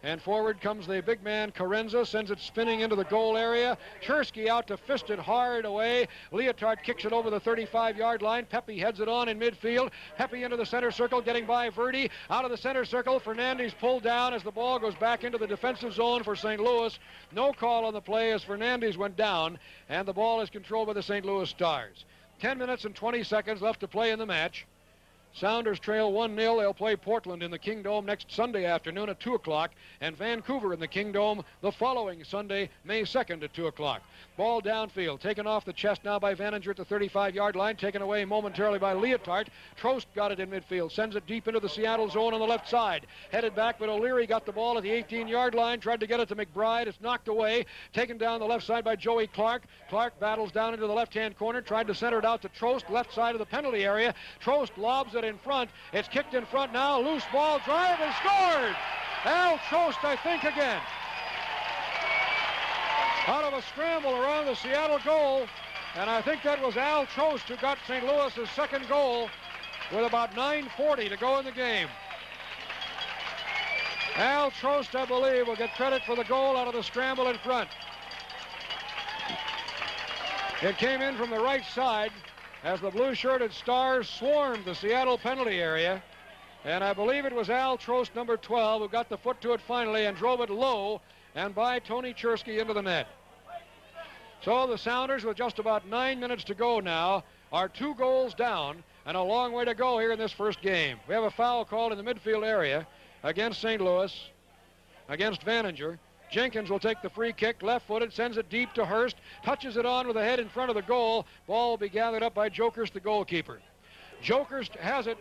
Speaker 1: And forward comes the big man, Carenza, sends it spinning into the goal area. Chersky out to fist it hard away. Leotard kicks it over the 35-yard line. Pepe heads it on in midfield. Pepe into the center circle, getting by Verdi. Out of the center circle, Fernandez pulled down as the ball goes back into the defensive zone for St. Louis. No call on the play as Fernandez went down, and the ball is controlled by the St. Louis Stars. 10 minutes and 20 seconds left to play in the match. Sounders trail 1-0. They'll play Portland in the Kingdome next Sunday afternoon at 2 o'clock, and Vancouver in the Kingdome the following Sunday, May 2nd at 2 o'clock. Ball downfield, taken off the chest now by Vaninger at the 35-yard line, taken away momentarily by Leotard. Trost got it in midfield, sends it deep into the Seattle zone on the left side. Headed back, but O'Leary got the ball at the 18-yard line, tried to get it to McBride. It's knocked away, taken down the left side by Joey Clark. Clark battles down into the left-hand corner, tried to center it out to Trost, left side of the penalty area. Trost lobs it in front. It's kicked in front now. Loose ball, drive, and scored! Al Trost, I think, again. Out of a scramble around the Seattle goal, and I think that was Al Trost who got St. Louis's second goal with about 9:40 to go in the game. Al Trost, I believe, will get credit for the goal out of the scramble in front. It came in from the right side as the blue-shirted Stars swarmed the Seattle penalty area. And I believe it was Al Trost, number 12, who got the foot to it finally and drove it low and by Tony Chersky into the net. So the Sounders, with just about 9 minutes to go now, are 2 goals down and a long way to go here in this first game. We have a foul called in the midfield area against St. Louis, against Vaninger. Jenkins will take the free kick, left-footed, sends it deep to Hurst, touches it on with the head in front of the goal. Ball will be gathered up by Jokerst, the goalkeeper. Jokerst has it.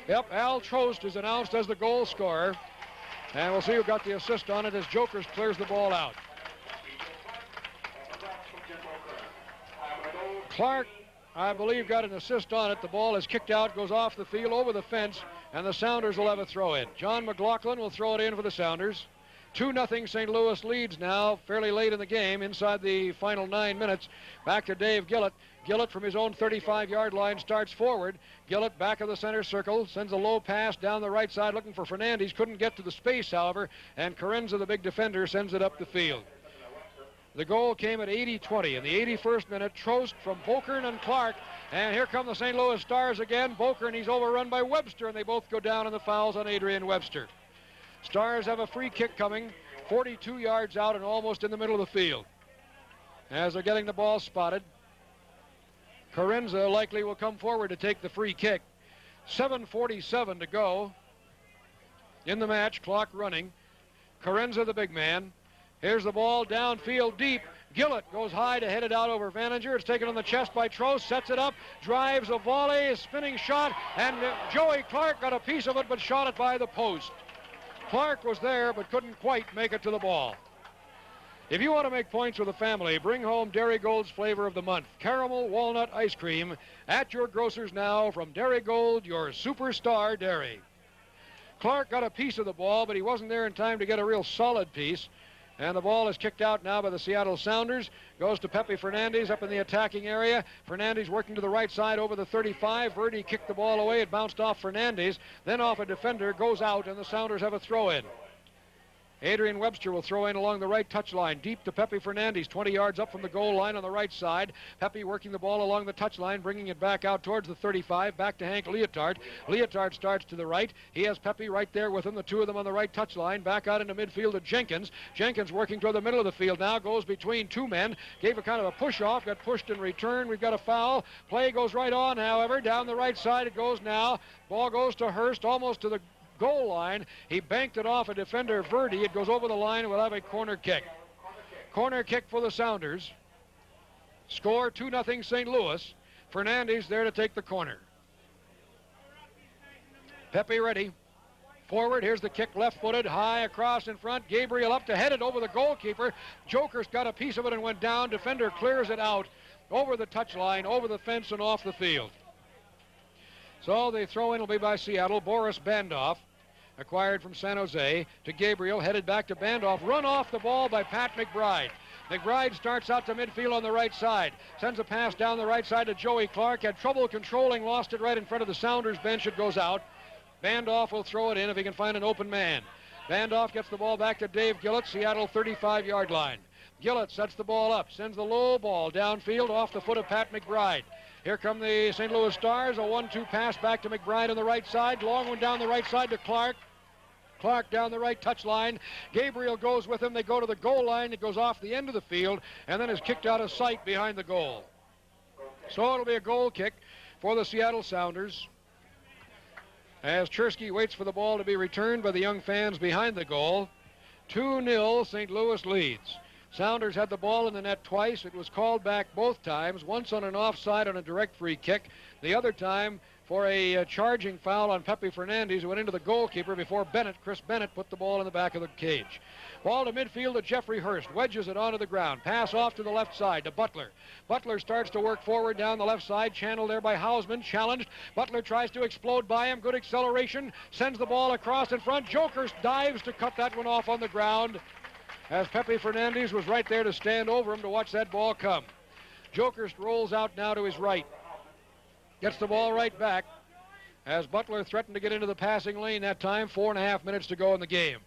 Speaker 1: Yep, Al Trost is announced as the goal scorer. And we'll see who got the assist on it as Jokerst clears the ball out. Clark I believe, got an assist on it. The ball is kicked out, goes off the field, over the fence, and the Sounders will have a throw in. John McLaughlin will throw it in for the Sounders. 2-0 St. Louis leads now, fairly late in the game, inside the final 9 minutes. Back to Dave Gillett. Gillett from his own 35-yard line starts forward. Gillett back of the center circle, sends a low pass down the right side looking for Fernandez. Couldn't get to the space, however, and Carenza, the big defender, sends it up the field. The goal came at 80-20 in the 81st minute. Trost from Bokern and Clark. And here come the St. Louis Stars again. Bokern, he's overrun by Webster, and they both go down in the fouls on Adrian Webster. Stars have a free kick coming, 42 yards out and almost in the middle of the field. As they're getting the ball spotted, Carenza likely will come forward to take the free kick. 7:47 to go in the match, clock running. Carenza, the big man. Here's the ball downfield deep. Gillett goes high to head it out over Vaninger. It's taken on the chest by Trost, sets it up, drives a volley, a spinning shot, and Joey Clark got a piece of it but shot it by the post. Clark was there but couldn't quite make it to the ball. If you want to make points with the family, bring home Dairy Gold's flavor of the month, caramel walnut ice cream, at your grocers now from Dairy Gold, your superstar dairy. Clark got a piece of the ball, but he wasn't there in time to get a real solid piece. And the ball is kicked out now by the Seattle Sounders. Goes to Pepe Fernandez up in the attacking area. Fernandez working to the right side over the 35. Verdi kicked the ball away. It bounced off Fernandez. Then off a defender. Goes out, and the Sounders have a throw-in. Adrian Webster will throw in along the right touchline, deep to Pepe Fernandez, 20 yards up from the goal line on the right side. Pepe working the ball along the touchline, bringing it back out towards the 35, back to Hank Leotard. Leotard starts to the right. He has Pepe right there with him, the two of them on the right touchline. Back out into midfield to Jenkins. Jenkins working toward the middle of the field now, goes between two men, gave a kind of a push-off, got pushed in return. We've got a foul. Play goes right on, however. Down the right side it goes now. Ball goes to Hurst, almost to the goal line. He banked it off a defender, Verdi. It goes over the line and will have a corner kick. Corner kick for the Sounders. Score 2-0 St. Louis. Fernandez there to take the corner. Pepe ready. Forward, here's the kick, left-footed, high across in front. Gabriel up to head it over the goalkeeper. Joker's got a piece of it and went down. Defender clears it out over the touchline, over the fence and off the field. So the throw-in will be by Seattle. Boris Bandoff, acquired from San Jose, to Gabriel, headed back to Bandoff. Run off the ball by Pat McBride. McBride starts out to midfield on the right side. Sends a pass down the right side to Joey Clark. Had trouble controlling, lost it right in front of the Sounders bench. It goes out. Bandoff will throw it in if he can find an open man. Bandoff gets the ball back to Dave Gillett, Seattle 35-yard line. Gillett sets the ball up, sends the low ball downfield off the foot of Pat McBride. Here come the St. Louis Stars. A 1-2 pass back to McBride on the right side. Long one down the right side to Clark. Clark down the right touchline. Gabriel goes with him. They go to the goal line. It goes off the end of the field and then is kicked out of sight behind the goal. So it'll be a goal kick for the Seattle Sounders as Chersky waits for the ball to be returned by the young fans behind the goal. 2-0 St. Louis leads. Sounders had the ball in the net twice. It was called back both times, once on an offside on a direct free kick, the other time for a charging foul on Pepe Fernandez, who went into the goalkeeper before Chris Bennett put the ball in the back of the cage. Ball to midfield to Jeffrey Hurst, wedges it onto the ground, pass off to the left side to Butler. Butler starts to work forward down the left side, channeled there by Hausman, challenged. Butler tries to explode by him, good acceleration, sends the ball across in front. Jokers dives to cut that one off on the ground, as Pepe Fernandez was right there to stand over him to watch that ball come. Jokerst rolls out now to his right. Gets the ball right back as Butler threatened to get into the passing lane that time. 4.5 minutes to go in the game.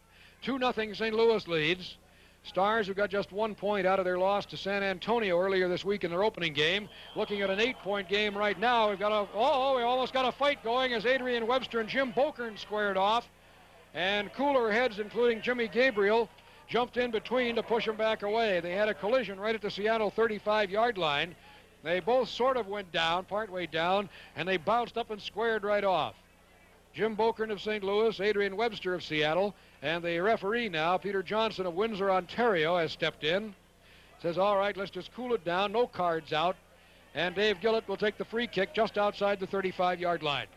Speaker 1: 2-0 St. Louis leads. Stars, who got just 1 point out of their loss to San Antonio earlier this week in their opening game, looking at an 8-point game right now. We almost got a fight going as Adrian Webster and Jim Bokern squared off. And cooler heads, including Jimmy Gabriel, jumped in between to push them back away. They had a collision right at the Seattle 35-yard line. They both sort of went down, partway down, and they bounced up and squared right off. Jim Bokern of St. Louis, Adrian Webster of Seattle, and the referee now, Peter Johnson of Windsor, Ontario, has stepped in. Says, all right, let's just cool it down, no cards out. And Dave Gillett will take the free kick just outside the 35-yard line.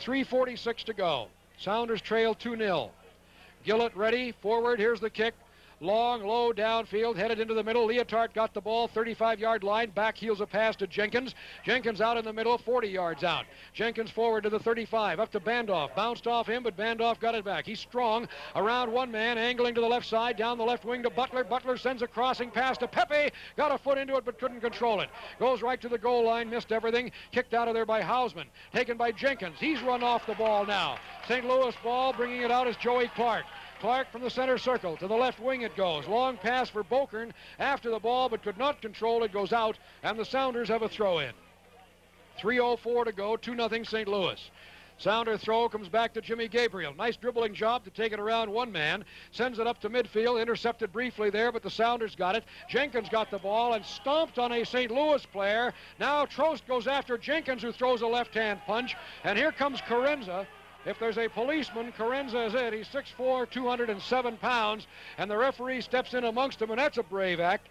Speaker 1: 3:46 to go. Sounders trail 2-0. Gillett ready, forward, here's the kick. Long, low downfield, headed into the middle. Leotard got the ball, 35-yard line. Back heels a pass to Jenkins. Jenkins out in the middle, 40 yards out. Jenkins forward to the 35, up to Bandoff. Bounced off him, but Bandoff got it back. He's strong. Around one man, angling to the left side, down the left wing to Butler. Butler sends a crossing pass to Pepe. Got a foot into it, but couldn't control it. Goes right to the goal line, missed everything. Kicked out of there by Hausman. Taken by Jenkins. He's run off the ball now. St. Louis ball, bringing it out is Joey Clark. Clark from the center circle. To the left wing it goes. Long pass for Bokern after the ball, but could not control it. Goes out, and the Sounders have a throw in. 3:04 to go, 2-0 St. Louis. Sounder throw comes back to Jimmy Gabriel. Nice dribbling job to take it around one man. Sends it up to midfield. Intercepted briefly there, but the Sounders got it. Jenkins got the ball and stomped on a St. Louis player. Now Trost goes after Jenkins, who throws a left-hand punch. And here comes Carenza. If there's a policeman, Carenza is it. He's 6'4", 207 pounds, and the referee steps in amongst them, and that's a brave act.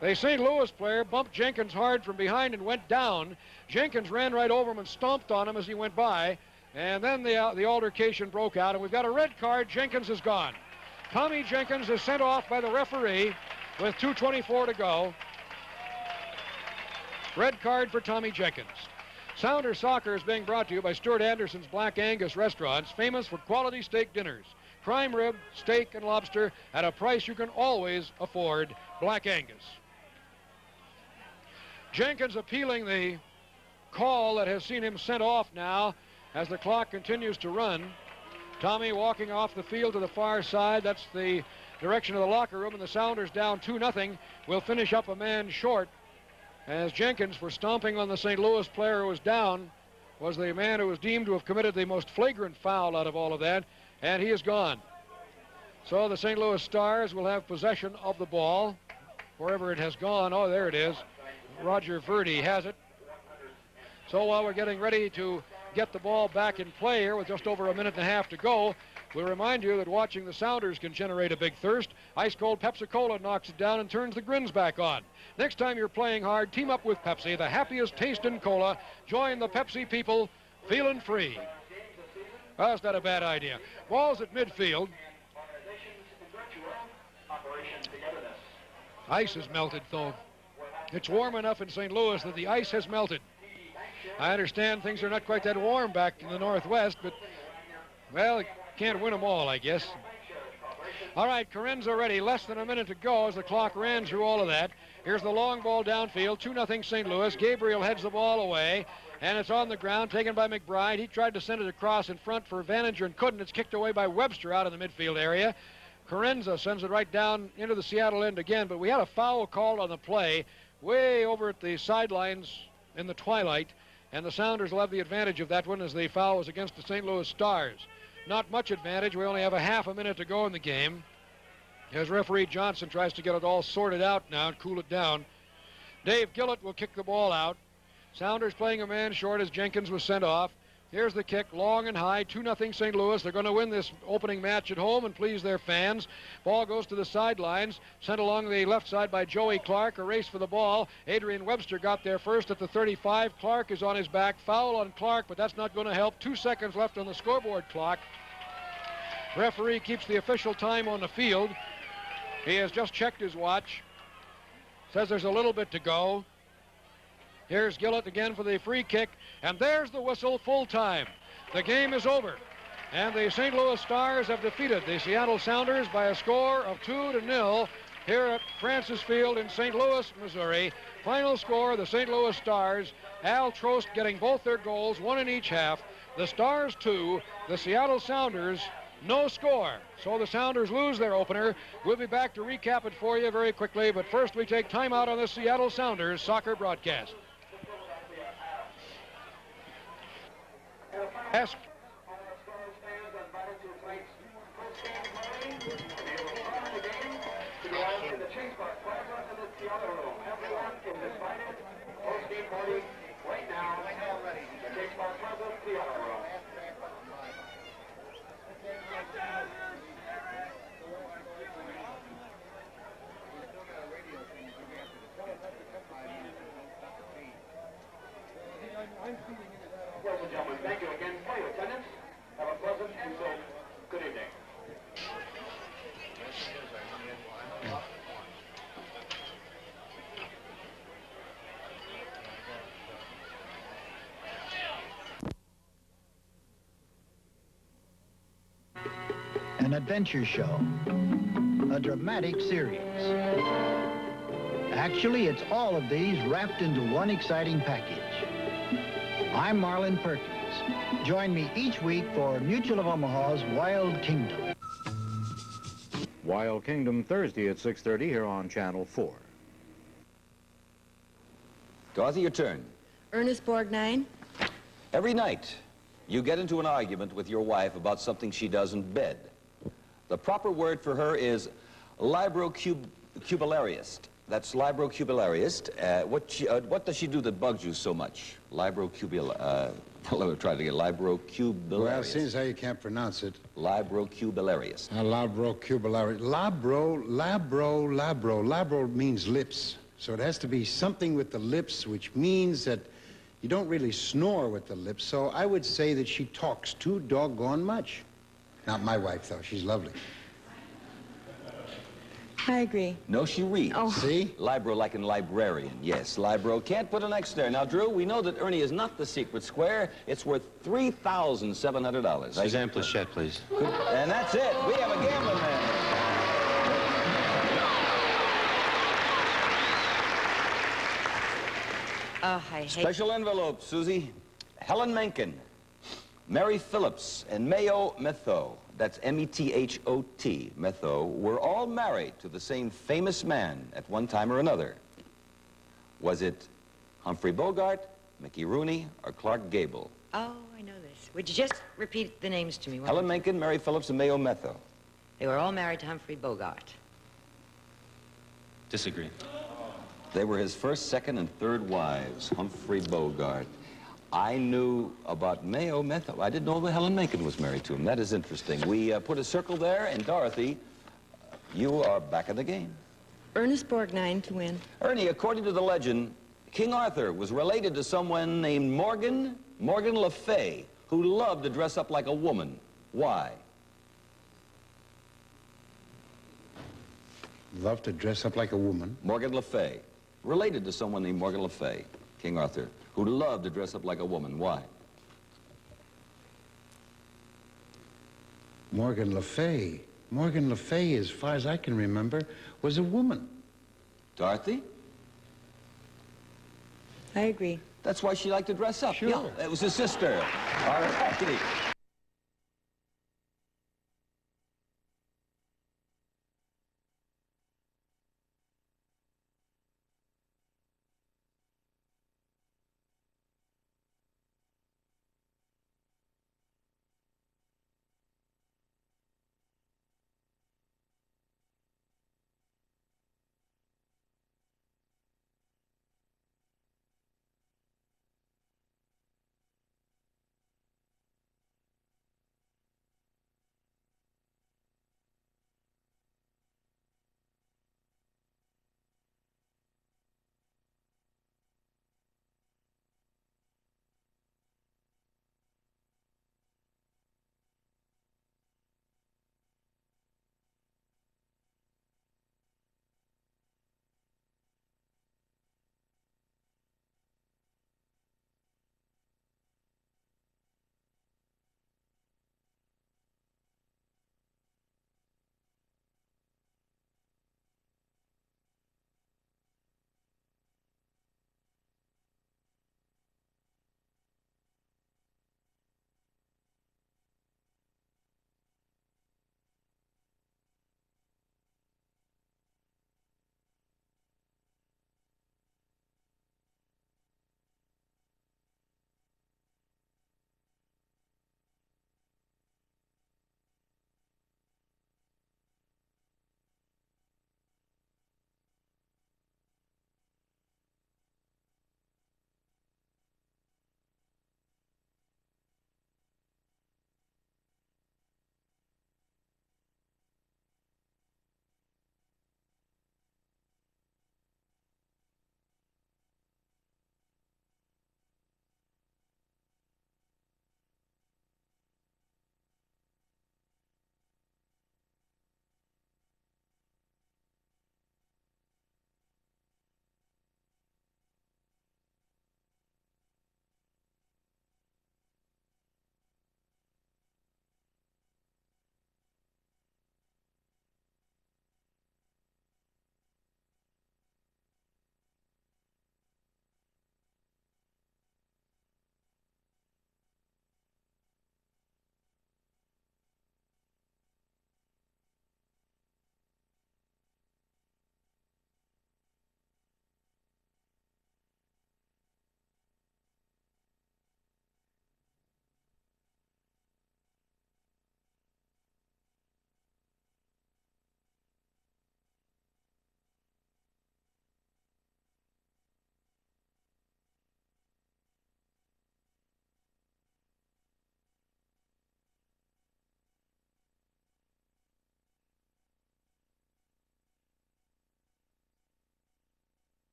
Speaker 1: The St. Louis player bumped Jenkins hard from behind and went down. Jenkins ran right over him and stomped on him as he went by, and then the altercation broke out, and we've got a red card. Jenkins is gone. Tommy Jenkins is sent off by the referee with 2:24 to go. Red card for Tommy Jenkins. Sounder Soccer is being brought to you by Stuart Anderson's Black Angus Restaurants, famous for quality steak dinners. Prime rib, steak, and lobster at a price you can always afford. Black Angus. Jenkins appealing the call that has seen him sent off now as the clock continues to run. Tommy walking off the field to the far side. That's the direction of the locker room, and the Sounders down 2-0 will finish up a man short, as Jenkins, for stomping on the St. Louis player who was down, was the man who was deemed to have committed the most flagrant foul out of all of that, and he is gone. So the St. Louis Stars will have possession of the ball wherever it has gone. Oh, there it is. Roger Verdi has it. So while we're getting ready to get the ball back in play here with just over a minute and a half to go, we'll remind you that watching the Sounders can generate a big thirst. Ice-cold Pepsi-Cola knocks it down and turns the grins back on. Next time you're playing hard, team up with Pepsi, the happiest taste in cola. Join the Pepsi people, feeling free. Well, that's not a bad idea. Ball's at midfield. Ice has melted, though. It's warm enough in St. Louis that the ice has melted. I understand things are not quite that warm back in the Northwest, but, well, can't win them all, I guess. All right, Carenza ready. Less than a minute to go as the clock ran through all of that. Here's the long ball downfield, 2-0 St. Louis. Gabriel heads the ball away, and it's on the ground, taken by McBride. He tried to send it across in front for Vaninger and couldn't. It's kicked away by Webster out in the midfield area. Carenza sends it right down into the Seattle end again, but we had a foul called on the play way over at the sidelines in the twilight, and the Sounders will have the advantage of that one as the foul was against the St. Louis Stars. Not much advantage. We only have a half a minute to go in the game as referee Johnson tries to get it all sorted out now and cool it down. Dave Gillett will kick the ball out. Sounders playing a man short as Jenkins was sent off. Here's the kick, long and high, 2-0 St. Louis. They're going to win this opening match at home and please their fans. Ball goes to the sidelines, sent along the left side by Joey Clark. A race for the ball. Adrian Webster got there first at the 35. Clark is on his back. Foul on Clark, but that's not going to help. 2 seconds left on the scoreboard clock. Referee keeps the official time on the field. He has just checked his watch. Says there's a little bit to go. Here's Gillett again for the free kick, and there's the whistle, full time. The game is over, and the St. Louis Stars have defeated the Seattle Sounders by a score of 2-0 here at Francis Field in St. Louis, Missouri. Final score, the St. Louis Stars, Al Trost getting both their goals, one in each half. The Stars 2, the Seattle Sounders no score. So the Sounders lose their opener. We'll be back to recap it for you very quickly, but first we take time out on the Seattle Sounders soccer broadcast. Ask.
Speaker 2: Ladies and gentlemen, thank you again for your attendance. Have a pleasant and good evening.
Speaker 3: an adventure show, a dramatic series. Actually, it's all of these wrapped into one exciting package. I'm Marlon Perkins. Join me each week for Mutual of Omaha's Wild Kingdom.
Speaker 4: Wild Kingdom, Thursday at 6:30 here on Channel 4.
Speaker 5: Dorothy, your turn.
Speaker 6: Ernest Borgnine.
Speaker 5: Every night, you get into an argument with your wife about something she does in bed. The proper word for her is librocubilariist. That's librocubilariist. What does she do that bugs you so much? Let me try it again. Librocubilariist.
Speaker 7: Well, seems how you can't pronounce it.
Speaker 5: Librocubilariist.
Speaker 7: Librocubilariist. Labro means lips. So it has to be something with the lips, which means that you don't really snore with the lips. So I would say that she talks too doggone much. Not my wife, though. She's lovely.
Speaker 6: I agree.
Speaker 5: No, she reads.
Speaker 6: Oh.
Speaker 7: See?
Speaker 5: Libro like in librarian. Yes, libro. Can't put an X there. Now, Drew, we know that Ernie is not the secret square. It's worth $3,700.
Speaker 8: Suzanne Plachette, please.
Speaker 5: Good. And that's it. We have a gambling man.
Speaker 6: Oh, I hate...
Speaker 5: Special envelope, Susie. Helen Menken, Mary Phillips, and Mayo Metho, that's M-E-T-H-O-T, Metho, were all married to the same famous man at one time or another. Was it Humphrey Bogart, Mickey Rooney, or Clark Gable?
Speaker 6: Oh, I know this. Would you just repeat the names to me?
Speaker 5: Helen Menken, Mary Phillips, and Mayo Metho.
Speaker 6: They were all married to Humphrey Bogart.
Speaker 8: Disagree.
Speaker 5: They were his first, second, and third wives, Humphrey Bogart. I knew about Mayo Metho. I didn't know that Helen Menken was married to him. That is interesting. We put a circle there, and Dorothy, you are back in the game.
Speaker 6: Ernest Borgnine to win.
Speaker 5: Ernie, according to the legend, King Arthur was related to someone named Morgan Le Fay, who loved to dress up like a woman. Why?
Speaker 7: Love to dress up like a woman.
Speaker 5: Morgan Le Fay. Related to someone named Morgan Le Fay, King Arthur, who loved to dress up like a woman. Why?
Speaker 7: Morgan Le Fay. Morgan Le Fay, as far as I can remember, was a woman.
Speaker 5: Dorothy?
Speaker 6: I agree.
Speaker 5: That's why she liked to dress up.
Speaker 7: Sure.
Speaker 5: Yeah, it was his sister. All righty.